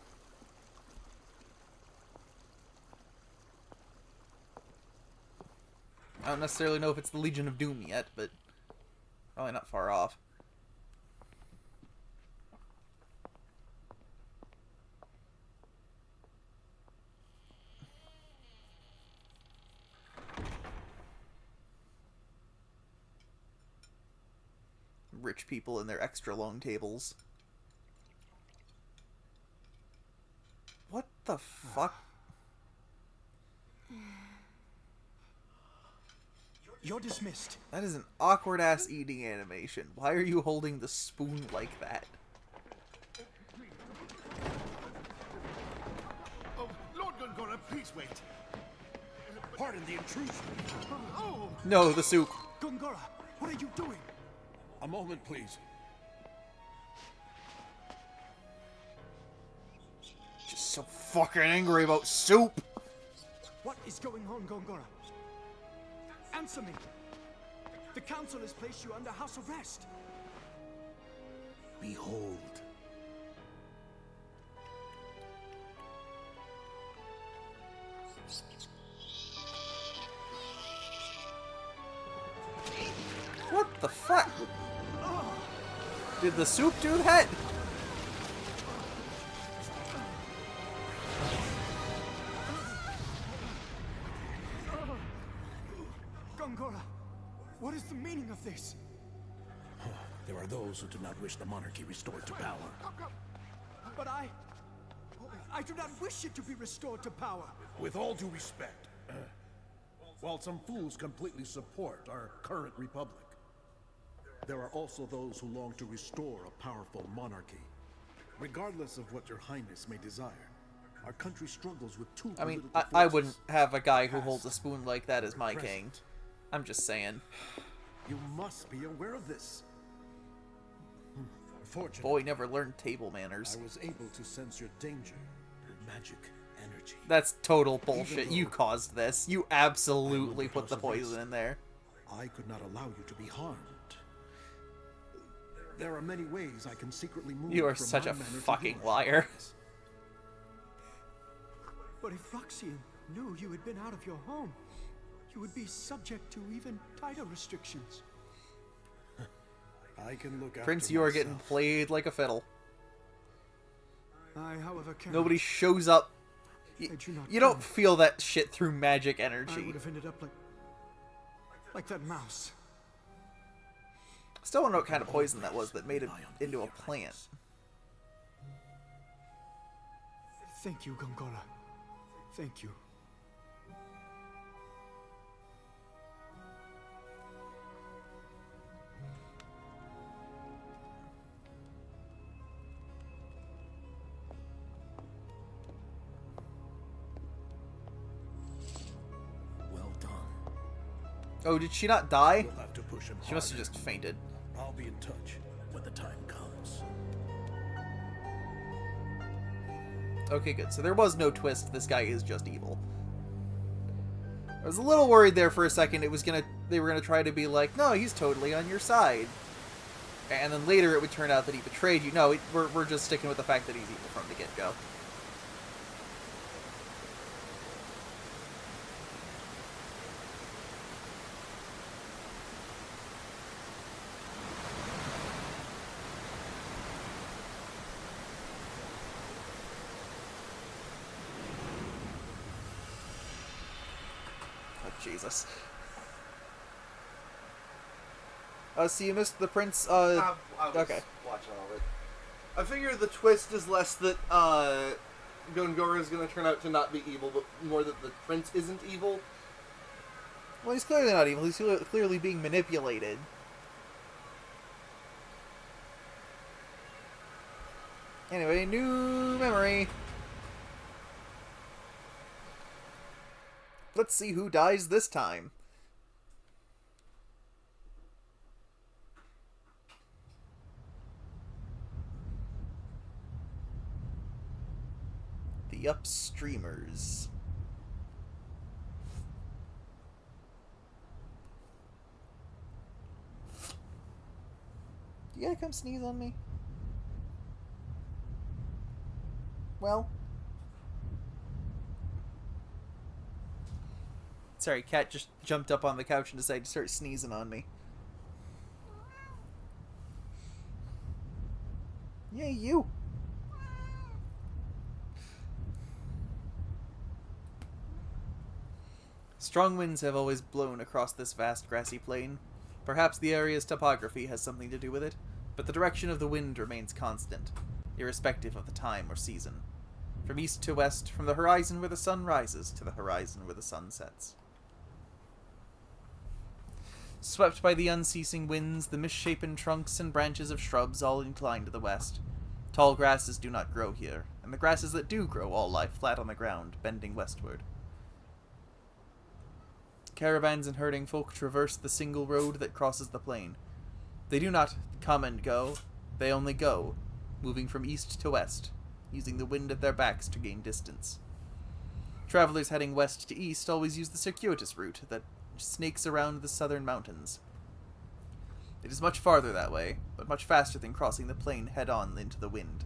I don't necessarily know if it's the Legion of Doom yet, but probably not far off. Rich people and their extra long tables. What the fuck? You're dismissed. That is an awkward ass eating animation. Why are you holding the spoon like that? Oh, Lord Gongora, please wait. Pardon the intrusion. Oh! No, the soup. Gongora, what are you doing? A moment, please. Just so fucking angry about soup. What is going on, Gongora? Answer me. The council has placed you under house arrest. Behold. What the fuck? Did the soup do that? Gongora, what is the meaning of this? There are those who do not wish the monarchy restored to power. But I do not wish it to be restored to power. With all due respect, while some fools completely support our current republic, there are also those who long to restore a powerful monarchy. Regardless of what your highness may desire, our country struggles with two I mean, political I forces. wouldn't have a guy who holds a spoon like that as my king. I'm just saying. You must be aware of this. Fortunately, Boy never learned table manners. I was able to sense your danger, your magic energy. That's total bullshit. You caused this. You absolutely put the poison in there. I could not allow you to be harmed. There are many ways I can secretly move. You are from such my a manor to fucking yours. liar. But if Roxian knew you had been out of your home, you would be subject to even tighter restrictions. I can look Prince, after you are myself. getting played like a fiddle. I, however, cannot. Nobody shows up. You don't feel that shit through magic I energy. would have ended up like that mouse. Still don't know what kind of poison that was that made it into a plant. Thank you, Gongora. Thank you. Well done. Oh, did she not die? We'll have to push him She must have harder. just fainted. I'll be in touch when the time comes. Okay, good. So there was no twist. This guy is just evil. I was a little worried there for a second. They were gonna try to be like, no, he's totally on your side. And then later it would turn out that he betrayed you. No, we're just sticking with the fact that he's evil from the get-go. Jesus. So you missed the prince, I was okay. watching all of it. I figure the twist is less that Gongora is going to turn out to not be evil, but more that the prince isn't evil. Well, he's clearly not evil. He's clearly being manipulated. Anyway, new memory. Let's see who dies this time. The Upstreamers. You gotta come sneeze on me? Well. Sorry, cat just jumped up on the couch and decided to start sneezing on me. Yay, you! Strong winds have always blown across this vast grassy plain. Perhaps the area's topography has something to do with it, but the direction of the wind remains constant, irrespective of the time or season. From east to west, from the horizon where the sun rises to the horizon where the sun sets. Swept by the unceasing winds, the misshapen trunks and branches of shrubs all incline to the west. Tall grasses do not grow here, and the grasses that do grow all lie flat on the ground, bending westward. Caravans and herding folk traverse the single road that crosses the plain. They do not come and go, they only go, moving from east to west, using the wind at their backs to gain distance. Travelers heading west to east always use the circuitous route that snakes around the southern mountains. It is much farther that way, but much faster than crossing the plain head-on into the wind.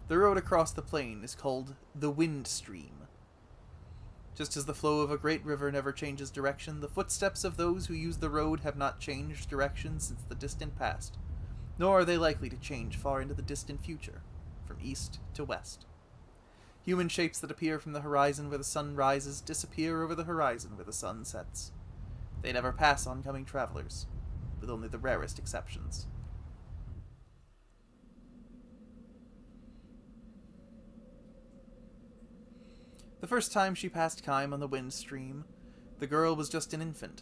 The road across the plain is called the Wind Stream. Just as the flow of a great river never changes direction, the footsteps of those who use the road have not changed direction since the distant past, nor are they likely to change far into the distant future, from east to west. Human shapes that appear from the horizon where the sun rises disappear over the horizon where the sun sets. They never pass oncoming travelers, with only the rarest exceptions. The first time she passed Kaim on the wind stream, the girl was just an infant.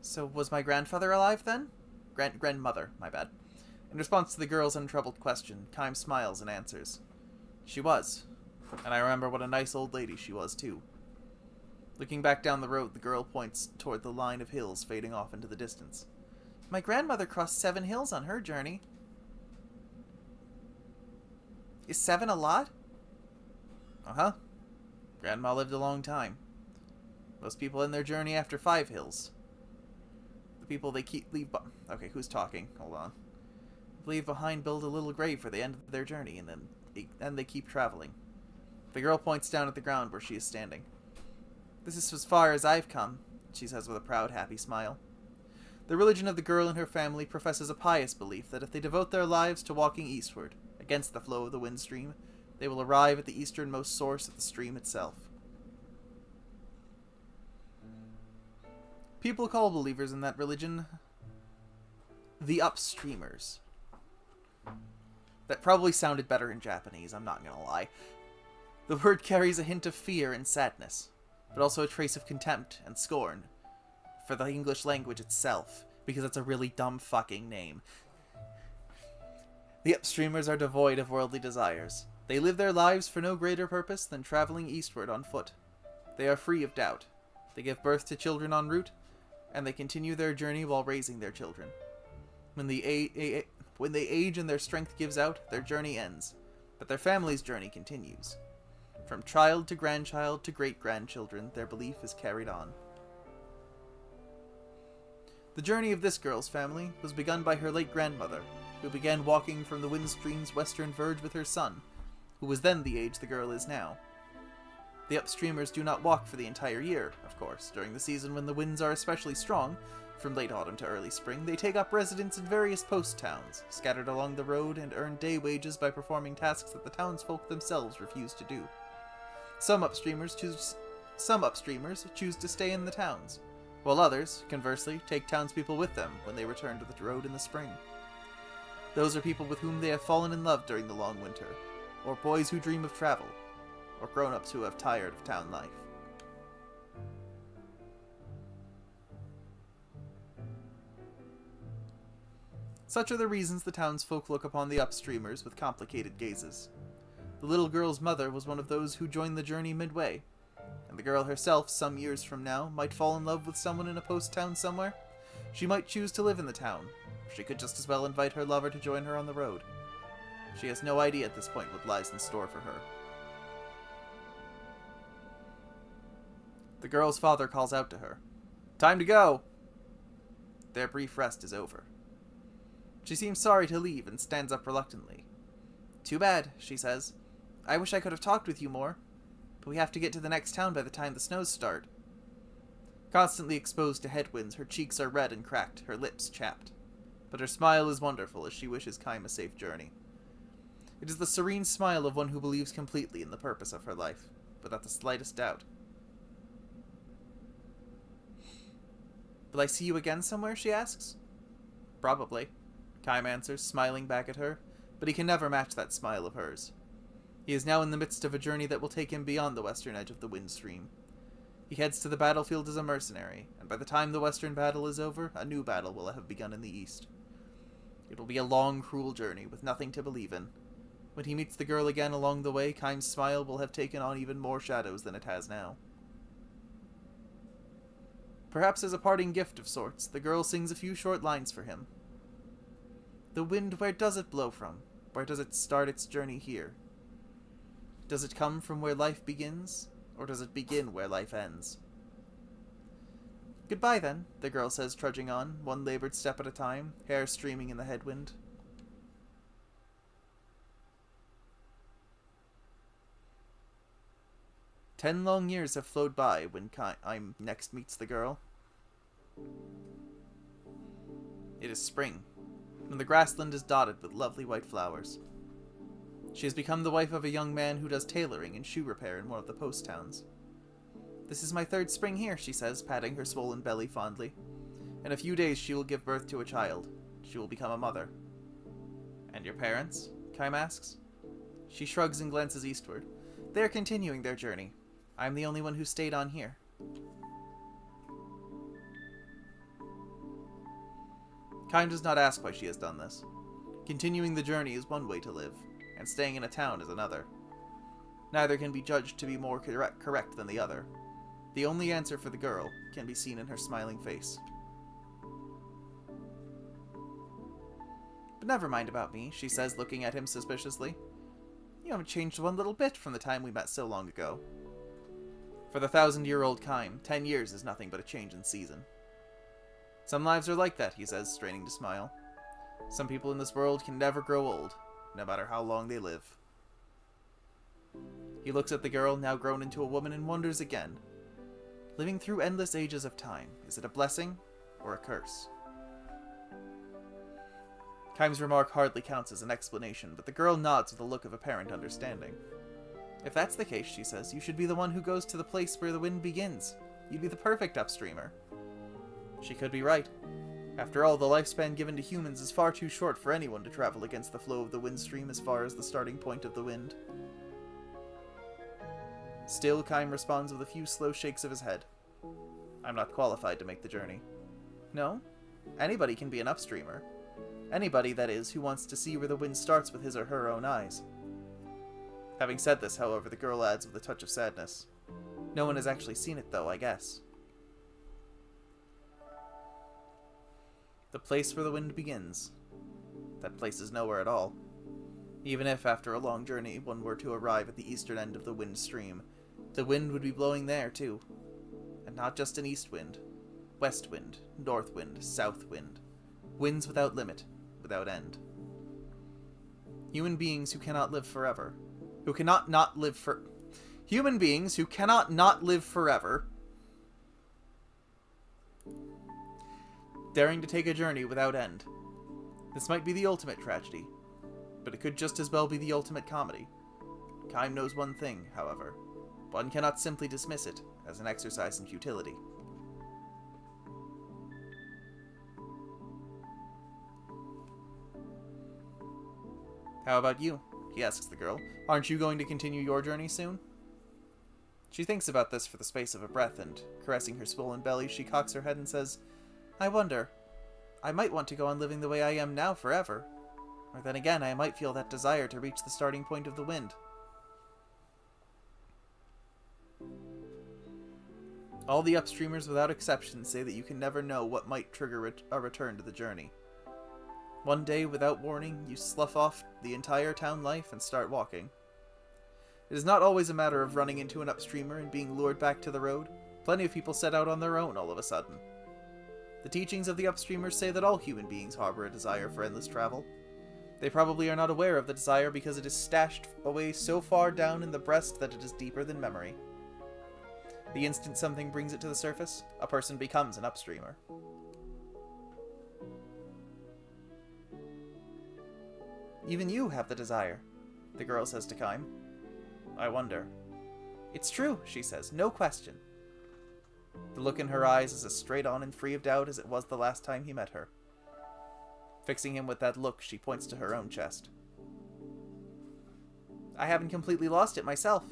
So was my grandfather alive then? Grandmother, my bad. In response to the girl's untroubled question, Kaim smiles and answers. She was, and I remember what a nice old lady she was too. Looking back down the road, the girl points toward the line of hills fading off into the distance. My grandmother crossed 7 hills on her journey. Is 7 a lot? Uh-huh. Grandma lived a long time. Most people end their journey after 5 hills. The people they okay, who's talking? Hold on. Leave behind build a little grave for the end of their journey, and then they keep traveling. The girl points down at the ground where she is standing. This is as far as I've come, she says with a proud, happy smile. The religion of the girl and her family professes a pious belief that if they devote their lives to walking eastward, against the flow of the wind stream, they will arrive at the easternmost source of the stream itself. People call believers in that religion the upstreamers. That probably sounded better in Japanese, I'm not gonna lie. The word carries a hint of fear and sadness, but also a trace of contempt and scorn for the English language itself, because it's a really dumb fucking name. The upstreamers are devoid of worldly desires. They live their lives for no greater purpose than traveling eastward on foot. They are free of doubt. They give birth to children en route, and they continue their journey while raising their children. When they age and their strength gives out, their journey ends, but their family's journey continues. From child to grandchild to great-grandchildren, their belief is carried on. The journey of this girl's family was begun by her late grandmother, who began walking from the wind stream's western verge with her son, who was then the age the girl is now. The upstreamers do not walk for the entire year, of course. During the season when the winds are especially strong, from late autumn to early spring, they take up residence in various post towns, scattered along the road, and earn day wages by performing tasks that the townsfolk themselves refuse to do. Some upstreamers choose to stay in the towns, while others, conversely, take townspeople with them when they return to the road in the spring. Those are people with whom they have fallen in love during the long winter, or boys who dream of travel, or grown-ups who have tired of town life. Such are the reasons the townsfolk look upon the upstreamers with complicated gazes. The little girl's mother was one of those who joined the journey midway, and the girl herself, some years from now, might fall in love with someone in a post town somewhere. She might choose to live in the town. She could just as well invite her lover to join her on the road. She has no idea at this point what lies in store for her. The girl's father calls out to her. Time to go! Their brief rest is over. She seems sorry to leave and stands up reluctantly. Too bad, she says. I wish I could have talked with you more. But we have to get to the next town by the time the snows start. Constantly exposed to headwinds, her cheeks are red and cracked, her lips chapped. But her smile is wonderful as she wishes Kaim a safe journey. It is the serene smile of one who believes completely in the purpose of her life, without the slightest doubt. Will I see you again somewhere, she asks. Probably, Kaim answers, smiling back at her, but he can never match that smile of hers. He is now in the midst of a journey that will take him beyond the western edge of the wind stream. He heads to the battlefield as a mercenary, and by the time the western battle is over, a new battle will have begun in the east. It will be a long, cruel journey, with nothing to believe in. When he meets the girl again along the way, Kaim's smile will have taken on even more shadows than it has now. Perhaps as a parting gift of sorts, the girl sings a few short lines for him. The wind, where does it blow from? Where does it start its journey here? Does it come from where life begins, or does it begin where life ends? Goodbye, then, the girl says, trudging on, one labored step at a time, hair streaming in the headwind. "10 long years have flowed by when Kaim next meets the girl. It is spring, and the grassland is dotted with lovely white flowers. She has become the wife of a young man who does tailoring and shoe repair in one of the post towns. This is my 3rd spring here, she says, patting her swollen belly fondly. In a few days she will give birth to a child. She will become a mother. And your parents? Kaim asks. She shrugs and glances eastward. They are continuing their journey. I am the only one who stayed on here. Kaim does not ask why she has done this. Continuing the journey is one way to live, and staying in a town is another. Neither can be judged to be more correct than the other. The only answer for the girl can be seen in her smiling face. But never mind about me, she says, looking at him suspiciously. You haven't changed one little bit from the time we met so long ago. For the 1,000-year-old Kaim, 10 years is nothing but a change in season. Some lives are like that, he says, straining to smile. Some people in this world can never grow old, no matter how long they live. He looks at the girl, now grown into a woman, and wonders again. Living through endless ages of time, is it a blessing or a curse? Kaim's remark hardly counts as an explanation, but the girl nods with a look of apparent understanding. If that's the case, she says, you should be the one who goes to the place where the wind begins. You'd be the perfect upstreamer. She could be right. After all, the lifespan given to humans is far too short for anyone to travel against the flow of the wind stream as far as the starting point of the wind. Still, Kaim responds with a few slow shakes of his head. I'm not qualified to make the journey. No? Anybody can be an upstreamer. Anybody, that is, who wants to see where the wind starts with his or her own eyes. Having said this, however, the girl adds with a touch of sadness. No one has actually seen it, though, I guess. The place where the wind begins. That place is nowhere at all. Even if, after a long journey, one were to arrive at the eastern end of the wind stream, the wind would be blowing there, too. And not just an east wind. West wind, north wind, south wind. Winds without limit, without end. Human beings who cannot live forever. Who cannot not live for... Human beings who cannot not live forever. Daring to take a journey without end. This might be the ultimate tragedy, but it could just as well be the ultimate comedy. Kaim knows one thing, however. One cannot simply dismiss it as an exercise in futility. How about you? He asks the girl. Aren't you going to continue your journey soon? She thinks about this for the space of a breath, and, caressing her swollen belly, she cocks her head and says, I wonder. I might want to go on living the way I am now forever. Or then again, I might feel that desire to reach the starting point of the wind. All the upstreamers without exception say that you can never know what might trigger a return to the journey. One day, without warning, you slough off the entire town life and start walking. It is not always a matter of running into an upstreamer and being lured back to the road. Plenty of people set out on their own all of a sudden. The teachings of the upstreamers say that all human beings harbor a desire for endless travel. They probably are not aware of the desire because it is stashed away so far down in the breast that it is deeper than memory. The instant something brings it to the surface, a person becomes an upstreamer. Even you have the desire, the girl says to Kaim. I wonder. It's true, she says, no question. The look in her eyes is as straight on and free of doubt as it was the last time he met her. Fixing him with that look, she points to her own chest. I haven't completely lost it myself.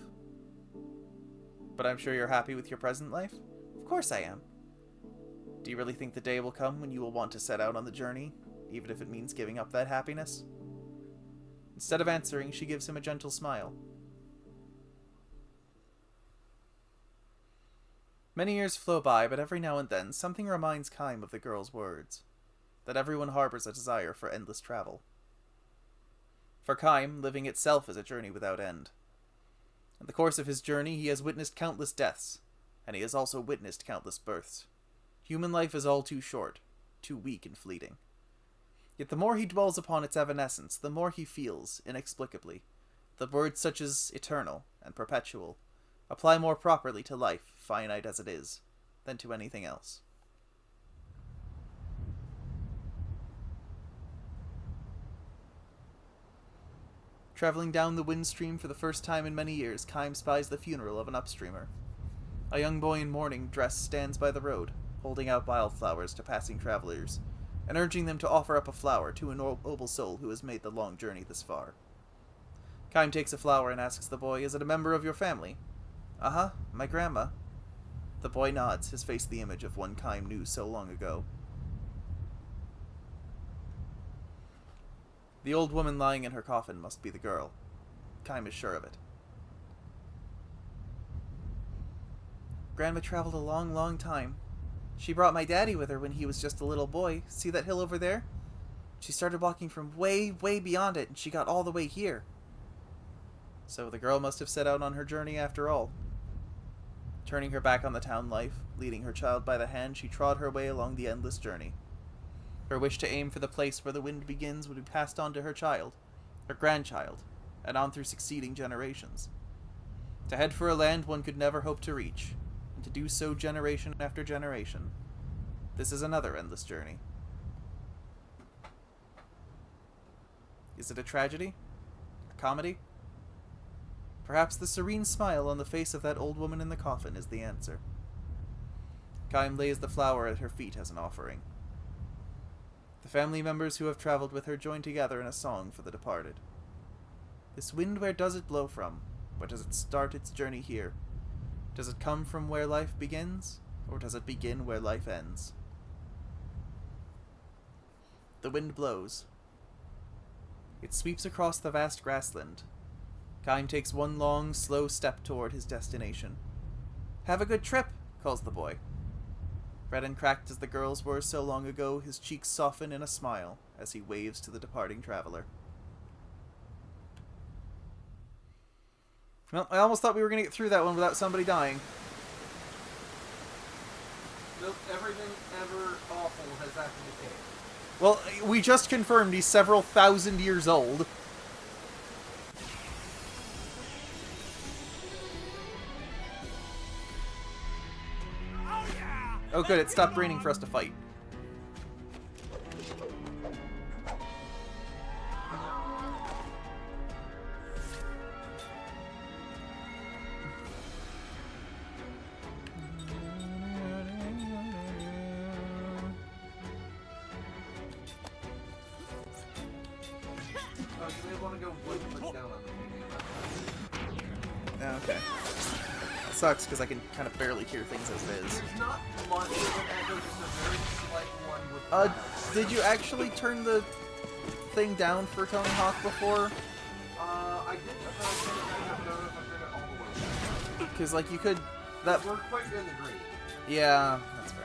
But I'm sure you're happy with your present life? Of course I am. Do you really think the day will come when you will want to set out on the journey, even if it means giving up that happiness? Instead of answering, she gives him a gentle smile. Many years flow by, but every now and then, something reminds Kaim of the girl's words. That everyone harbors a desire for endless travel. For Kaim, living itself is a journey without end. In the course of his journey, he has witnessed countless deaths, and he has also witnessed countless births. Human life is all too short, too weak and fleeting. Yet the more he dwells upon its evanescence, the more he feels, inexplicably, that words such as eternal and perpetual apply more properly to life, finite as it is, than to anything else. Traveling down the wind stream for the first time in many years, Kaim spies the funeral of an upstreamer. A young boy in mourning dress stands by the road, holding out wildflowers to passing travelers, and urging them to offer up a flower to a noble soul who has made the long journey this far. Kaim takes a flower and asks the boy, is it a member of your family? Uh-huh, my grandma. The boy nods, his face the image of one Kaim knew so long ago. The old woman lying in her coffin must be the girl. Kaim is sure of it. Grandma traveled a long, long time. She brought my daddy with her when he was just a little boy. See that hill over there? She started walking from way, way beyond it, and she got all the way here. So the girl must have set out on her journey after all. Turning her back on the town life, leading her child by the hand, she trod her way along the endless journey. Her wish to aim for the place where the wind begins would be passed on to her child, her grandchild, and on through succeeding generations. To head for a land one could never hope to reach, and to do so generation after generation. This is another endless journey. Is it a tragedy? A comedy? Perhaps the serene smile on the face of that old woman in the coffin is the answer. Kaim lays the flower at her feet as an offering. The family members who have traveled with her join together in a song for the departed. This wind, where does it blow from? Where does it start its journey here? Does it come from where life begins, or does it begin where life ends? The wind blows. It sweeps across the vast grassland. Kaim takes one long, slow step toward his destination. Have a good trip, calls the boy. Red and cracked as the girls were so long ago, his cheeks soften in a smile as he waves to the departing traveler. Well, I almost thought we were going to get through that one without somebody dying. Nope, everything ever awful has happened to Kaim. Well, we just confirmed he's several thousand years old. Oh good, it stopped raining for us to fight. Okay. That sucks because I can kind of barely hear things as it is. There's not much of an echo, just a very slight one with did you actually turn the thing down for Tony Hawk before? I did, but I don't know if I turned it all the way down. Because, like, you could... That... We're quite in the green. Yeah, that's fair.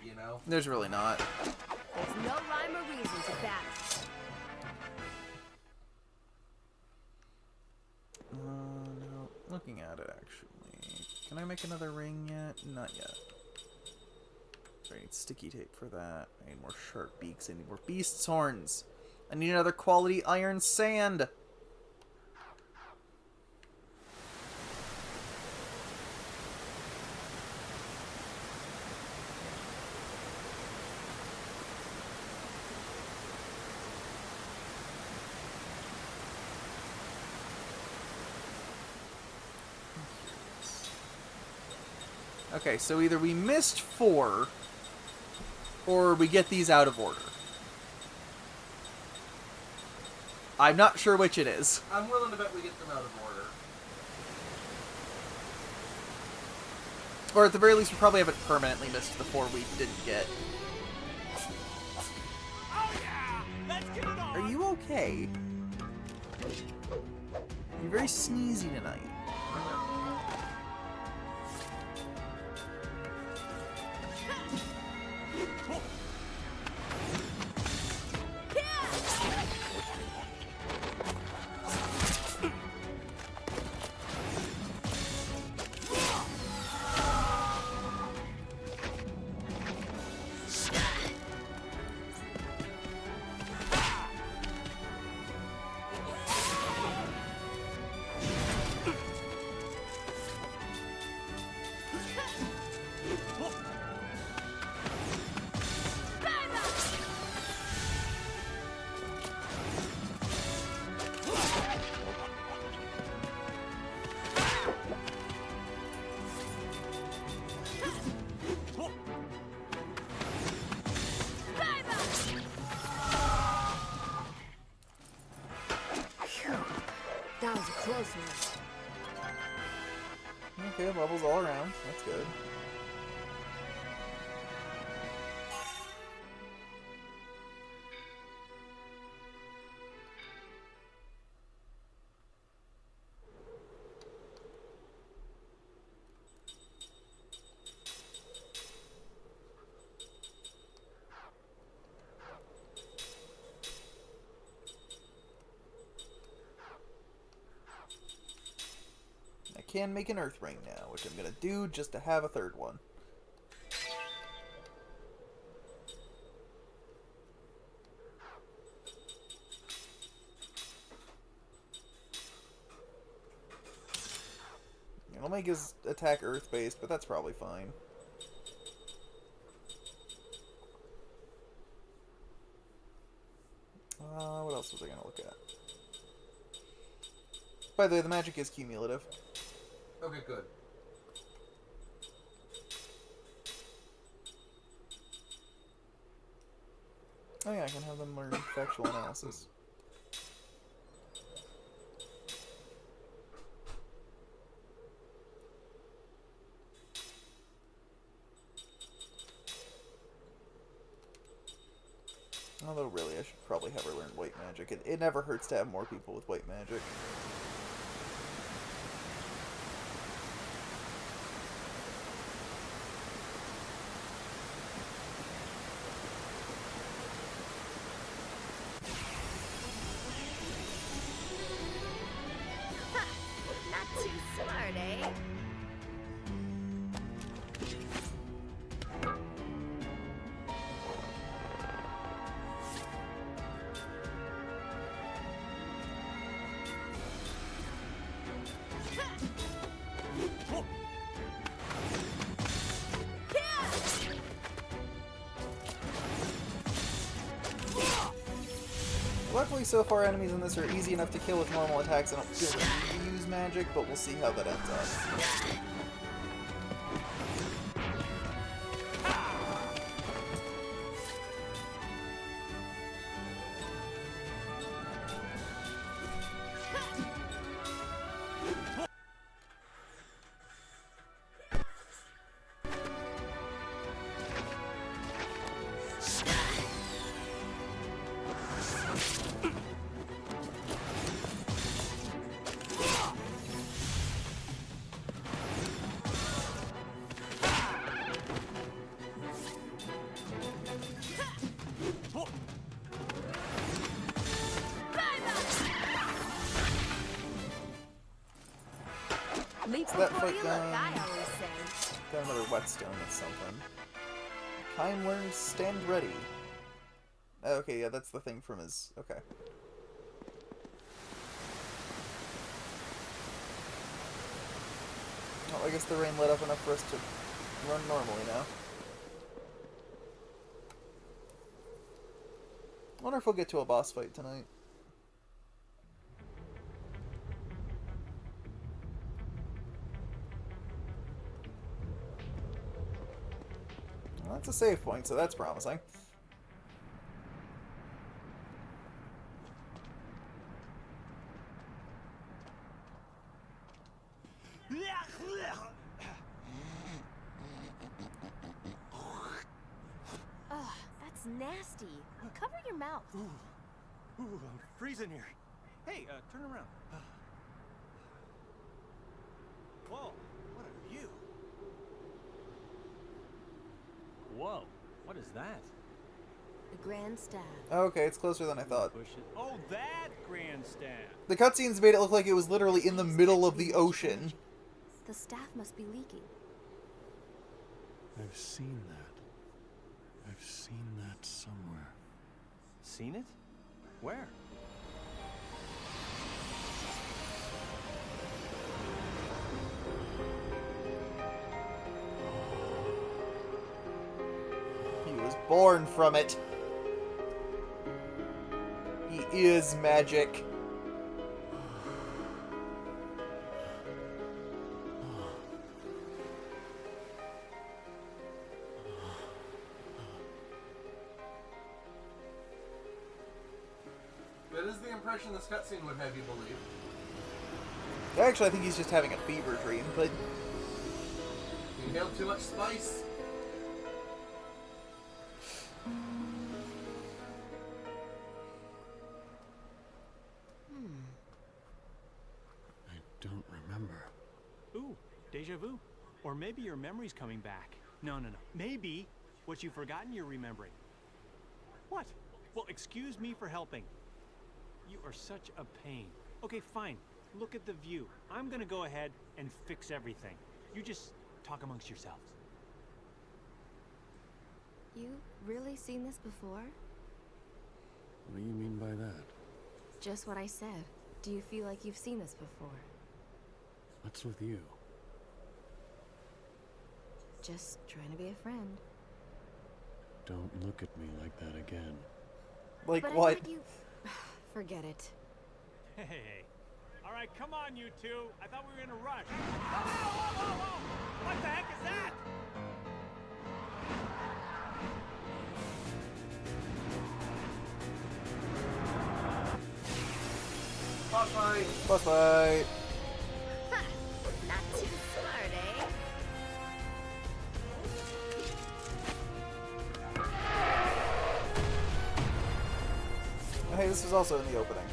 You know? There's really not. There's no rhyme or reason to battle. No. Looking at it, actually. Can I make another ring yet? Not yet. I need sticky tape for that. I need more sharp beaks. I need more beast's horns. I need another quality iron sand. Okay, so either we missed 4, or we get these out of order. I'm not sure which it is. I'm willing to bet we get them out of order. Or at the very least, we probably haven't permanently missed the 4 we didn't get. Are you okay? You're very sneezy tonight. That was a close one. Okay, levels all around. That's good. Can make an earth ring now, which I'm gonna do just to have a third one. It'll make his attack earth based, but that's probably fine. What else was I gonna look at? By the way, the magic is cumulative. Okay, good. Oh yeah, I can have them learn factual analysis. Although really, I should probably have her learn white magic. It never hurts to have more people with white magic. Not too smart, eh? Luckily, so far, enemies in this are easy enough to kill with normal attacks. I don't feel the need to use magic, but we'll see how that ends up. that Before fight you done. look, I always say. Got another whetstone, that's something. Kaim learns stand ready. Okay, yeah, that's the thing from his... Okay. Well, I guess the rain let up enough for us to run normally now. I wonder if we'll get to a boss fight tonight. Well, that's a save point, so that's promising. Ugh, that's nasty. Cover your mouth. Ooh, I'm freezing here. Hey, turn around. Whoa, what a view. Whoa, what is that? The Grand Staff. Okay, it's closer than I thought. Oh, that Grand Staff. The cutscenes made it look like it was literally in the middle of the ocean. The staff must be leaking. I've seen that. I've seen that somewhere. Seen it? Where? He was born from it. He is magic. That is the impression this cutscene would have you believe. Actually, I think he's just having a fever dream, but... You inhaled too much spice. I don't remember. Ooh, deja vu. Or maybe your memory's coming back. No. Maybe what you've forgotten you're remembering. What? Well, excuse me for helping. You are such a pain. Okay, fine. Look at the view. I'm gonna go ahead and fix everything. You just talk amongst yourselves. You really seen this before? What do you mean by that? Just what I said. Do you feel like you've seen this before? What's with you? Just trying to be a friend. Don't look at me like that again. Like but what? I thought you... Forget it. Hey. All right, come on, you two. I thought we were in a rush. Whoa. What the heck is that? Boss fight. Boss fight. Not too smart, eh? Hey, this was also in the opening.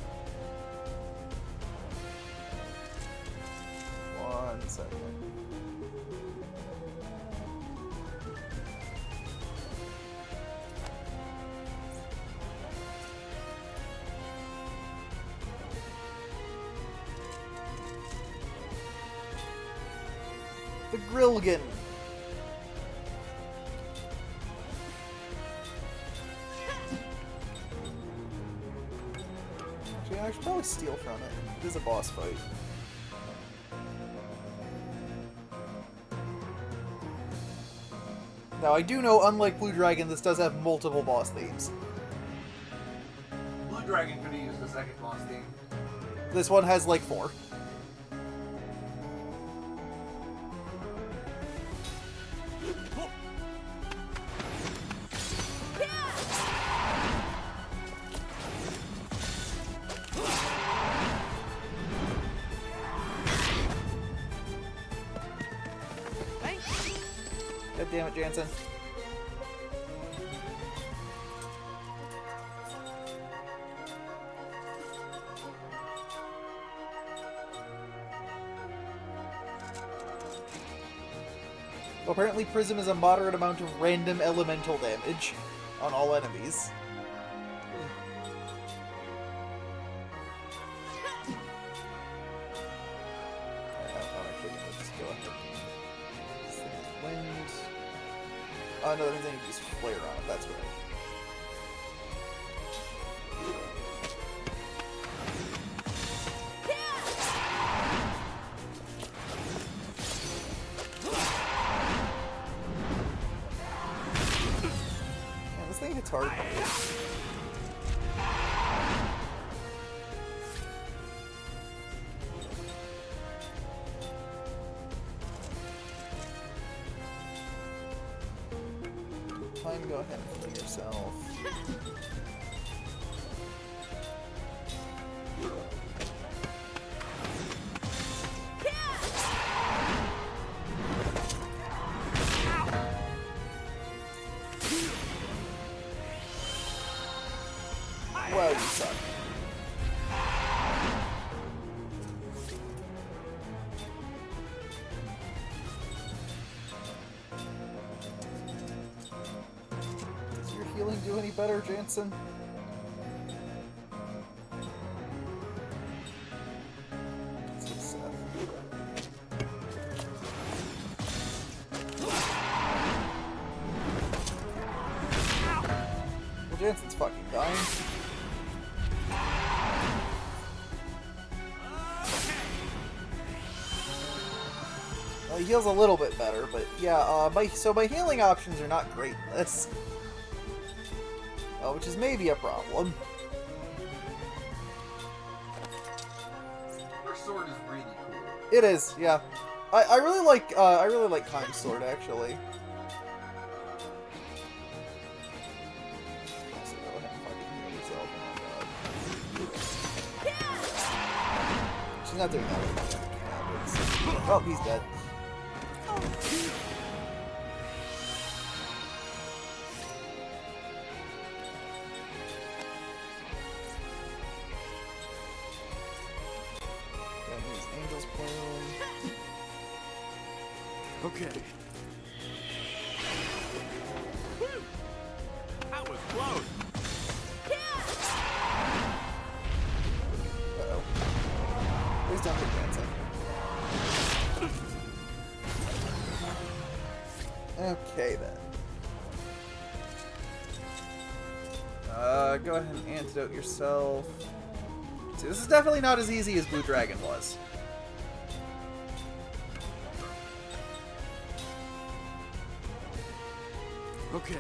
1 second. The Grilgan. Actually, I should probably steal from it. It is a boss fight. Now, I do know, unlike Blue Dragon, this does have multiple boss themes. Blue Dragon could have used the second boss theme. This one has like 4. God damn it, Jansen. Well, apparently Prism is a moderate amount of random elemental damage on all enemies. I'm actually gonna just wind. Oh, no, that means I need to use flare on it. That's right. Man, this thing hits hard. Fine, go ahead and heal yourself. Wow, you suck. Does your healing do any better, Jansen? Let's see, well, Jansen's fucking dying. Well, he heals a little bit better, but yeah, so my healing options are not great in this. Which is maybe a problem. Her sword is really cool. It is, yeah. I really like Kaim's sword actually. So go ahead and fucking heal yourself. Oh my god. She's not doing that with damage. Oh, he's dead. Angel's Plume. Okay. That was close. Uh-oh. Please don't hit Jansen. Okay then. Go ahead and antidote yourself. See, this is definitely not as easy as Blue Dragon was. Okay.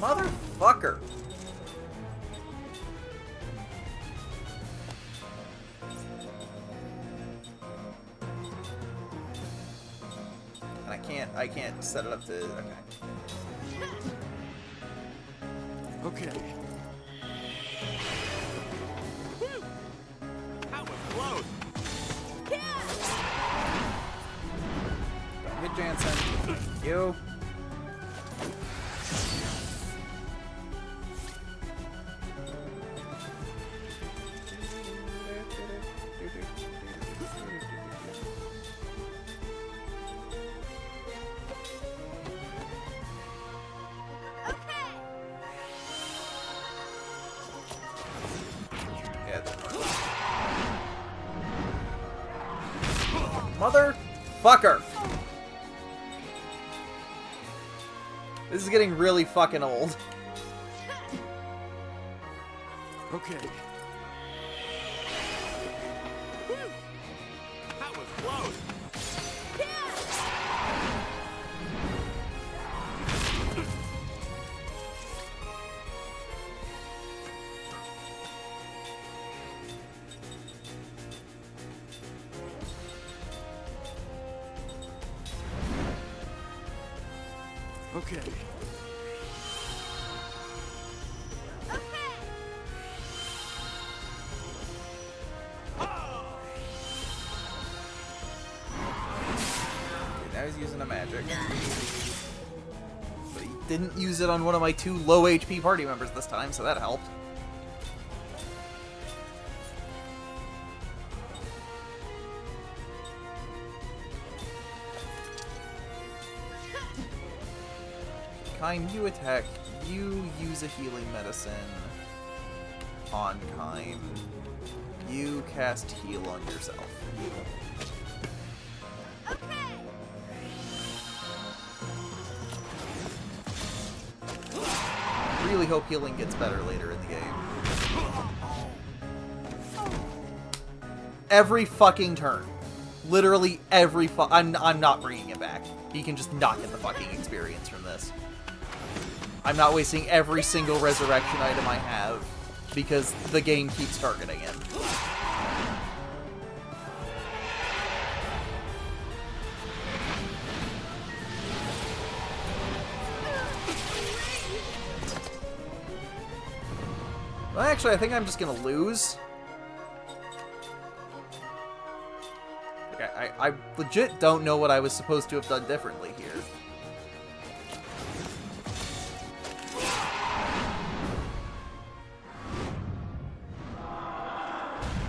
Motherfucker! And I can't set it up to, okay. Okay. That was close. Don't hit Jansen. You. Motherfucker! This is getting really fucking old. Okay. That was close. Okay. Now he's using a magic. But he didn't use it on one of my 2 low HP party members this time, so that helped. Kaim, you attack. You use a healing medicine. on Kaim. You cast heal on yourself. Really hope healing gets better later in the game. Every fucking turn. Literally every I'm not bringing it back. He can just not get the fucking experience from this. I'm not wasting every single resurrection item I have because the game keeps targeting him. Well, actually, I think I'm just gonna lose. Like, I legit don't know what I was supposed to have done differently here.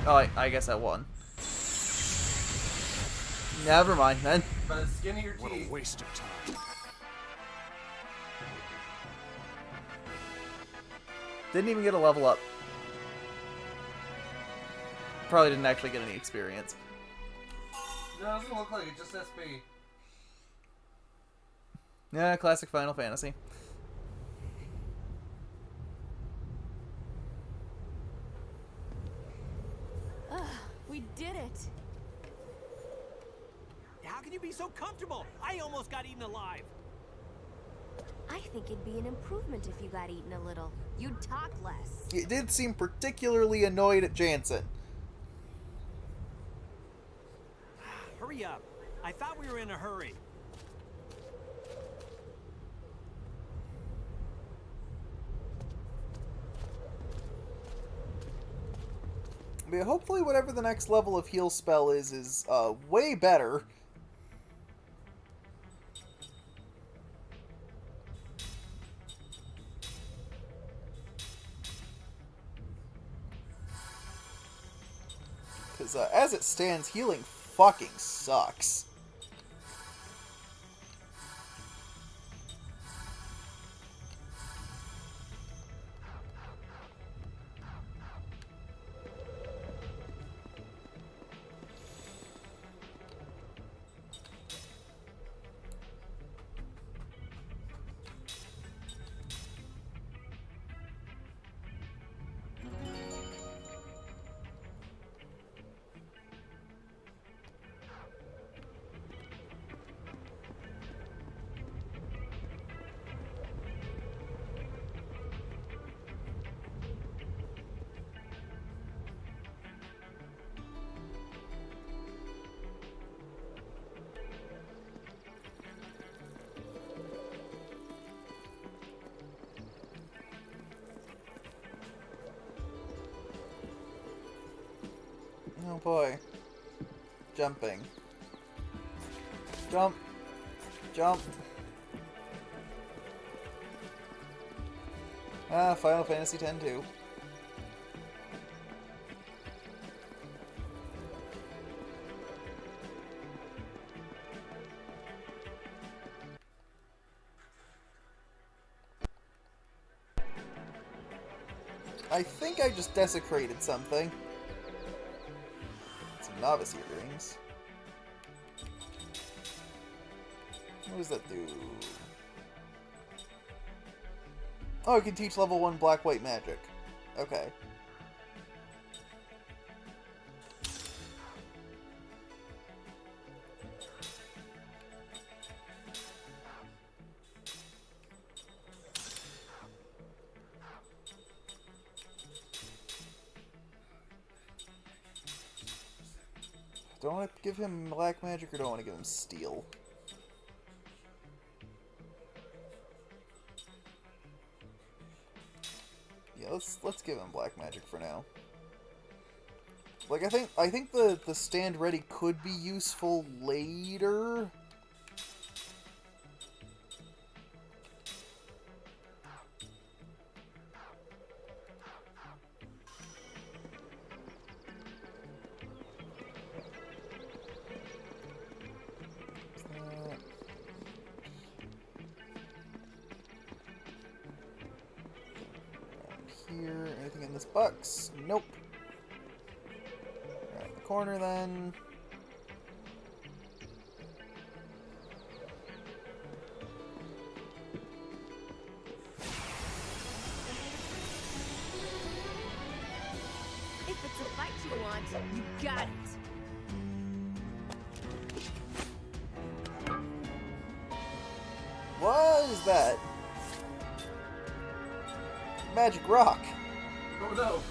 Oh, I guess I won. Never mind, then. By the skin of your teeth. What a waste of time. Didn't even get a level up. Probably didn't actually get any experience. No, it doesn't look like it, just SP. Yeah, classic Final Fantasy. We did it! How can you be so comfortable? I almost got eaten alive. I think it'd be an improvement if you got eaten a little. You'd talk less. You did seem particularly annoyed at Jansen. Hurry up. I thought we were in a hurry. I mean, hopefully whatever the next level of heal spell is way better. Because as it stands, healing fucking sucks. Oh boy. Jumping. Jump. Jump. Ah, Final Fantasy X-2. I think I just desecrated something. Some novice earrings. What does that do? Oh, I can teach level 1 black-white magic. Okay. Do I want to give him black magic or do I want to give him steel? Yeah, let's give him black magic for now. Like I think the stand ready could be useful later. Here, anything Anything in this box? Nope. Alright, the corner then. If it's a fight you want, you got it. What is that? Magic rock. Oh no.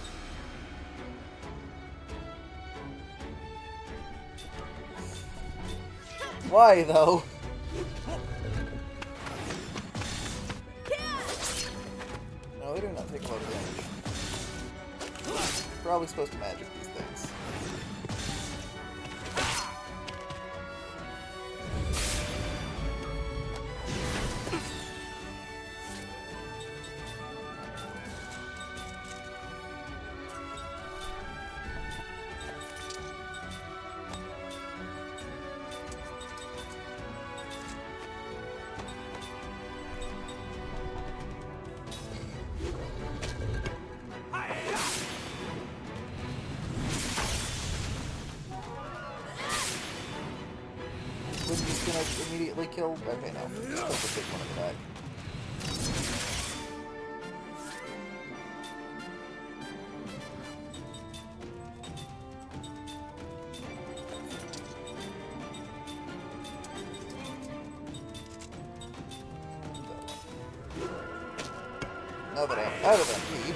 Why though? No, they do not take a lot of damage. Probably supposed to magic these things. Was just gonna immediately kill? Okay, no. Let's put the big one in the back. Now that I'm out of MP.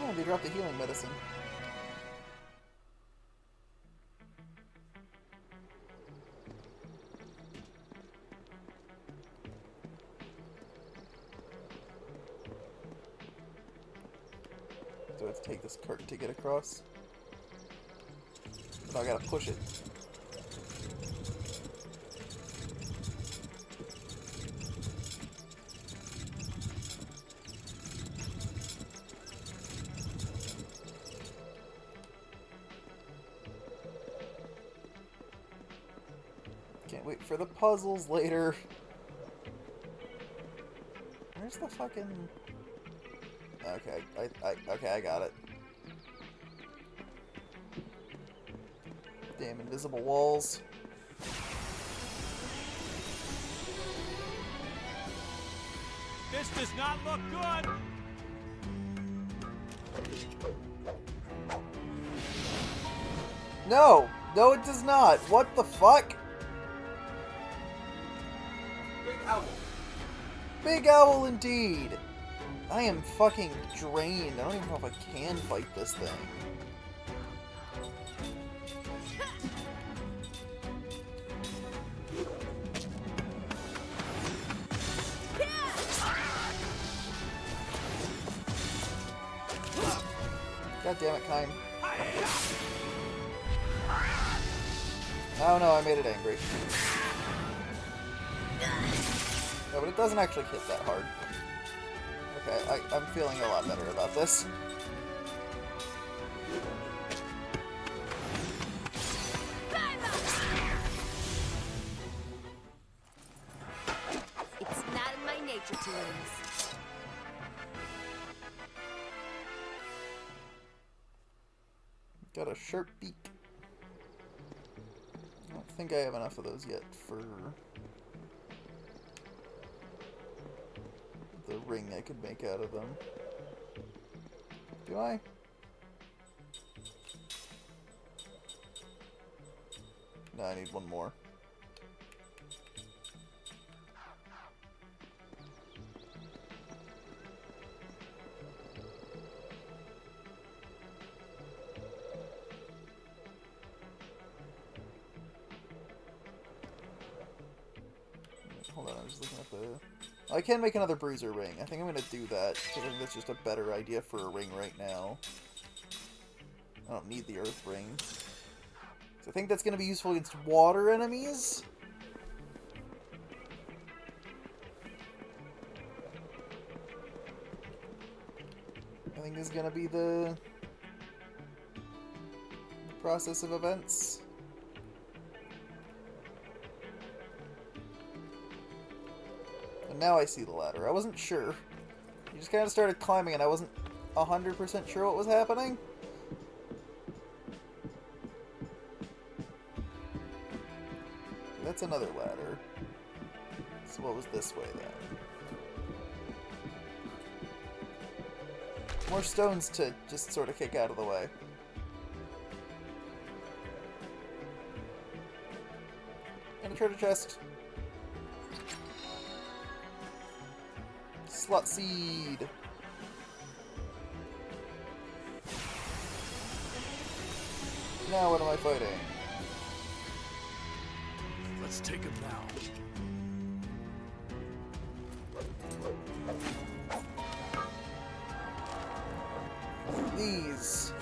Oh, they dropped the healing medicine. Do I have to take this cart to get across? But I gotta push it. Can't wait for the puzzles later. Where's the fucking... Okay, okay, I got it. Damn invisible walls. This does not look good! No! No, it does not! What the fuck? Big owl. Big owl indeed! I am fucking drained. I don't even know if I can fight this thing. God damn it, Kaim. Oh no, I made it angry. No, but it doesn't actually hit that hard. Okay, I'm feeling a lot better about this. It's not in my nature to lose. Got a sharp beak. I don't think I have enough of those yet for the ring I could make out of them. Do I? No, I need one more. Hold on, I'm just looking at the... I can make another bruiser ring. I think I'm going to do that, because I think that's just a better idea for a ring right now. I don't need the earth ring. So I think that's going to be useful against water enemies. I think is gonna be the process of events. And now I see the ladder. I wasn't sure. You just kind of started climbing and I wasn't 100% sure what was happening. That's another ladder. So what was this way then? More stones to just sort of kick out of the way. And a treasure chest. Slot seed. Now what am I fighting? Let's take him now. These.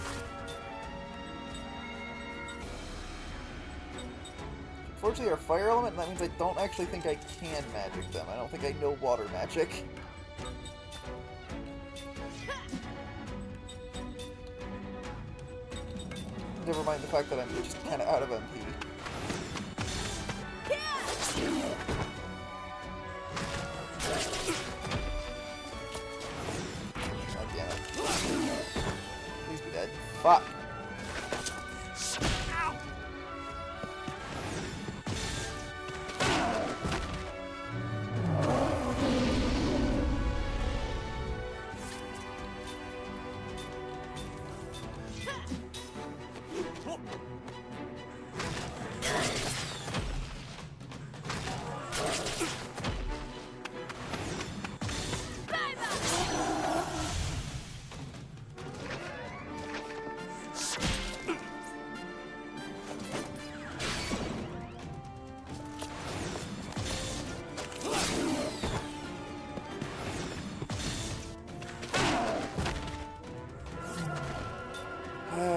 Unfortunately, are fire element, and that means I don't actually think I can magic them. I don't think I know water magic. Never mind the fact that I'm just kind of out of MP. God damn it. Please be dead. Fuck.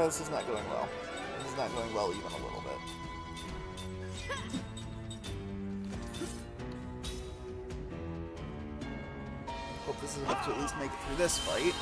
This is not going well. This is not going well even a little bit. Hope this is enough to at least make it through this fight.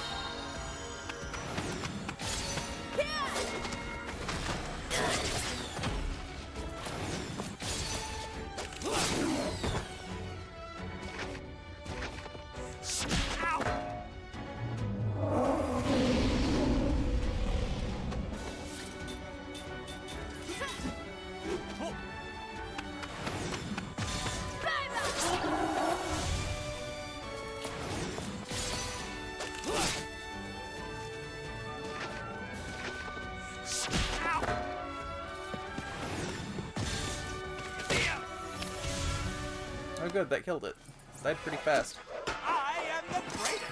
Oh good, that killed it. It died pretty fast. I am the greatest!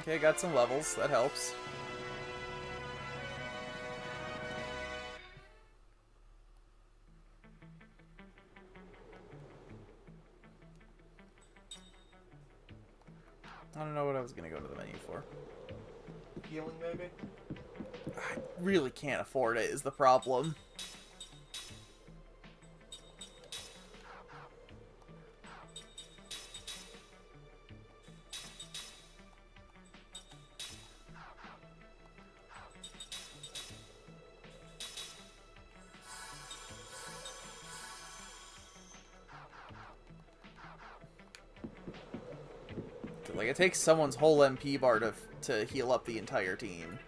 Okay, got some levels. That helps. I don't know what I was gonna go to the menu for. Healing, maybe? I really can't afford it, is the problem. Like, it takes someone's whole MP bar to heal up the entire team.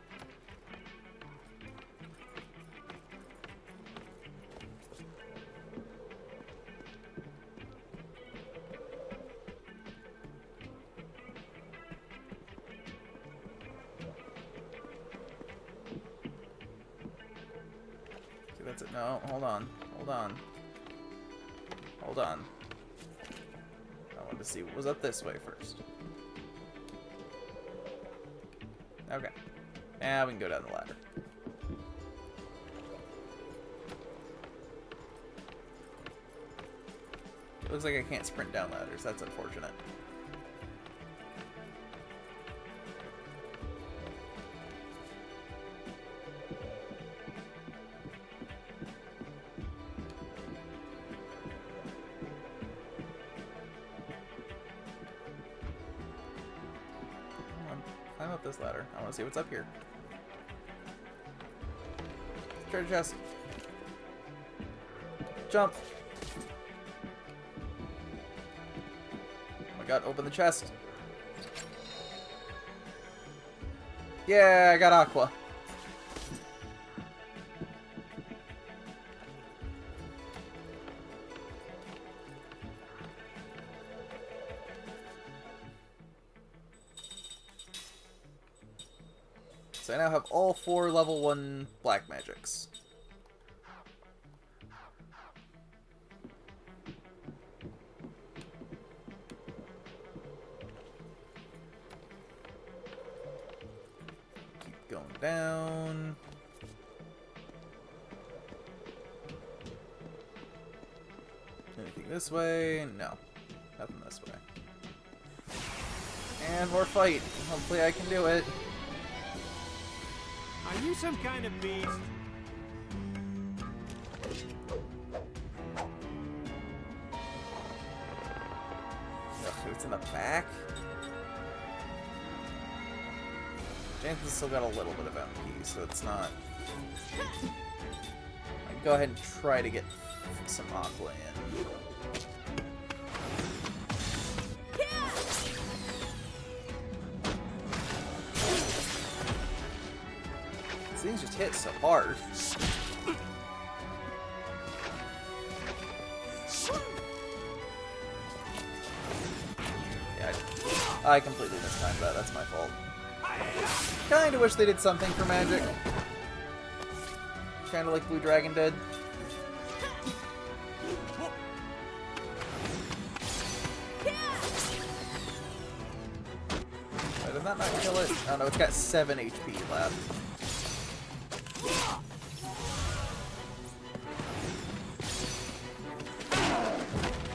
Okay, that's it. No, hold on. Hold on. Hold on. I wanted to see what was up this way first. Okay. Now we can go down the ladder. It looks like I can't sprint down ladders. That's unfortunate. climb up this ladder. I want to see what's up here. Treasure chest. Jump. Oh my god, open the chest. Yeah, I got Aqua. So I now have all 4 level 1 black magics. Keep going down. Anything this way? No. Nothing this way. And more fight. Hopefully I can do it. Are you some kind of beast? Ugh, it's in the back? Jansen's still got a little bit of MP, so it's not... I can go ahead and try to get some Aqua in. Things just hit so hard. Yeah, I completely mistimed that. That's my fault. Kinda wish they did something for magic. Kinda like Blue Dragon did. Wait, did that not kill it? Oh no, it's got 7 HP left.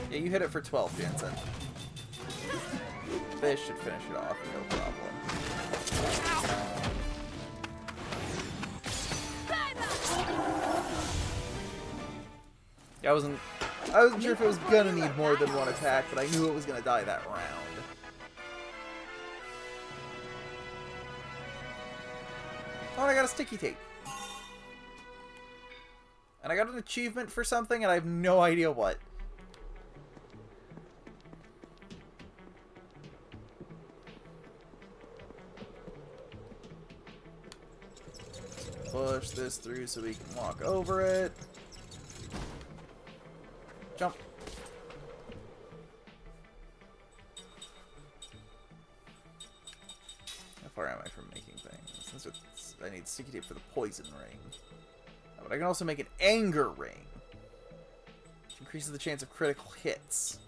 Yeah, you hit it for 12, Jansen. This should finish it off, no problem. Yeah, I wasn't sure if it was gonna need more than one attack, but I knew it was gonna die that round. Oh, and I got a sticky tape. And I got an achievement for something, and I have no idea what. Push this through so we can walk over it. Jump. How far am I from making things? I need sticky tape for the poison ring. Oh, but I can also make an anger ring, which increases the chance of critical hits.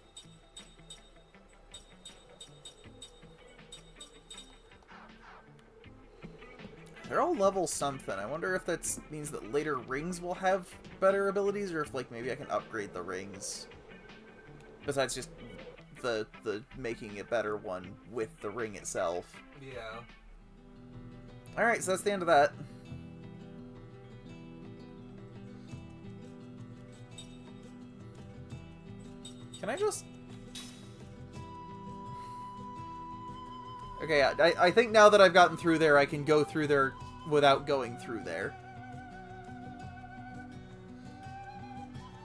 They're all level something. I wonder if that means that later rings will have better abilities, or if, like, maybe I can upgrade the rings. Besides just the making a better one with the ring itself. Yeah. Alright, so that's the end of that. Can I just... Okay, I think now that I've gotten through there, I can go through there without going through there.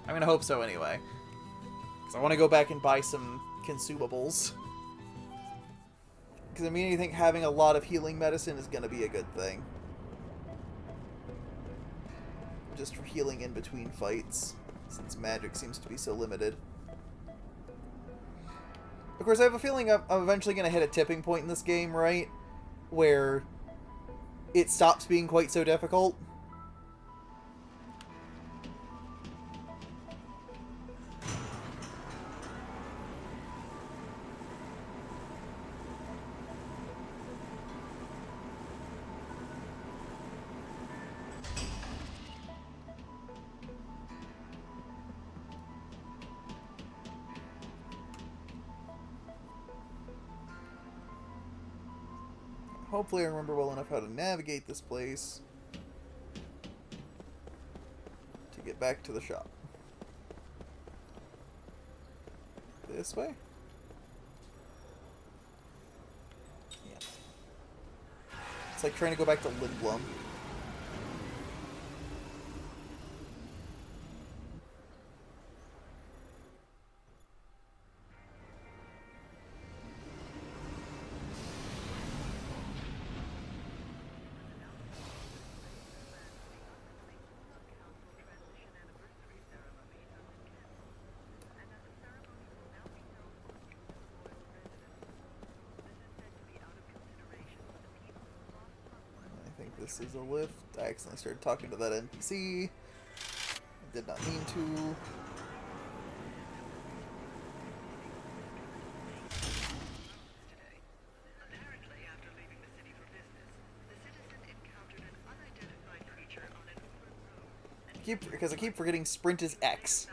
I'm gonna hope so anyway. Because I want to go back and buy some consumables. Because I mean, I think having a lot of healing medicine is gonna be a good thing. Just for healing in between fights, since magic seems to be so limited. Of course, I have a feeling I'm eventually going to hit a tipping point in this game, right? Where it stops being quite so difficult. Hopefully I remember well enough how to navigate this place to get back to the shop. This way? Yeah. It's like trying to go back to Lindblom. This is a lift. I accidentally started talking to that NPC. I did not mean to. Because I keep forgetting sprint is X.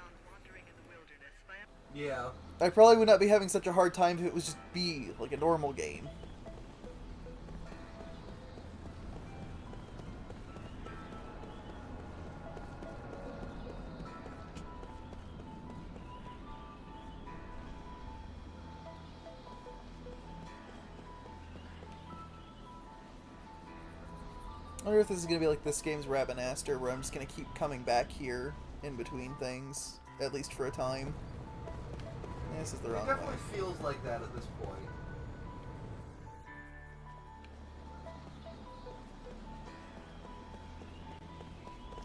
Yeah. I probably would not be having such a hard time if it was just B, like a normal game. I wonder if this is going to be like this game's Rabinaster, where I'm just going to keep coming back here in between things, at least for a time. This is the wrong way. It definitely feels like that at this point.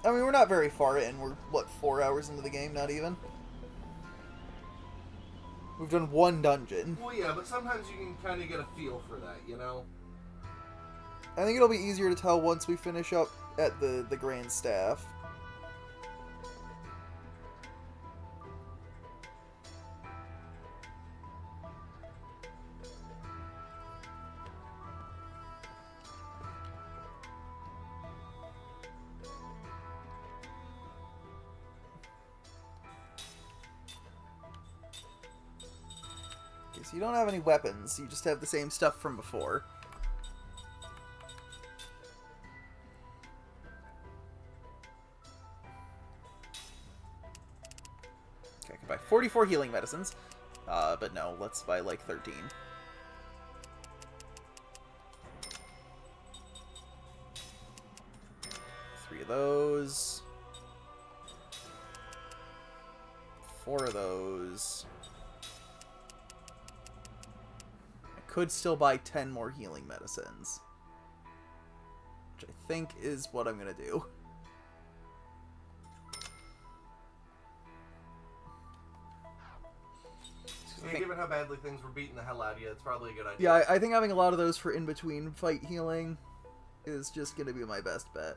I mean, we're not very far in. We're, what, 4 hours into the game? Not even? We've done one dungeon. Well, yeah, but sometimes you can kind of get a feel for that, you know? I think it'll be easier to tell once we finish up at the Grand Staff. Okay, so you don't have any weapons, you just have the same stuff from before. I can buy 44 healing medicines, but no, let's buy like 13. Three of those. 4 of those. I could still buy 10 more healing medicines, which I think is what I'm gonna do. Yeah, given how badly things were beating the hell out of you, it's probably a good idea. Yeah, I think having a lot of those for in-between fight healing is just going to be my best bet.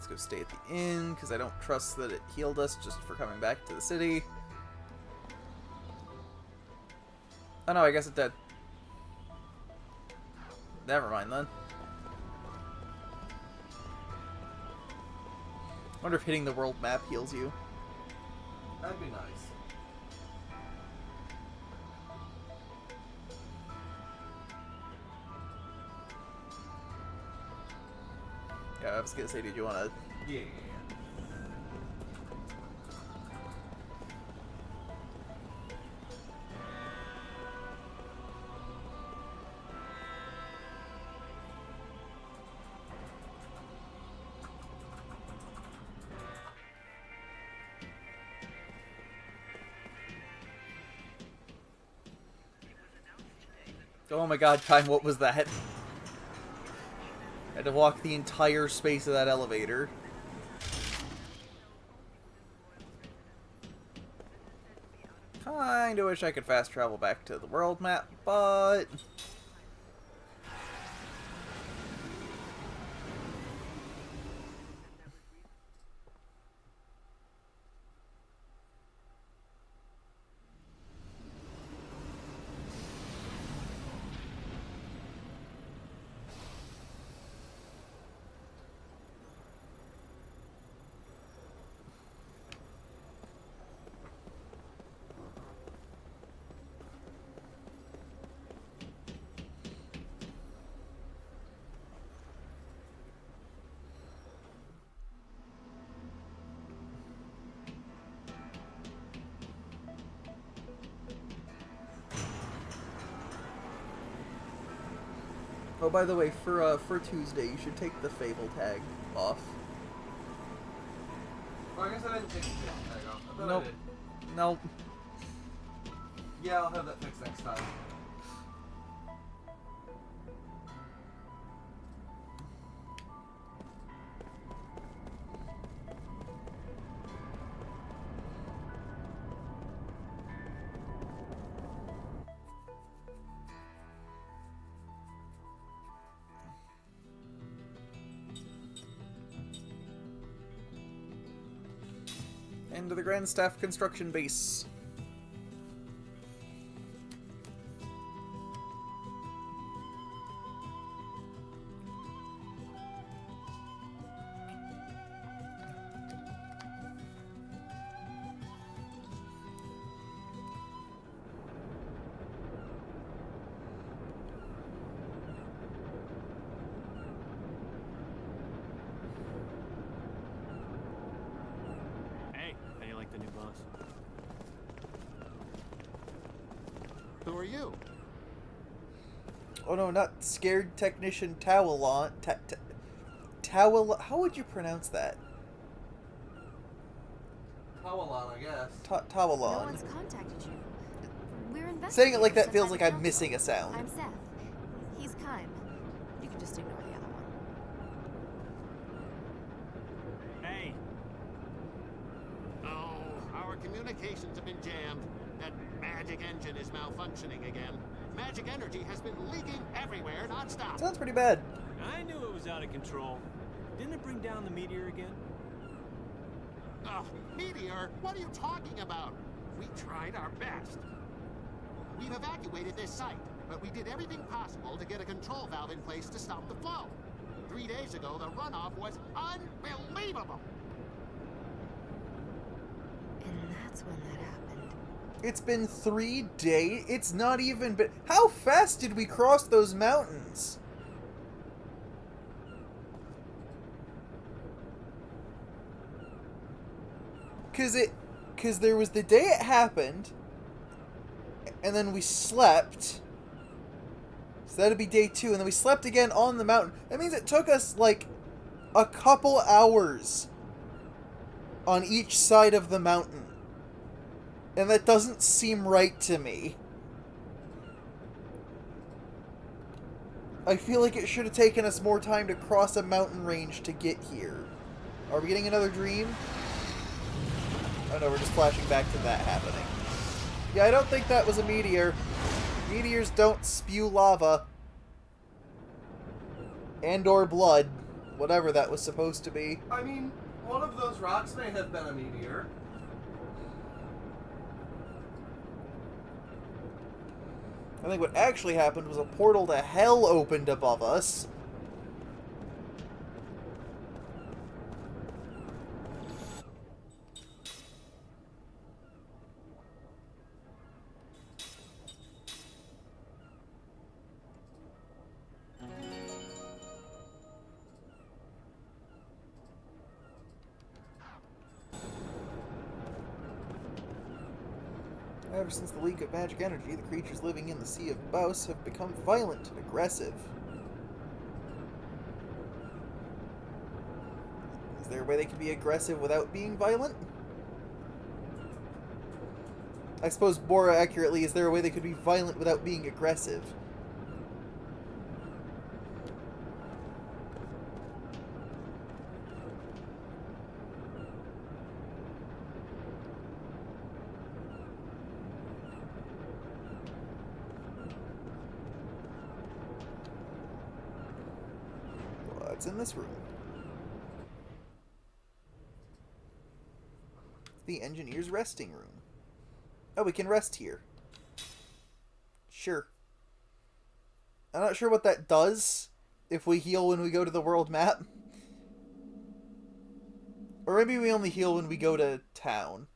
Let's go stay at the inn, because I don't trust that it healed us just for coming back to the city. Oh no, I guess it did. Never mind then. I wonder if hitting the world map heals you. That'd be nice. Yeah, I was gonna say, did you want to... Yeah. Oh my god, Kaim, what was that? I had to walk the entire space of that elevator. Kinda wish I could fast travel back to the world map, but... Oh, by the way, for Tuesday, you should take the Fable tag off. Oh, I guess I didn't take the Fable tag off. I thought Nope. I did. Nope. Yeah, I'll have that fixed next time. Into the Grand Staff Construction Base. The new boss. Who are you? Oh no, not Scared Technician Tawalon. Tawalon. How would you pronounce that? Tawalon, I guess. Tawalon. No one's contacted you. We're investigating. Saying it like that sent feels by like the I'm council. missing a sound. I'm Seth. He's Kaim. You can just ignore the other one. Hey. Oh, our communications have been jammed. That magic engine is malfunctioning again. Magic energy has been leaking everywhere nonstop. Sounds pretty bad. I knew it was out of control. Didn't it bring down the meteor again? Ugh, meteor? What are you talking about? We tried our best. We've evacuated this site, but we did everything possible to get a control valve in place to stop the flow. 3 days ago, the runoff was unbelievable. And that's when that happened. It's been 3 days. It's not even been. How fast did we cross those mountains? Cause there was the day it happened, and then we slept. So that'd be day 2, and then we slept again on the mountain. That means it took us like a couple hours on each side of the mountain. And that doesn't seem right to me. I feel like it should have taken us more time to cross a mountain range to get here. Are we getting another dream? Oh no, we're just flashing back to that happening. Yeah, I don't think that was a meteor. Meteors don't spew lava. And or blood. Whatever that was supposed to be. I mean, one of those rocks may have been a meteor. I think what actually happened was a portal to hell opened above us. Ever since the leak of magic energy, the creatures living in the Sea of Baus have become violent and aggressive. Is there a way they can be aggressive without being violent? I suppose more accurately, is there a way they could be violent without being aggressive? What's in this room? The engineer's resting room. Oh, we can rest here. Sure. I'm not sure what that does if we heal when we go to the world map. Or maybe we only heal when we go to town.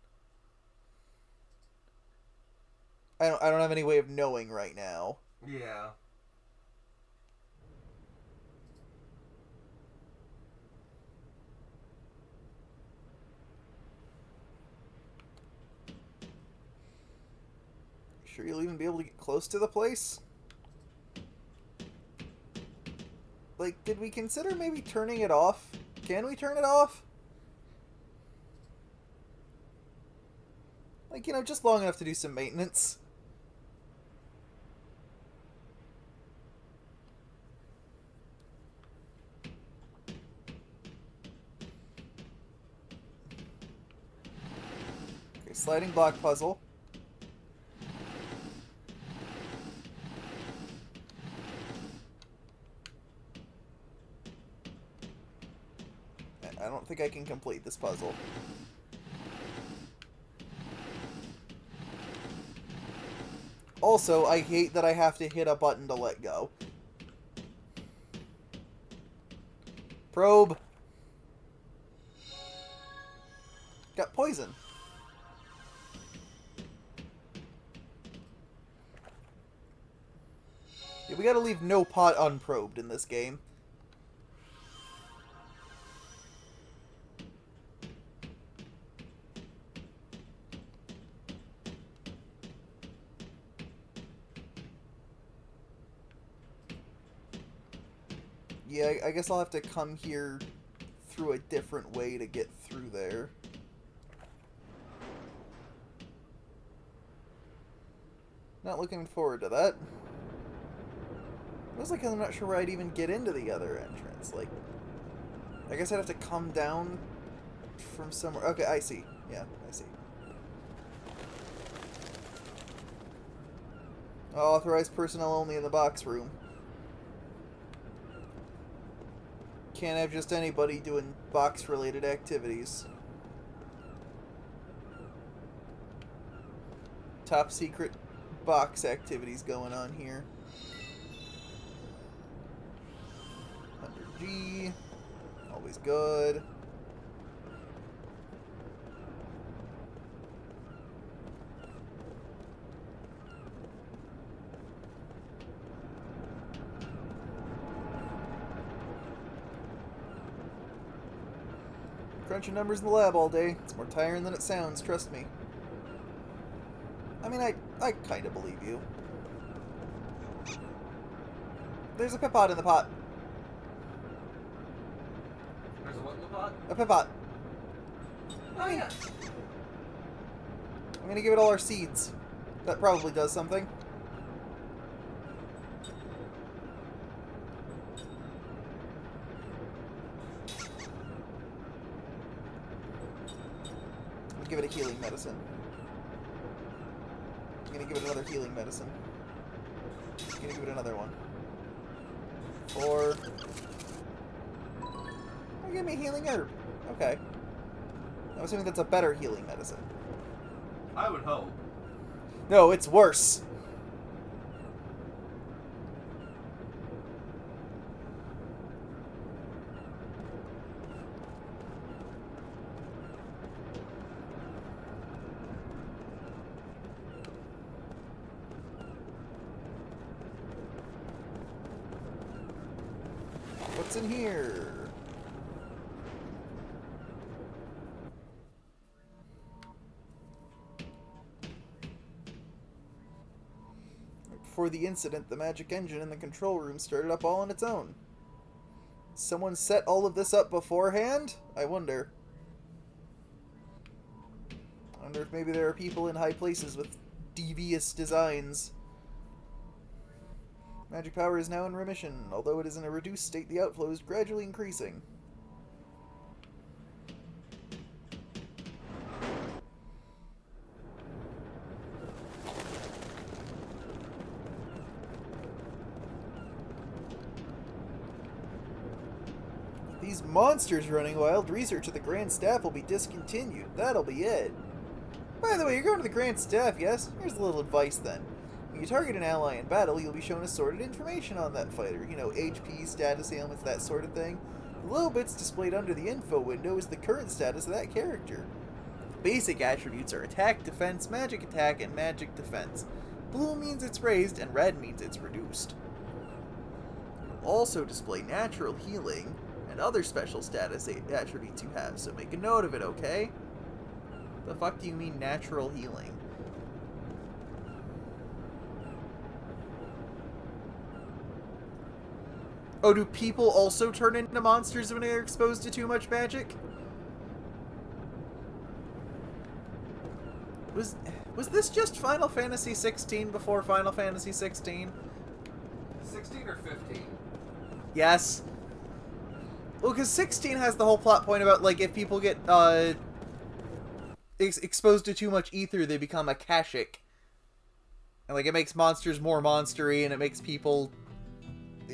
I don't have any way of knowing right now. Yeah. Sure you'll even be able to get close to the place? Like, did we consider maybe turning it off? Can we turn it off? Like, you know, just long enough to do some maintenance. Okay, sliding block puzzle. I don't think I can complete this puzzle. Also, I hate that I have to hit a button to let go. Probe. Got poison. Yeah, we gotta leave no pot unprobed in this game. Yeah, I guess I'll have to come here through a different way to get through there. Not looking forward to that. Feels like I'm not sure where I'd even get into the other entrance. Like, I guess I'd have to come down from somewhere. Okay, I see. Yeah, I see. Authorized personnel only in the box room. Can't have just anybody doing box-related activities. Top secret box activities going on here. Under G. Always good. Crunching numbers in the lab all day. It's more tiring than it sounds, trust me. I mean, I kind of believe you. There's a pipot in the pot. There's a what in the pot? A pipot. Oh, yeah. I'm gonna give it all our seeds. That probably does something. Give it a healing medicine. I'm gonna give it another healing medicine. I'm gonna give it another one. 4. Oh, give me a healing herb. Okay. I'm assuming that's a better healing medicine. I would hope. No, it's worse. What's in here? Before the incident, the magic engine in the control room started up all on its own. Someone set all of this up beforehand? I wonder. I wonder if maybe there are people in high places with devious designs. Magic power is now in remission. Although it is in a reduced state, the outflow is gradually increasing. These monsters running wild, research at the Grand Staff will be discontinued. That'll be it. By the way, you're going to the Grand Staff, yes? Here's a little advice then. When you target an ally in battle, you'll be shown assorted information on that fighter. You know, HP, status ailments, that sort of thing. The little bits displayed under the info window is the current status of that character. Basic attributes are attack, defense, magic attack, and magic defense. Blue means it's raised, and red means it's reduced. You'll also display natural healing and other special status attributes you have, so make a note of it, okay? The fuck do you mean natural healing? Oh, do people also turn into monsters when they're exposed to too much magic? Was this just Final Fantasy 16 before Final Fantasy 16? 16 or 15? Yes. Well, because 16 has the whole plot point about, like, if people get exposed to too much ether, they become akashic. And, like, it makes monsters more monstery, and it makes people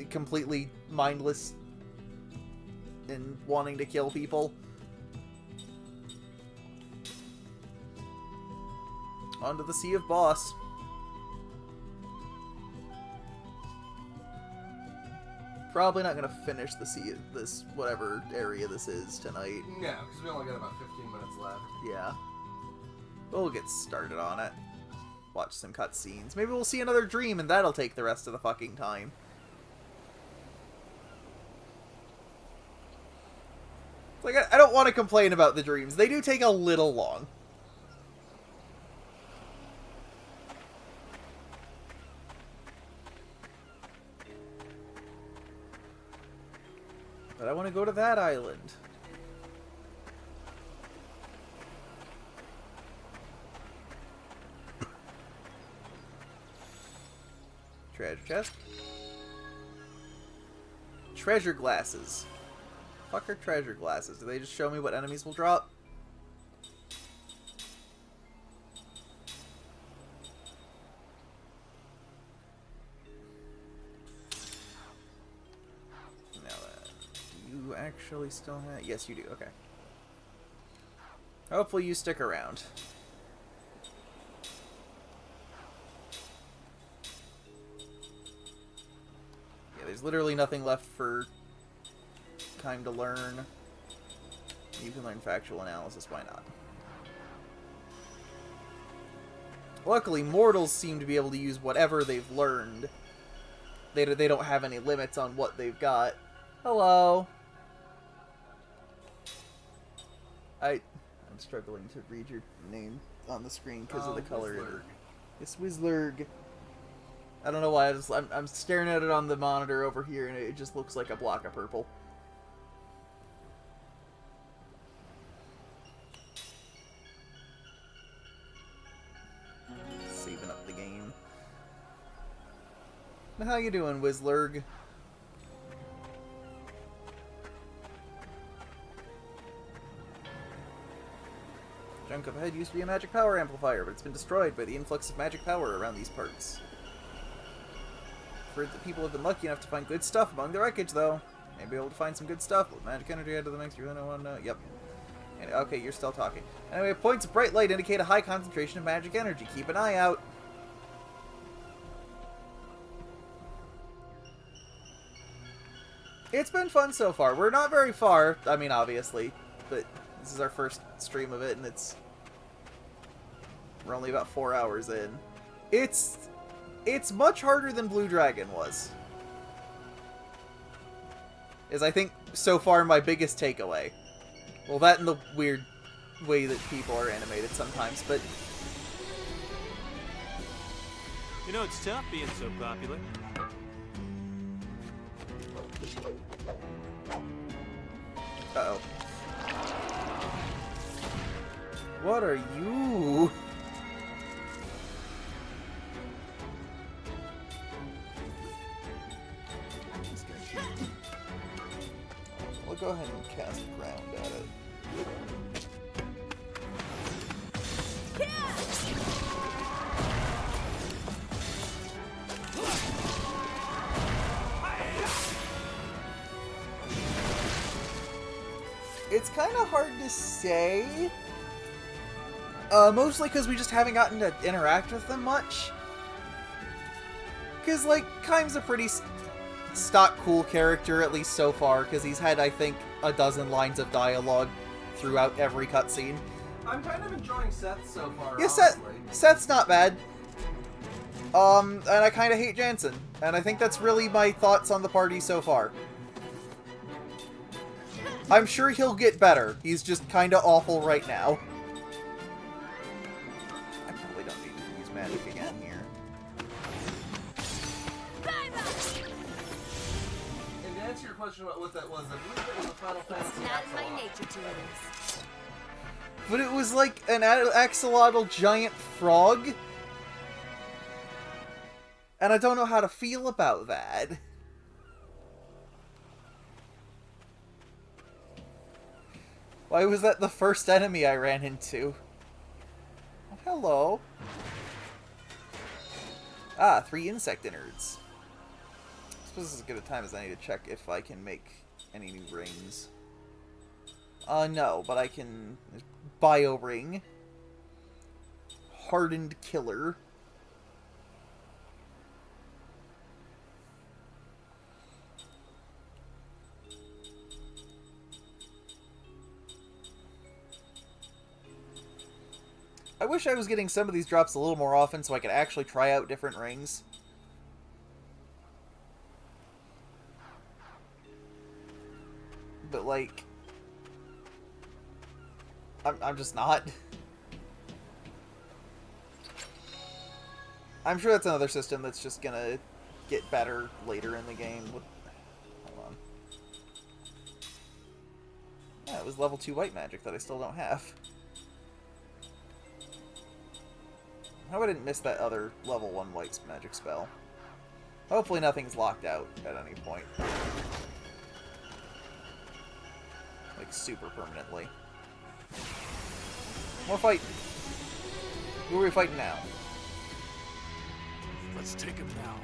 completely mindless and wanting to kill people. Onto the Sea of Boss. Probably not gonna finish the sea, this whatever area this is tonight. Yeah, because we only got about 15 minutes left. Yeah. We'll get started on it. Watch some cutscenes. Maybe we'll see another dream, and that'll take the rest of the fucking time. Like, I don't want to complain about the dreams. They do take a little long. But I want to go to that island. Treasure chest. Treasure glasses. Fuck are treasure glasses? Do they just show me what enemies will drop? Now, do you actually still have... Yes, you do. Okay. Hopefully you stick around. Yeah, there's literally nothing left for Kaim to learn. You can learn factual analysis, why not? Luckily, mortals seem to be able to use whatever they've learned. They don't have any limits on what they've got. Hello. I'm struggling to read your name on the screen because of the color. It's Wizzlurg. I don't know why. I'm staring at it on the monitor over here, and it just looks like a block of purple. Saving up the game. How you doing, Wizzlurg? Junk up ahead used to be a magic power amplifier, but it's been destroyed by the influx of magic power around these parts. Heard that people have been lucky enough to find good stuff among the wreckage, though. Maybe able to find some good stuff with magic energy added to the mix. You really want to know? Yep. And, okay, you're still talking. Anyway, points of bright light indicate a high concentration of magic energy. Keep an eye out. It's been fun so far. We're not very far. I mean, obviously, but this is our first stream of it, and we're only about 4 hours in. It's much harder than Blue Dragon was. Is, I think, so far my biggest takeaway. Well, that and the weird way that people are animated sometimes, but... You know, it's tough being so popular. Uh-oh. What are you? We'll go ahead and cast ground at it. It's kind of hard to say. Mostly because we just haven't gotten to interact with them much. Because, like, Kaim's a pretty stock cool character, at least so far, because he's had, I think, a dozen lines of dialogue throughout every cutscene. I'm kind of enjoying Seth so far, Yeah, honestly. Seth's not bad. And I kind of hate Jansen. And I think that's really my thoughts on the party so far. I'm sure he'll get better. He's just kind of awful right now. I probably don't need to use magic again here. And answer your question about what that was, I believe it was a Final Fantasy. It's not in my nature to lose. But it was like an axolotl giant frog. And I don't know how to feel about that. Why was that the first enemy I ran into? Oh, hello. Ah, 3 insect innards. I suppose this is as good a time as I need to check if I can make any new rings. No, but I can... Bio ring. Hardened killer. I wish I was getting some of these drops a little more often so I could actually try out different rings. But, like... I'm just not. I'm sure that's another system that's just gonna get better later in the game. Hold on. Yeah, it was level 2 white magic that I still don't have. How I didn't miss that other level 1 white magic spell. Hopefully nothing's locked out at any point. Like, super permanently. More fight! Who are we fighting now? Let's take him now.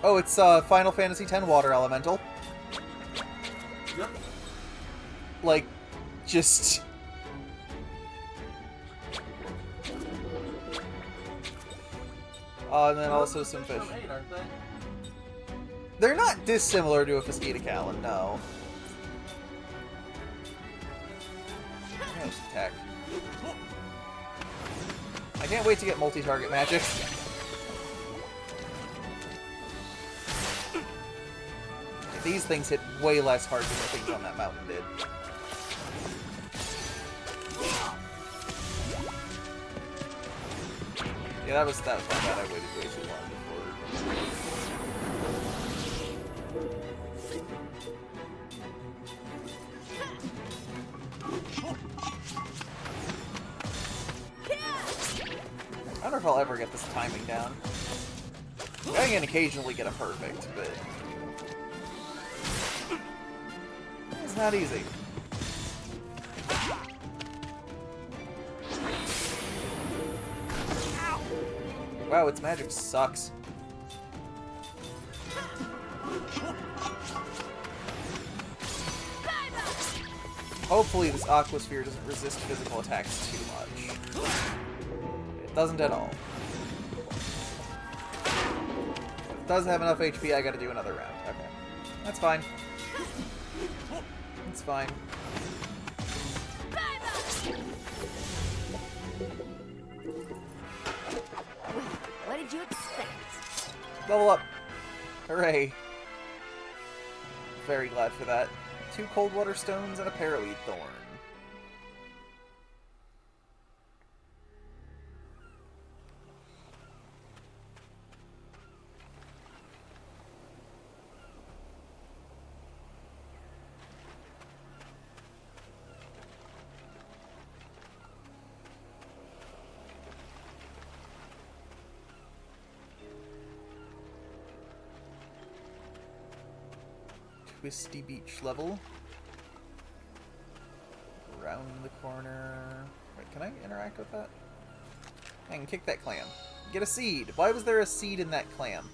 Oh, it's Final Fantasy X Water Elemental. Yep. Like, just... and then also some fish. They're not dissimilar to a Fesquita no. Nice attack. I can't wait to get multi-target magic. These things hit way less hard than the things on that mountain did. Yeah, that was my bad. I waited way too long before. I don't know if I'll ever get this timing down. I can occasionally get a perfect, but it's not easy. Wow, its magic sucks. Hopefully this Aquasphere doesn't resist physical attacks too much. It doesn't at all. If it does have enough HP, I gotta do another round. Okay. That's fine. It's fine. What did you expect? Level up. Hooray. Very glad for that. 2 cold water stones and a paraweed thorn. Twisty beach level. Around the corner. Wait, can I interact with that? I can kick that clam. Get a seed. Why was there a seed in that clam?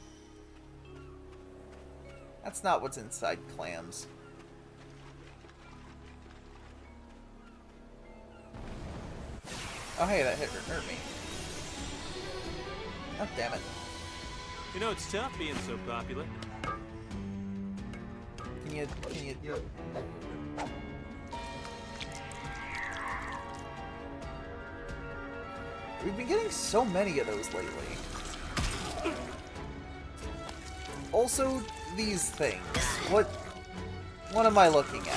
That's not what's inside clams. Oh hey, that hurt me. Oh damn it. You know, it's tough being so popular. Can you... We've been getting so many of those lately. Also, these things. What am I looking at?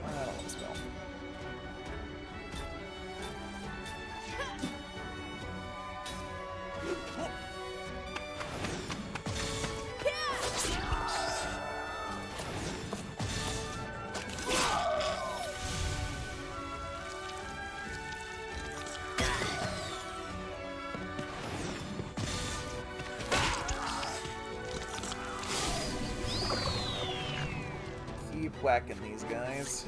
I don't want to spend whacking these guys.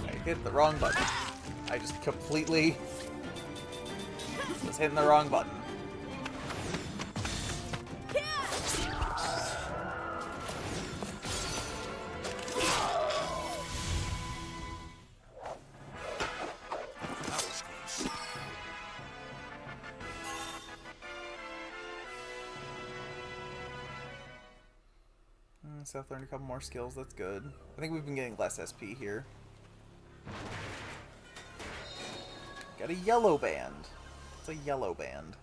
I hit the wrong button. I just completely was hitting the wrong button. So I've learned a couple more skills, that's good. I think we've been getting less SP here. Got a yellow band. It's a yellow band.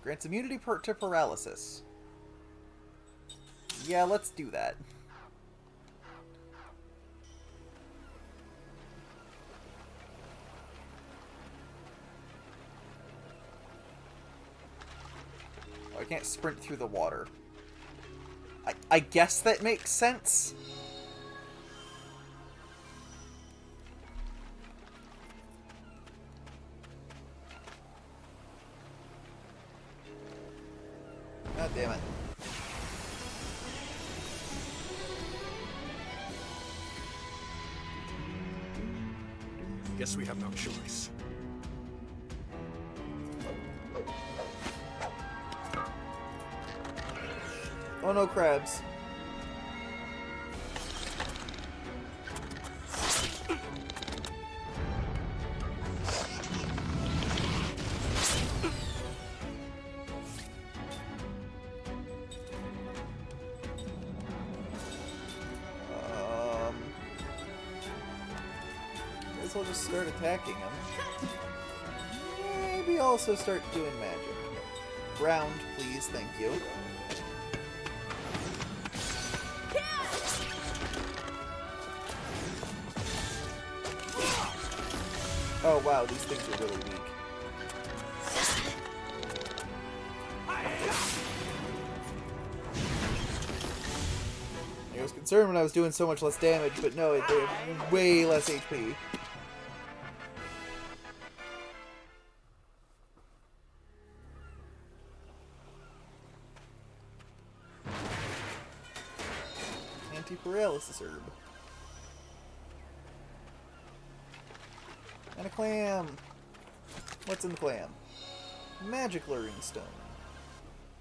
Grants immunity to paralysis. Yeah, let's do that. I can't sprint through the water. I guess that makes sense. God damn it. Guess we have no choice. Oh no, crabs. Guess I'll just start attacking him. Maybe also start doing magic. Ground, please, thank you. Oh wow, these things are really weak. I was concerned when I was doing so much less damage, but no, they have way less HP. Anti-paralysis herb. And a clam! What's in the clam? Magic luring stone.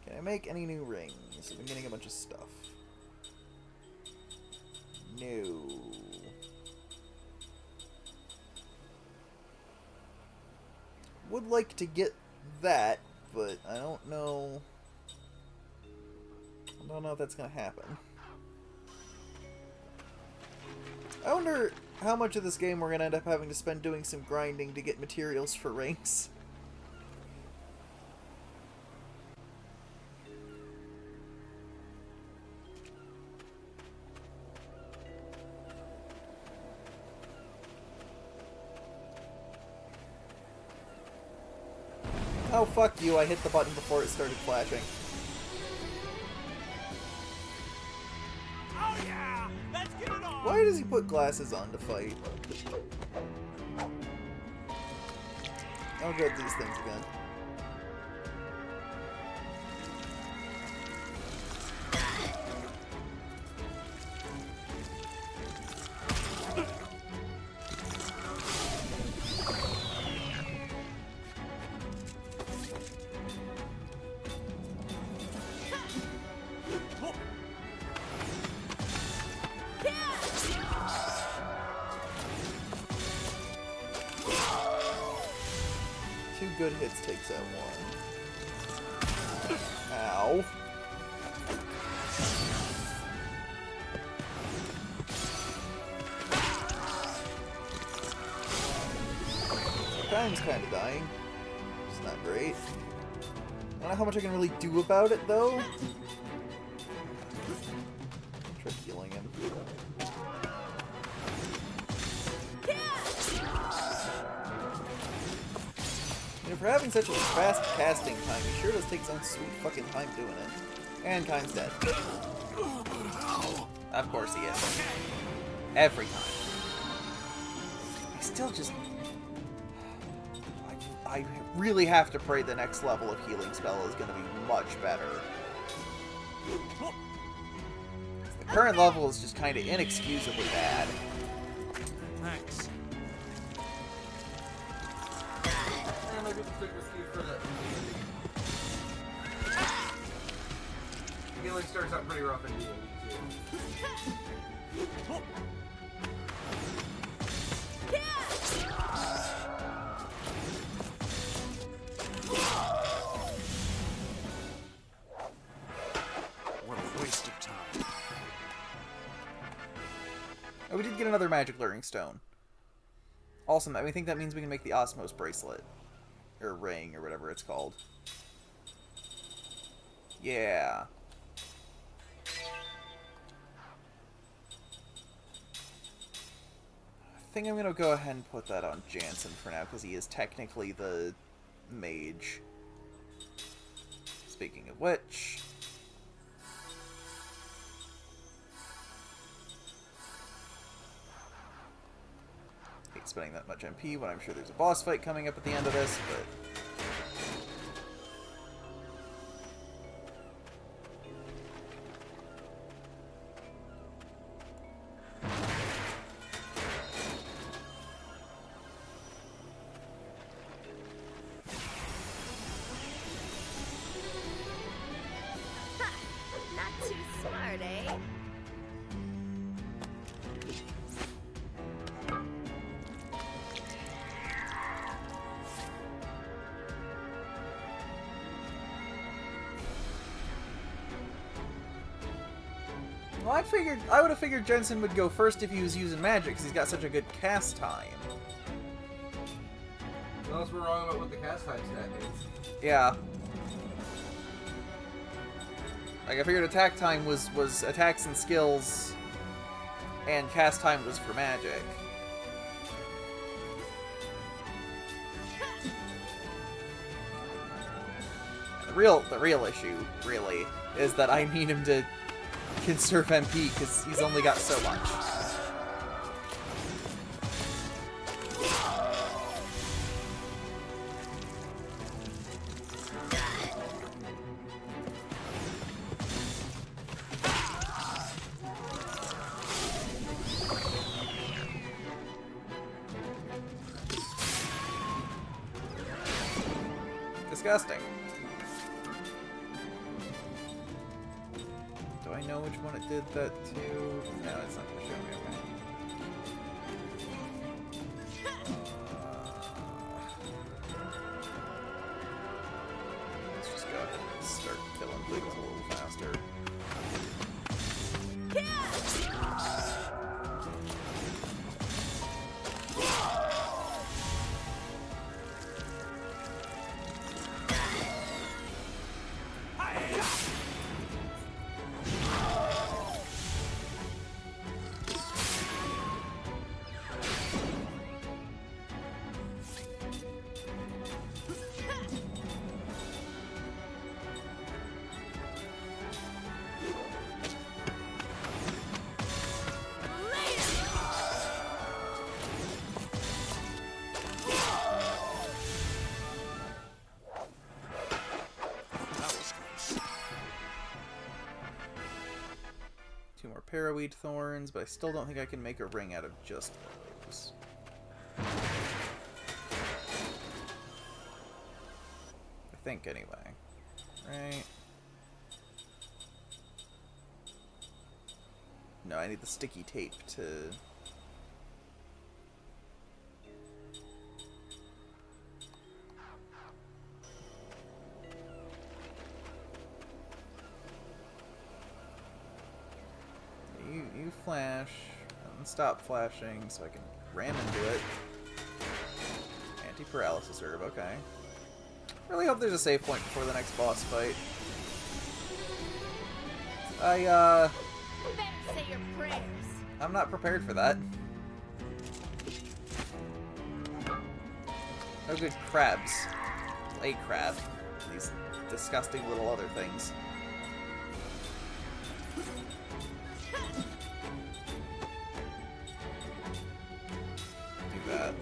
Can I make any new rings? I've been getting a bunch of stuff. No. Would like to get that, but I don't know. I don't know if that's gonna happen. I wonder how much of this game we're going to end up having to spend doing some grinding to get materials for rings. Oh, fuck you. I hit the button before it started flashing. Why does he put glasses on to fight? I'll get these things again. Good hits takes out one. Ow. Kaim's kind of dying. It's not great. I don't know how much I can really do about it, though. Try healing him. If for having such a fast casting time, he sure does take his own sweet fucking time doing it. And Kaim's dead. Of course he is. Every time. I still just... I really have to pray the next level of healing spell is going to be much better. The current level is just kind of inexcusably bad. Thanks. Healing starts out pretty rough in D&D too. What a waste of time. Oh, we did get another magic luring stone. Awesome. I think that means we can make the Osmos bracelet. Or ring, or whatever it's called. Yeah. I think I'm going to go ahead and put that on Jansen for now, because he is technically the mage. Speaking of which... hate spending that much MP when I'm sure there's a boss fight coming up at the end of this, but... Not too smart, eh? Well, I would have figured Jensen would go first if he was using magic, because he's got such a good cast time. Unless we're wrong about what the cast time stat is. Yeah. Like, I figured attack time was attacks and skills, and cast time was for magic. The real issue, really, is that I need him to conserve MP, because he's only got so much. Disgusting. Do I know which one it did that to? No, it's not going to show me. Okay. Let's just go ahead and start killing things a little faster. Paraweed thorns, but I still don't think I can make a ring out of just those. I think, anyway. Right? No, I need the sticky tape to... You flash, and stop flashing so I can ram into it. Anti-paralysis herb, okay. Really hope there's a save point before the next boss fight. Better say your prayers. I'm not prepared for that. Oh good, crabs. a crab. These disgusting little other things. Do that.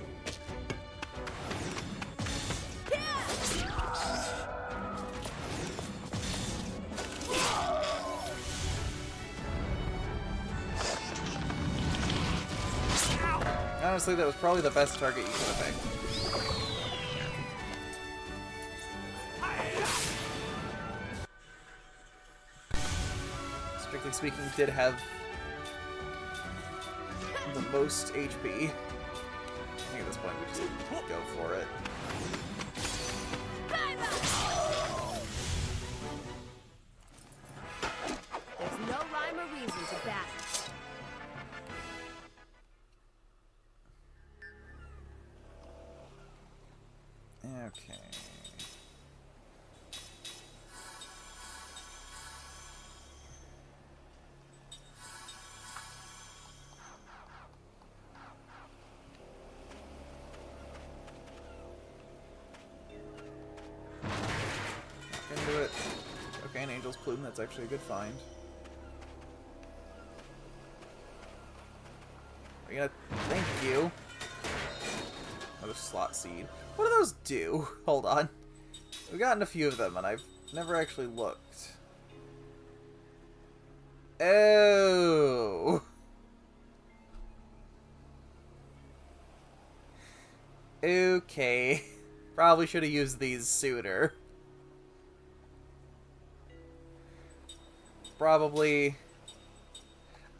Honestly, that was probably the best target you could have picked. Strictly speaking, did have the most HP. I think at this point we just go for it. There's no rhyme or reason to battle. Okay. Into it. Okay, an Angel's Plume, that's actually a good find. Are you gonna... Thank you. Another slot seed. What do those do? Hold on. We've gotten a few of them, and I've never actually looked. Oh! Okay. Probably should have used these sooner. Probably...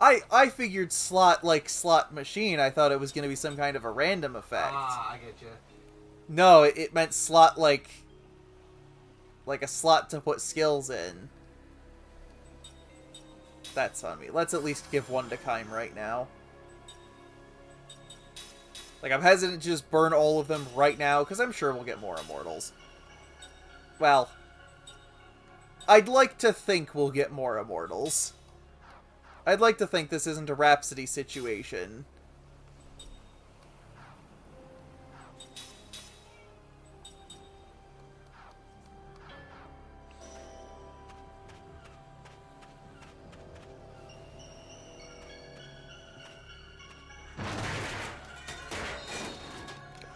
I figured slot like slot machine. I thought it was going to be some kind of a random effect. Ah, I get you. No, it meant slot like a slot to put skills in. That's on me. Let's at least give one to Kaim right now. Like, I'm hesitant to just burn all of them right now, because I'm sure we'll get more immortals. Well, I'd like to think we'll get more immortals. I'd like to think this isn't a Rhapsody situation.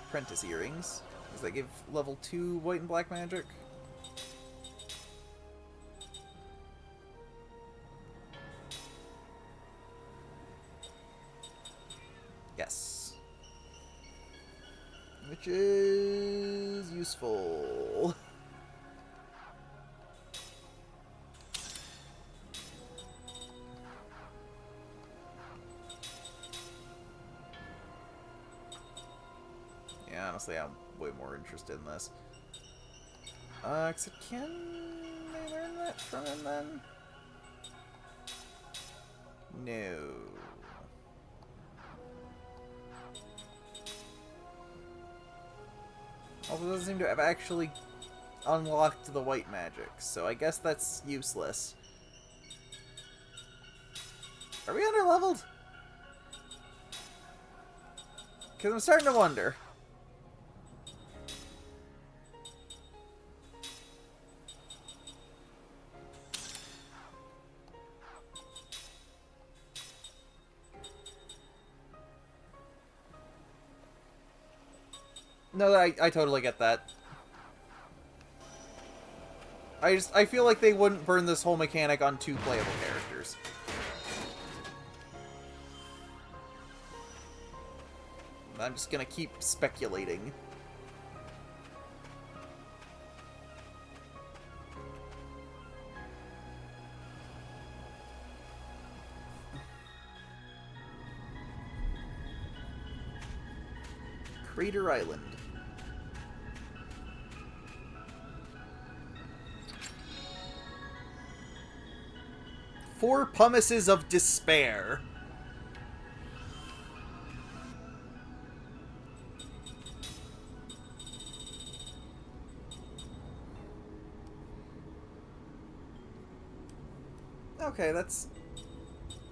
Apprentice earrings. Does that give level 2 white and black magic? Yes. Which is useful. Yeah, honestly, I'm way more interested in this. Except can they learn that from him then? No. Also, doesn't seem to have actually unlocked the white magic, so I guess that's useless. Are we underleveled? Because I'm starting to wonder. No, I totally get that. I feel like they wouldn't burn this whole mechanic on 2 playable characters. I'm just gonna keep speculating. Crater Island. Four Pumices of Despair. Okay, that's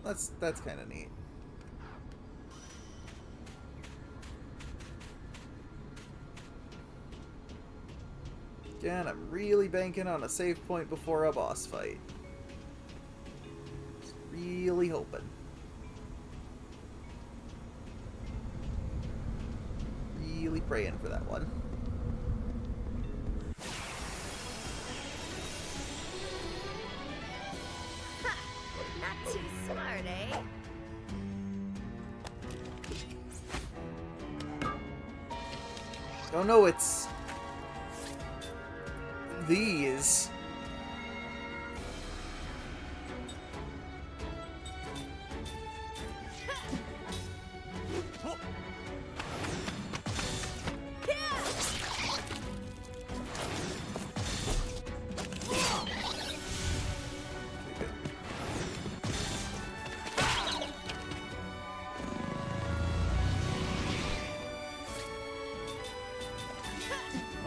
kind of neat. Again, I'm really banking on a save point before a boss fight. Just really hoping. Really praying for that one. Ha! Not too smart, eh? Oh no, it's these.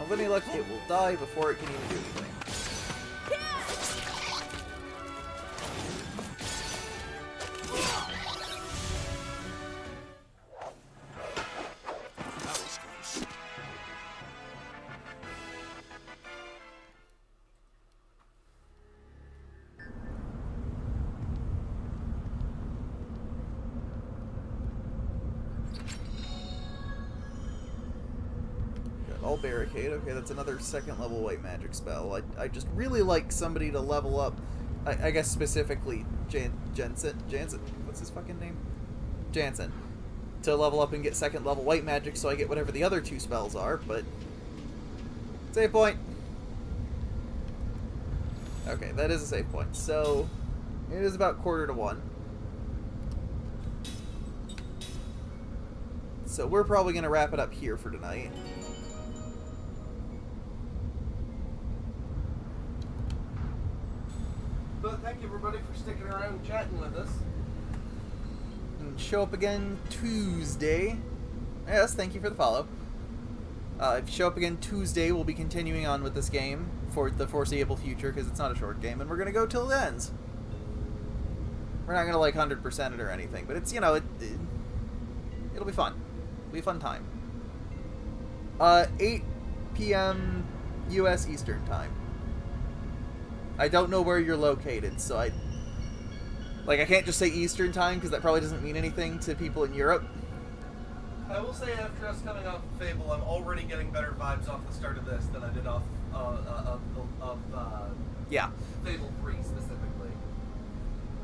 With any luck, it will die before it can even do anything. All barricade. Okay, that's another second level white magic spell. I just really like somebody to level up. I guess specifically Jansen. What's his fucking name? Jansen. To level up and get second level white magic so I get whatever the other two spells are, but... Save point! Okay, that is a save point. So, it is about 1:45. So we're probably going to wrap it up here for tonight. But thank you everybody for sticking around and chatting with us. And show up again Tuesday. Yes, thank you for the follow. If you show up again Tuesday, we'll be continuing on with this game for the foreseeable future because it's not a short game, and we're gonna go till it ends. We're not gonna like 100% it or anything, but it's, you know, it'll be fun. It'll be a fun time. 8 p.m. U.S. Eastern Time. I don't know where you're located, so I can't just say Eastern Time because that probably doesn't mean anything to people in Europe. I will say after us coming off of Fable, I'm already getting better vibes off the start of this than I did off yeah. Fable 3 specifically.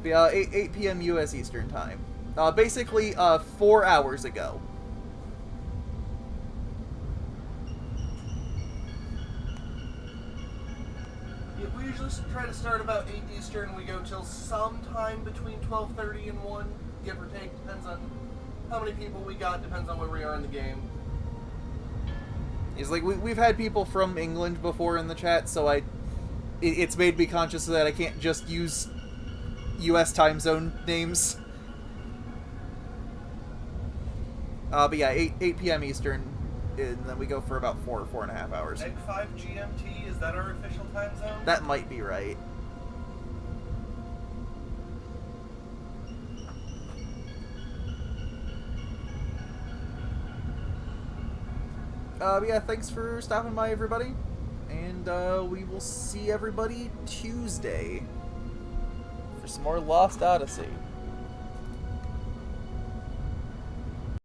Yeah, 8 p.m. U.S. Eastern Time. Basically, 4 hours ago. We usually try to start about 8 Eastern. We go till sometime between 12:30 and 1, give or take. Depends on how many people we got. Depends on where we are in the game. It's like we've had people from England before in the chat, so it's made me conscious that I can't just use U.S. time zone names. But yeah, 8 p.m. Eastern, and then we go for about 4.5 hours. Egg 5 GMT, is that our official time zone? That might be right. But yeah, thanks for stopping by, everybody. And we will see everybody Tuesday for some more Lost Odyssey.